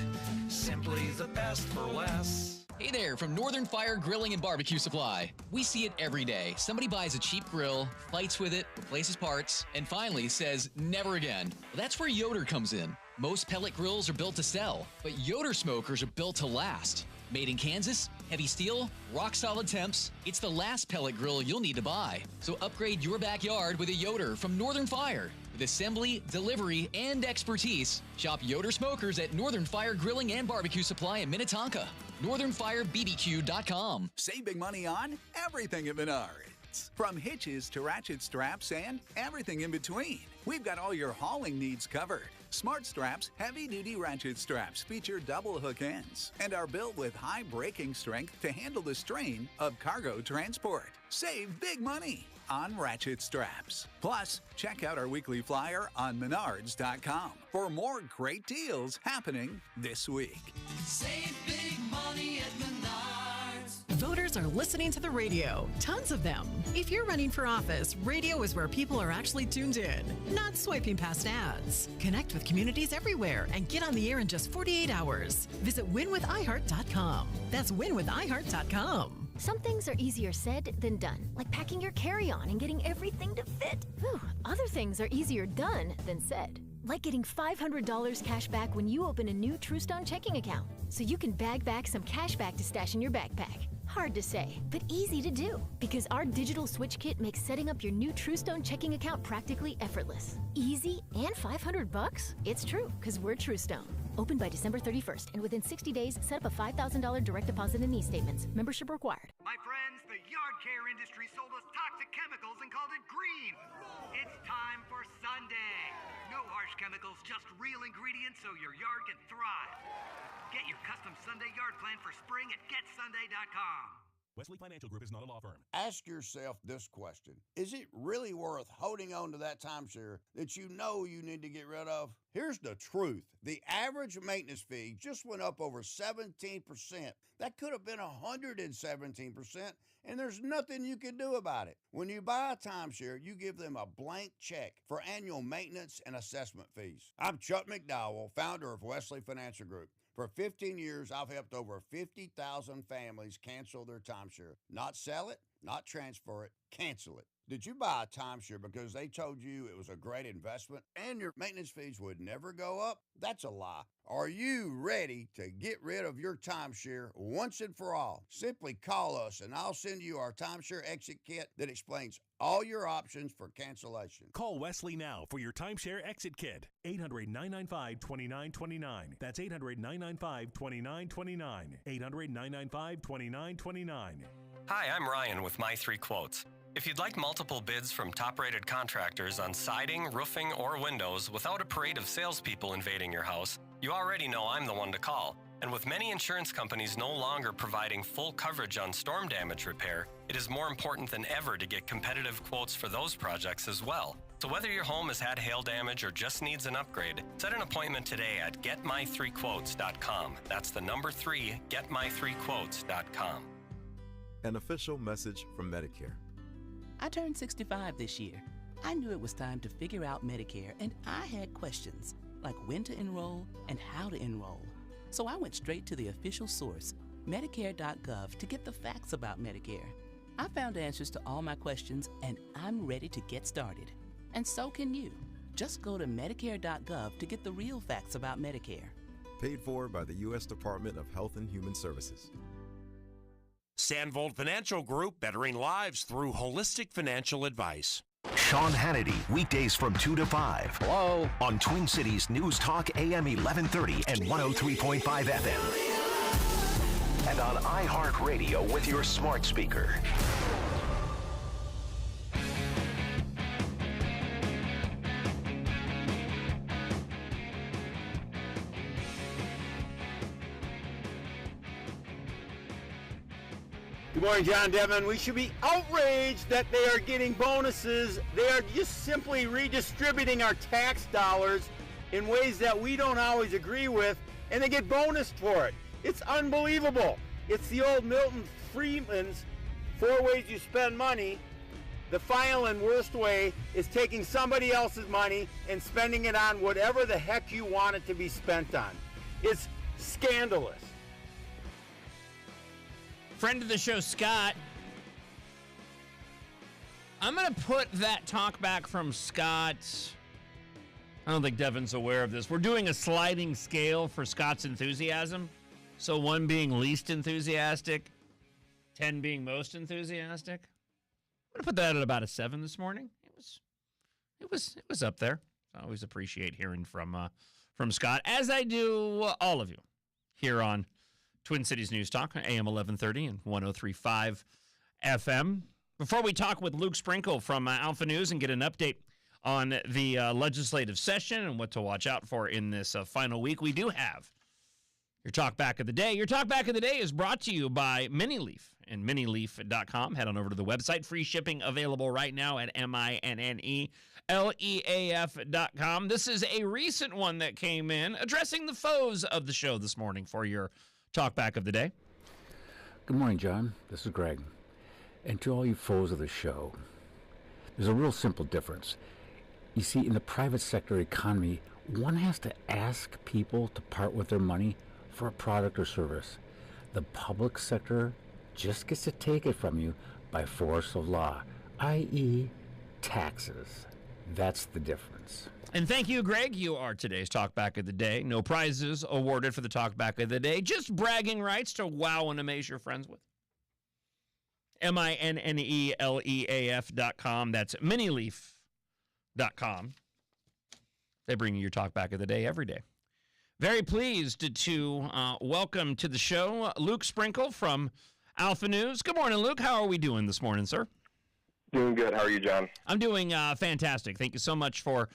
simply the best for less. Hey there, from Northern Fire Grilling and Barbecue Supply. We see it every day. Somebody buys a cheap grill, fights with it, replaces parts, and finally says, never again. Well, that's where Yoder comes in. Most pellet grills are built to sell, but Yoder smokers are built to last. Made in Kansas, heavy steel, rock-solid temps, it's the last pellet grill you'll need to buy. So upgrade your backyard with a Yoder from Northern Fire. With assembly, delivery, and expertise, shop Yoder Smokers at Northern Fire Grilling and Barbecue Supply in Minnetonka. NorthernFireBBQ.com. Save big money on everything at Menards. From hitches to ratchet straps and everything in between. We've got all your hauling needs covered. Smart Straps heavy-duty ratchet straps feature double hook ends and are built with high braking strength to handle the strain of cargo transport. Save big money on ratchet straps. Plus, check out our weekly flyer on Menards.com for more great deals happening this week. Save big money at Menards. Voters are listening to the radio, tons of them. If you're running for office, radio is where people are actually tuned in, not swiping past ads. Connect with communities everywhere and get on the air in just 48 hours. Visit winwithiheart.com. That's winwithiheart.com. Some things are easier said than done, like packing your carry-on and getting everything to fit. Whew. Other things are easier done than said, like getting $500 cash back when you open a new TrueStone checking account, so you can bag back some cash back to stash in your backpack. Hard to say, but easy to do, because our digital switch kit makes setting up your new TrueStone checking account practically effortless. Easy and $500? It's true, because we're TrueStone. Open by December 31st, and within 60 days, set up a $5,000 direct deposit and e-statements. Membership required. My friends, the yard care industry sold us toxic chemicals and called it green. It's time for Sunday. No harsh chemicals, just real ingredients so your yard can thrive. Get your custom Sunday yard plan for spring at getsunday.com. Wesley Financial Group is not a law firm. Ask yourself this question. Is it really worth holding on to that timeshare that you know you need to get rid of? Here's the truth. The average maintenance fee just went up over 17%. That could have been 117%, and there's nothing you can do about it. When you buy a timeshare, you give them a blank check for annual maintenance and assessment fees. I'm Chuck McDowell, founder of Wesley Financial Group. For 15 years, I've helped over 50,000 families cancel their timeshare. Not sell it, not transfer it, cancel it. Did you buy a timeshare because they told you it was a great investment and your maintenance fees would never go up? That's a lie. Are you ready to get rid of your timeshare once and for all? Simply call us and I'll send you our timeshare exit kit that explains all your options for cancellation. Call Wesley now for your timeshare exit kit. 800-995-2929. That's 800-995-2929. 800-995-2929. Hi, I'm Ryan with My Three Quotes. If you'd like multiple bids from top-rated contractors on siding, roofing, or windows without a parade of salespeople invading your house, you already know I'm the one to call. And with many insurance companies no longer providing full coverage on storm damage repair, it is more important than ever to get competitive quotes for those projects as well. So whether your home has had hail damage or just needs an upgrade, set an appointment today at getmy3quotes.com. That's the number 3, getmy3quotes.com. An official message from Medicare. I turned 65 this year. I knew it was time to figure out Medicare, and I had questions, like when to enroll and how to enroll. So I went straight to the official source, Medicare.gov, to get the facts about Medicare. I found answers to all my questions, and I'm ready to get started. And so can you. Just go to Medicare.gov to get the real facts about Medicare. Paid for by the U.S. Department of Health and Human Services. Sandvold Financial Group, bettering lives through holistic financial advice. Sean Hannity, weekdays from 2 to 5. Hello. On Twin Cities News Talk AM 1130 and 103.5 FM. And on iHeartRadio with your smart speaker. Good morning, John Devin. We should be outraged that they are getting bonuses. They are just simply redistributing our tax dollars in ways that we don't always agree with, and they get bonused for it. It's unbelievable. It's the old Milton Friedman's 4 ways you spend money. The final and worst way is taking somebody else's money and spending it on whatever the heck you want it to be spent on. It's scandalous. Friend of the show, Scott. I'm going to put that talk back from Scott. I don't think Devin's aware of this. We're doing a sliding scale for Scott's enthusiasm. So 1 being least enthusiastic, 10 being most enthusiastic. I'm going to put that at about a 7 this morning. It was up there. I always appreciate hearing from Scott, as I do all of you here on Twin Cities News Talk, AM 1130 and 103.5 FM. Before we talk with Luke Sprinkle from Alpha News and get an update on the legislative session and what to watch out for in this final week, we do have your Talk Back of the Day. Your Talk Back of the Day is brought to you by MiniLeaf and MiniLeaf.com. Head on over to the website. Free shipping available right now at MINNELEAF.com. This is a recent one that came in addressing the foes of the show this morning for your Talk Back of the Day. Good morning, John. This is Greg. And to all you foes of the show, there's a real simple difference. You see, in the private sector economy, one has to ask people to part with their money for a product or service. The public sector just gets to take it from you by force of law, i.e. taxes. That's the difference. And thank you, Greg. You are today's Talk Back of the Day. No prizes awarded for the Talk Back of the Day. Just bragging rights to wow and amaze your friends with. MINNELEAF.com. That's MiniLeaf.com. They bring you your Talk Back of the Day every day. Very pleased to welcome to the show Luke Sprinkle from Alpha News. Good morning, Luke. How are we doing this morning, sir? Doing good. How are you, John? I'm doing fantastic. Thank you so much for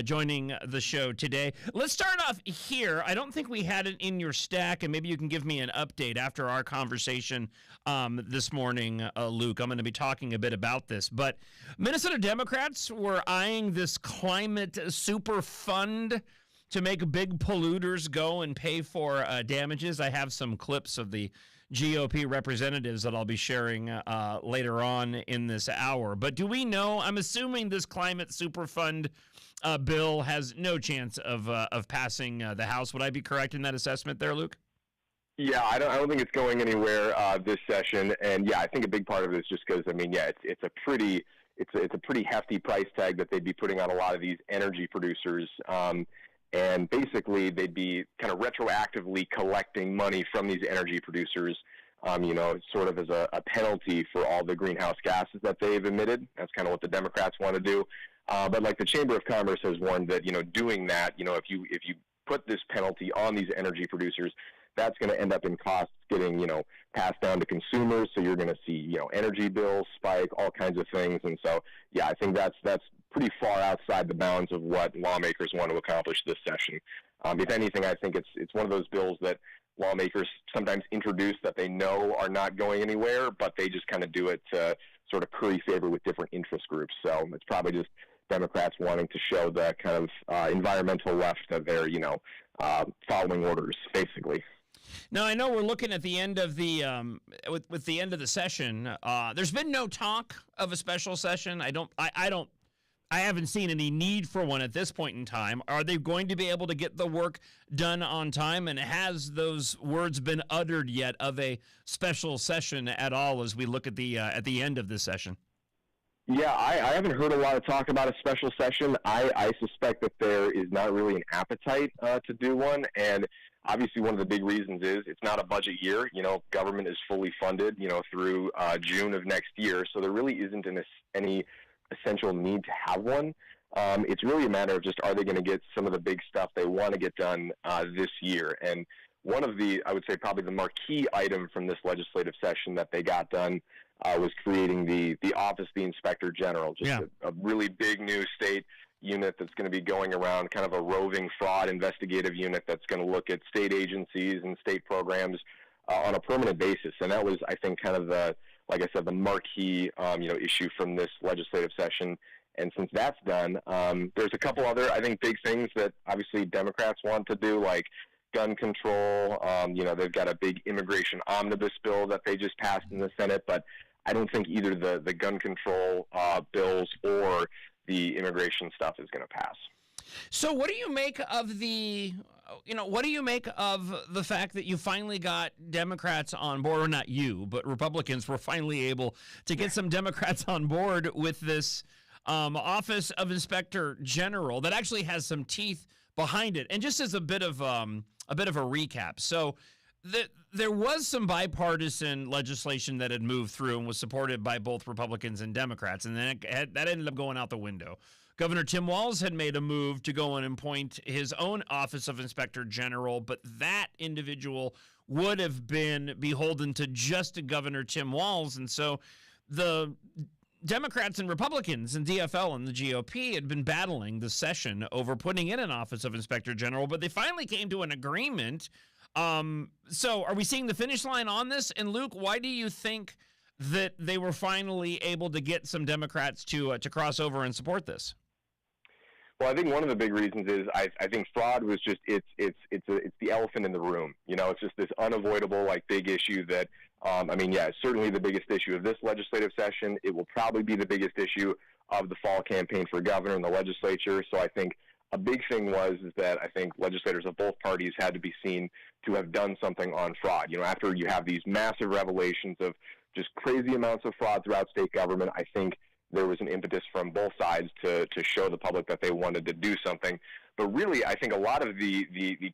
joining the show today. Let's start off here. I don't think we had it in your stack, and maybe you can give me an update after our conversation this morning, Luke. I'm going to be talking a bit about this. But Minnesota Democrats were eyeing this climate super fund to make big polluters go and pay for damages. I have some clips of the GOP representatives that I'll be sharing later on in this hour. But do we know, I'm assuming this climate super fund bill has no chance of passing the House. Would I be correct in that assessment there, Luke? Yeah, I don't think it's going anywhere this session. And yeah, I think a big part of it is just because, I mean, yeah, it's a pretty hefty price tag that they'd be putting on a lot of these energy producers. And basically, they'd be kind of retroactively collecting money from these energy producers, sort of as a penalty for all the greenhouse gases that they've emitted. That's kind of what the Democrats want to do. But like the Chamber of Commerce has warned that, doing that, if you put this penalty on these energy producers, that's going to end up in costs getting, passed down to consumers. So you're going to see, energy bills spike, all kinds of things. And so, yeah, I think that's pretty far outside the bounds of what lawmakers want to accomplish this session. If anything, I think it's one of those bills that lawmakers sometimes introduce that they know are not going anywhere, but they just kind of do it to sort of curry favor with different interest groups. So it's probably just Democrats wanting to show the kind of environmental left that they're, following orders, basically. Now, I know we're looking at the end of the with the end of the session. There's been no talk of a special session. I haven't seen any need for one at this point in time. Are they going to be able to get the work done on time? And has those words been uttered yet of a special session at all as we look at the end of this session? Yeah, I haven't heard a lot of talk about a special session. I suspect that there is not really an appetite to do one. And obviously one of the big reasons is it's not a budget year. Government is fully funded, through June of next year. So there really isn't any essential need to have one. It's really a matter of just, are they going to get some of the big stuff they want to get done this year? And one of the, I would say probably the marquee item from this legislative session that they got done was creating the Office of the Inspector General, just a really big new state unit that's going to be going around, kind of a roving fraud investigative unit that's going to look at state agencies and state programs on a permanent basis. And that was, I think, kind of like I said, the marquee, issue from this legislative session. And since that's done, there's a couple other, I think, big things that obviously Democrats want to do, like gun control. They've got a big immigration omnibus bill that they just passed in the Senate, but I don't think either the gun control bills or the immigration stuff is going to pass. So what do you make of the fact that you finally got Democrats on board, or not you, but Republicans were finally able to get some Democrats on board with this Office of Inspector General that actually has some teeth behind it? And just as a bit of a recap, so there was some bipartisan legislation that had moved through and was supported by both Republicans and Democrats, and then that ended up going out the window. Governor Tim Walz had made a move to go and appoint his own Office of Inspector General, but that individual would have been beholden to just Governor Tim Walz, and so the Democrats and Republicans and DFL and the GOP had been battling the session over putting in an Office of Inspector General, but they finally came to an agreement. So are we seeing the finish line on this? And Luke, why do you think that they were finally able to get some Democrats to cross over and support this? Well, I think one of the big reasons is I think fraud was just it's the elephant in the room. You know, it's just this unavoidable big issue that it's certainly the biggest issue of this legislative session. It will probably be the biggest issue of the fall campaign for governor and the legislature. So I think a big thing is that I think legislators of both parties had to be seen to have done something on fraud. You know, after you have these massive revelations of just crazy amounts of fraud throughout state government, I think there was an impetus from both sides to show the public that they wanted to do something. But really, I think a lot of the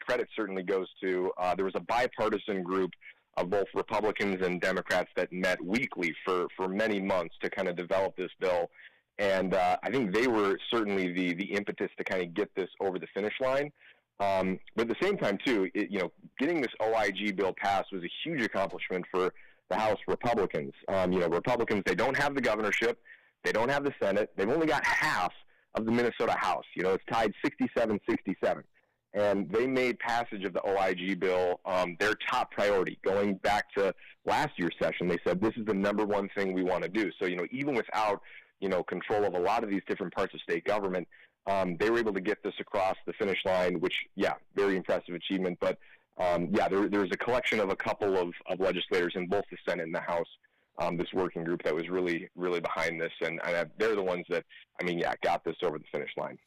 credit certainly goes to there was a bipartisan group of both Republicans and Democrats that met weekly for many months to kind of develop this bill. And I think they were certainly the impetus to kind of get this over the finish line. But at the same time, too, getting this OIG bill passed was a huge accomplishment for the House Republicans. Republicans, they don't have the governorship. They don't have the Senate. They've only got half of the Minnesota House. It's tied 67-67. And they made passage of the OIG bill their top priority. Going back to last year's session, they said this is the number one thing we want to do. So, even without, control of a lot of these different parts of state government, they were able to get this across the finish line, which, very impressive achievement. But, there's a collection of a couple of legislators in both the Senate and the House, this working group that was really, really behind this. And they're the ones that, got this over the finish line.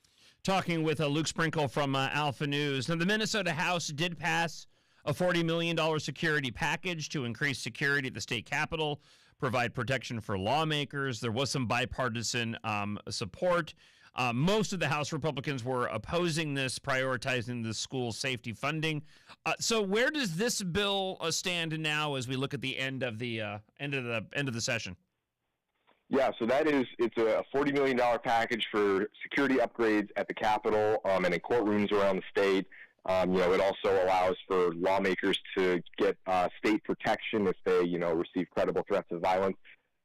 Talking with Luke Sprinkle from Alpha News. Now, the Minnesota House did pass a $40 million security package to increase security at the state capitol, provide protection for lawmakers. There was some bipartisan support. Most of the House Republicans were opposing this, prioritizing the school safety funding. So where does this bill stand now as we look at the end of the session? Yeah, so it's a $40 million package for security upgrades at the Capitol and in courtrooms around the state. It also allows for lawmakers to get state protection if they, receive credible threats of violence.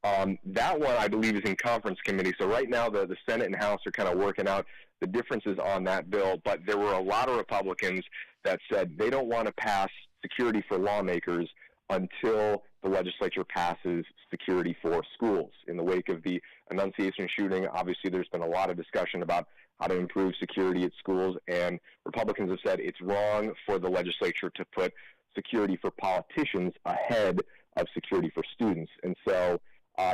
That one, I believe, is in conference committee. So right now, the Senate and House are kind of working out the differences on that bill. But there were a lot of Republicans that said they don't want to pass security for lawmakers until the legislature passes security for schools. In the wake of the Annunciation shooting, obviously there's been a lot of discussion about how to improve security at schools, and Republicans have said it's wrong for the legislature to put security for politicians ahead of security for students. And so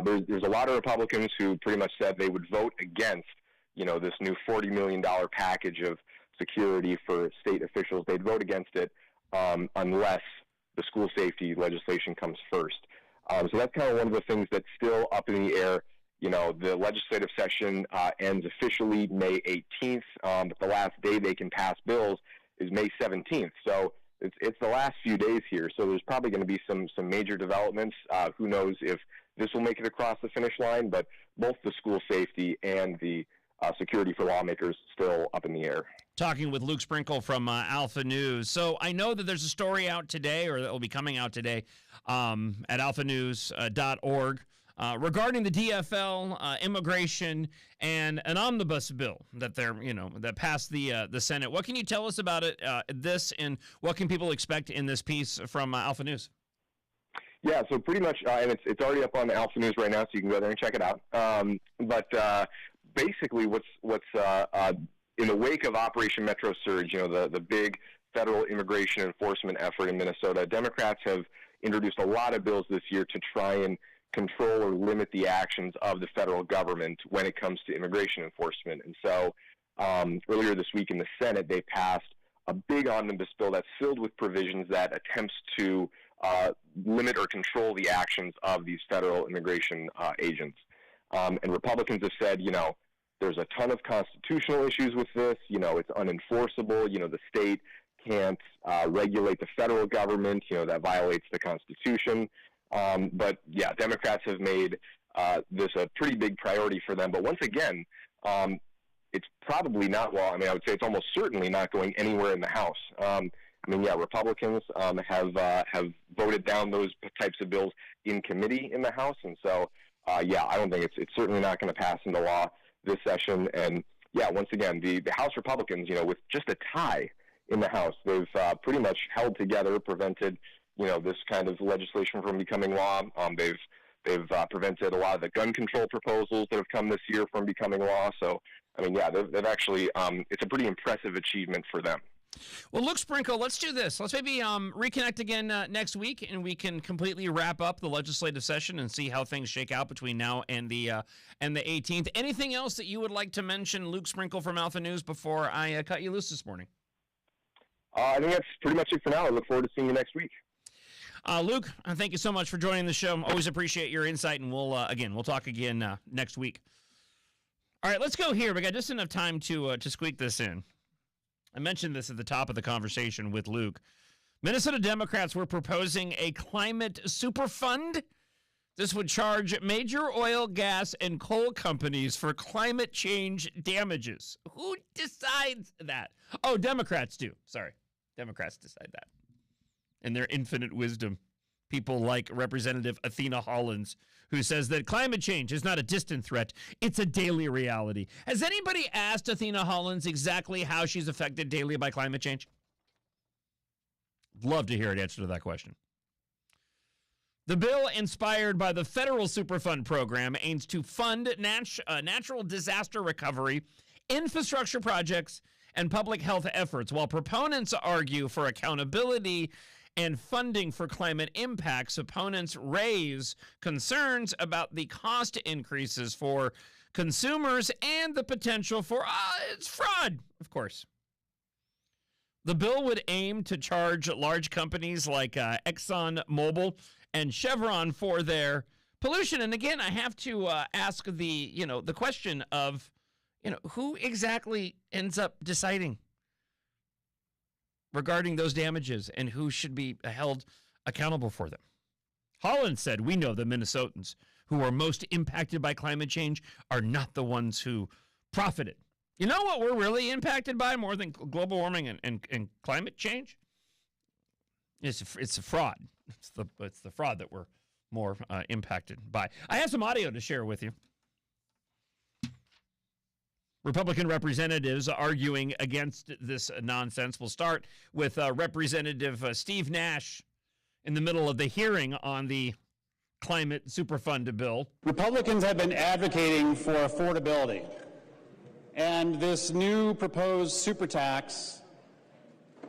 there's a lot of Republicans who pretty much said they would vote against, this new $40 million package of security for state officials. They'd vote against it unless the school safety legislation comes first. So that's kind of one of the things that's still up in the air. The legislative session ends officially May 18th, but the last day they can pass bills is May 17th. So it's the last few days here. So there's probably going to be some major developments. Who knows if this will make it across the finish line, but both the school safety and the security for lawmakers still up in the air. Talking with Luke Sprinkle from Alpha News. So I know that there's a story out today, or that will be coming out today, at alphanews.org regarding the DFL, immigration, and an omnibus bill that that passed the Senate. What can you tell us about it? This, and what can people expect in this piece from Alpha News? Yeah, so pretty much, and it's already up on Alpha News right now, so you can go there and check it out. But basically, what's in the wake of Operation Metro Surge, the big federal immigration enforcement effort in Minnesota, Democrats have introduced a lot of bills this year to try and control or limit the actions of the federal government when it comes to immigration enforcement. And so earlier this week in the Senate, they passed a big omnibus bill that's filled with provisions that attempts to limit or control the actions of these federal immigration agents. And Republicans have said, there's a ton of constitutional issues with this. It's unenforceable. The state can't regulate the federal government. That violates the Constitution. But yeah, Democrats have made this a pretty big priority for them. But once again, it's probably not, I would say it's almost certainly not going anywhere in the House. Republicans have voted down those types of bills in committee in the House. And so, I don't think it's certainly not going to pass into law this session. And once again, the House Republicans, with just a tie in the House, they've pretty much held together, prevented, this kind of legislation from becoming law. They've prevented a lot of the gun control proposals that have come this year from becoming law. So, they've actually, it's a pretty impressive achievement for them. Well, Luke Sprinkle, let's do this. Let's maybe reconnect again next week, and we can completely wrap up the legislative session and see how things shake out between now and the 18th. Anything else that you would like to mention, Luke Sprinkle from Alpha News, before I cut you loose this morning? I think that's pretty much it for now. I look forward to seeing you next week. Luke, thank you so much for joining the show. Always appreciate your insight, and we'll talk again next week. All right, let's go here. We got just enough time to squeak this in. I mentioned this at the top of the conversation with Luke. Minnesota Democrats were proposing a climate super fund. This would charge major oil, gas, and coal companies for climate change damages. Who decides that? Oh, Democrats do. Sorry. Democrats decide that. In their infinite wisdom. People like Representative Athena Hollins, who says that climate change is not a distant threat, it's a daily reality. Has anybody asked Athena Hollins exactly how she's affected daily by climate change? Love to hear an answer to that question. The bill, inspired by the federal Superfund program, aims to fund natural disaster recovery, infrastructure projects, and public health efforts, while proponents argue for accountability and funding for climate impacts. Opponents raise concerns about the cost increases for consumers and the potential for it's fraud, of course. The bill would aim to charge large companies like ExxonMobil and Chevron for their pollution. And again, I have to ask the question of, who exactly ends up deciding regarding those damages and who should be held accountable for them. Holland said, we know the Minnesotans who are most impacted by climate change are not the ones who profited. You know what we're really impacted by more than global warming and climate change? It's a fraud. It's the fraud that we're more impacted by. I have some audio to share with you. Republican representatives arguing against this nonsense. We'll start with Representative Steve Nash in the middle of the hearing on the climate superfund bill. Republicans have been advocating for affordability, and this new proposed super tax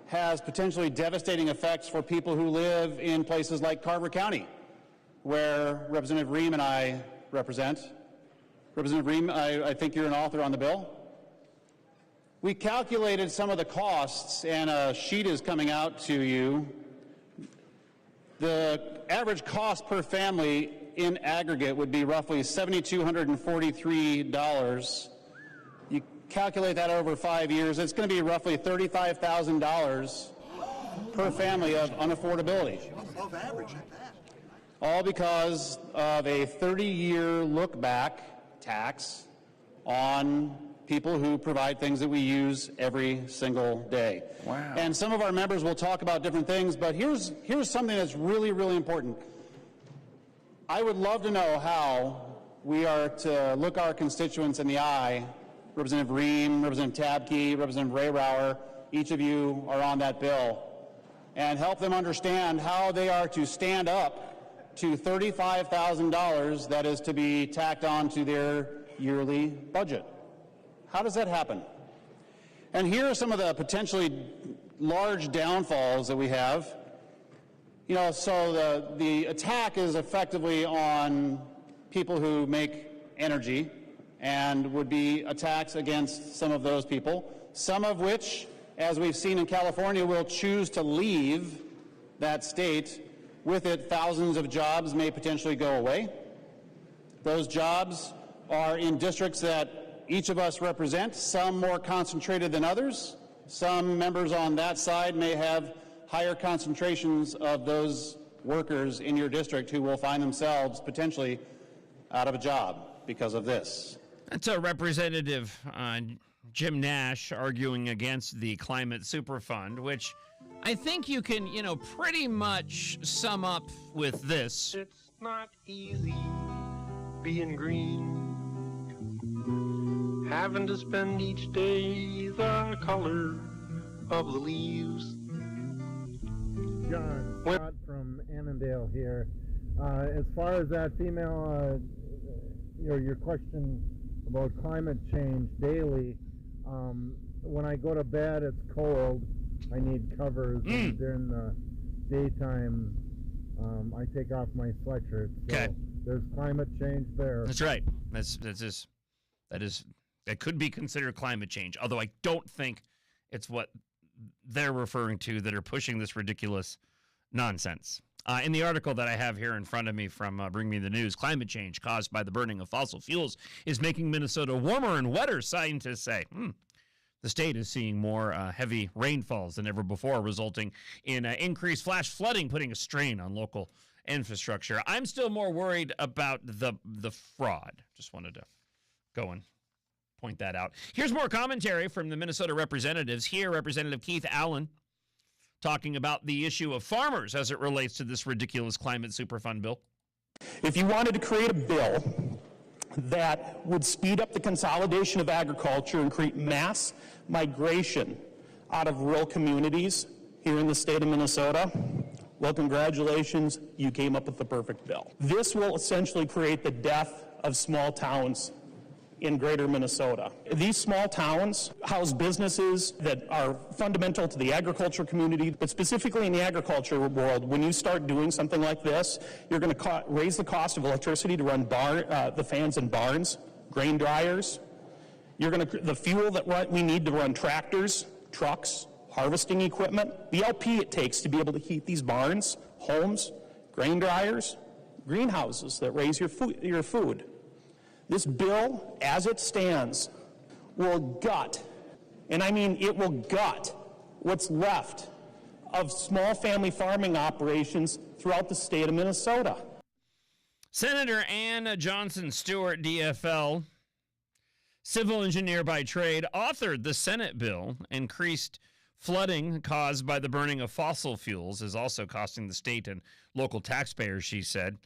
has potentially devastating effects for people who live in places like Carver County, where Representative Ream and I represent. Representative Ream, I think you're an author on the bill. We calculated some of the costs, and a sheet is coming out to you. The average cost per family in aggregate would be roughly $7,243. You calculate that over 5 years, it's going to be roughly $35,000 per family of unaffordability. Above average at that. All because of a 30-year look-back tax on people who provide things that we use every single day. Wow. And some of our members will talk about different things, but here's something that's really, really important. I would love to know how we are to look our constituents in the eye. Representative Ream, Representative Tabke, Representative Rayrauer, each of you are on that bill, and help them understand how they are to stand up to $35,000 that is to be tacked on to their yearly budget. How does that happen? And here are some of the potentially large downfalls that we have. So the attack is effectively on people who make energy, and would be a tax against some of those people, some of which, as we've seen in California, will choose to leave that state. With it, thousands of jobs may potentially go away. Those jobs are in districts that each of us represent, some more concentrated than others. Some members on that side may have higher concentrations of those workers in your district who will find themselves potentially out of a job because of this. That's a Representative Jim Nash arguing against the Climate Superfund, which I think you can, pretty much sum up with this. It's not easy being green, having to spend each day the color of the leaves. John, Scott from Annandale here. As far as that female, your question about climate change daily, when I go to bed, it's cold. I need covers. And during the daytime, I take off my sweatshirt. So there's climate change there. That's right. That could be considered climate change, although I don't think it's what they're referring to that are pushing this ridiculous nonsense. In the article that I have here in front of me from Bring Me the News, climate change caused by the burning of fossil fuels is making Minnesota warmer and wetter, scientists say. The state is seeing more heavy rainfalls than ever before, resulting in increased flash flooding, putting a strain on local infrastructure. I'm still more worried about the fraud. Just wanted to go and point that out. Here's more commentary from the Minnesota representatives. Here, Representative Keith Allen talking about the issue of farmers as it relates to this ridiculous Climate Superfund bill. If you wanted to create a bill that would speed up the consolidation of agriculture and create mass migration out of rural communities here in the state of Minnesota, well, congratulations, you came up with the perfect bill. This will essentially create the death of small towns in greater Minnesota. These small towns house businesses that are fundamental to the agriculture community, but specifically in the agriculture world, when you start doing something like this, you're going to raise the cost of electricity to run the fans in barns, grain dryers. The fuel that we need to run tractors, trucks, harvesting equipment, the LP it takes to be able to heat these barns, homes, grain dryers, greenhouses that raise your food. This bill, as it stands, will gut, and I mean it will gut, what's left of small family farming operations throughout the state of Minnesota. Senator Ann Johnson Stewart, DFL, civil engineer by trade, authored the Senate bill. Increased flooding caused by the burning of fossil fuels is also costing the state and local taxpayers, she said,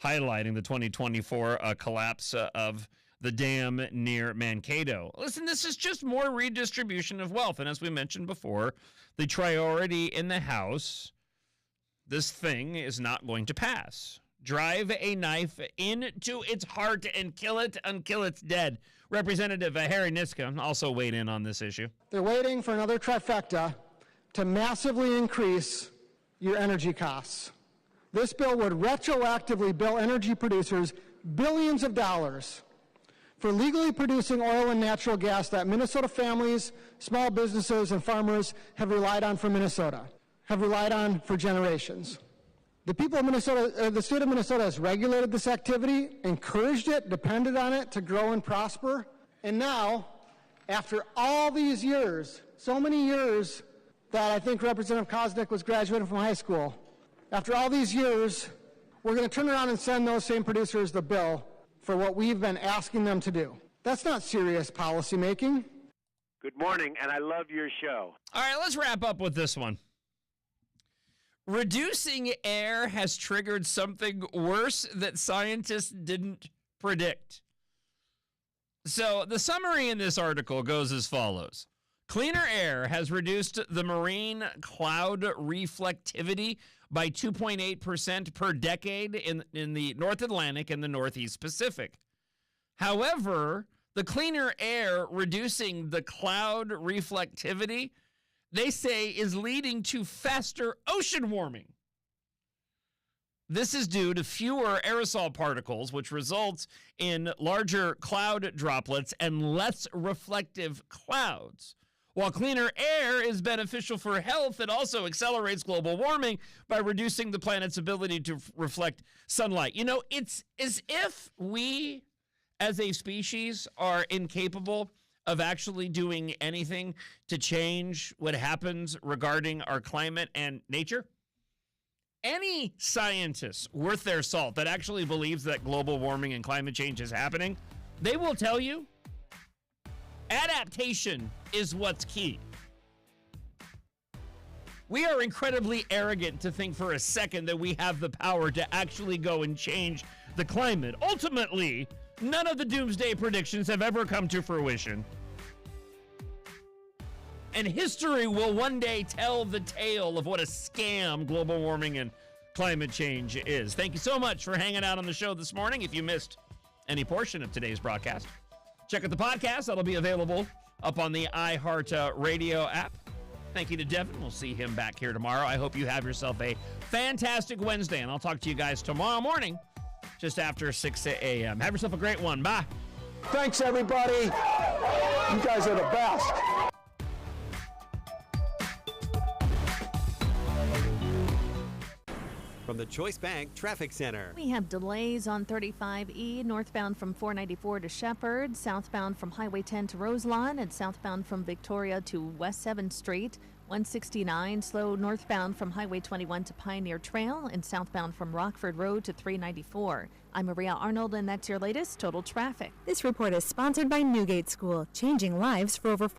highlighting the 2024 collapse of the dam near Mankato. Listen, this is just more redistribution of wealth. And as we mentioned before, the priority in the House, this thing is not going to pass. Drive a knife into its heart and kill it until it's dead. Representative Harry Niska also weighed in on this issue. They're waiting for another trifecta to massively increase your energy costs. This bill would retroactively bill energy producers billions of dollars for legally producing oil and natural gas that Minnesota families, small businesses, and farmers have relied on for generations. The people of Minnesota, the state of Minnesota has regulated this activity, encouraged it, depended on it to grow and prosper. And now, after all these years, so many years that I think Representative Koznick was graduating from high school, after all these years, we're going to turn around and send those same producers the bill for what we've been asking them to do. That's not serious policymaking. Good morning, and I love your show. All right, let's wrap up with this one. Reducing air has triggered something worse that scientists didn't predict. So the summary in this article goes as follows. Cleaner air has reduced the marine cloud reflectivity by 2.8% per decade in the North Atlantic and the Northeast Pacific. However, the cleaner air reducing the cloud reflectivity, they say, is leading to faster ocean warming. This is due to fewer aerosol particles, which results in larger cloud droplets and less reflective clouds. While cleaner air is beneficial for health, it also accelerates global warming by reducing the planet's ability to reflect sunlight. You know, it's as if we, as a species, are incapable of actually doing anything to change what happens regarding our climate and nature. Any scientist worth their salt that actually believes that global warming and climate change is happening, they will tell you adaptation is what's key. We are incredibly arrogant to think for a second that we have the power to actually go and change the climate. Ultimately, none of the doomsday predictions have ever come to fruition. And history will one day tell the tale of what a scam global warming and climate change is. Thank you so much for hanging out on the show this morning. If you missed any portion of today's broadcast, check out the podcast. That'll be available up on the iHeart Radio app. Thank you to Devin. We'll see him back here tomorrow. I hope you have yourself a fantastic Wednesday, and I'll talk to you guys tomorrow morning just after 6 a.m. Have yourself a great one. Bye. Thanks, everybody. You guys are the best. From the Choice Bank Traffic Center. We have delays on 35E, northbound from 494 to Shepherd, southbound from Highway 10 to Roselawn, and southbound from Victoria to West 7th Street. 169 slow northbound from Highway 21 to Pioneer Trail, and southbound from Rockford Road to 394. I'm Maria Arnold, and that's your latest Total Traffic. This report is sponsored by Newgate School, changing lives for over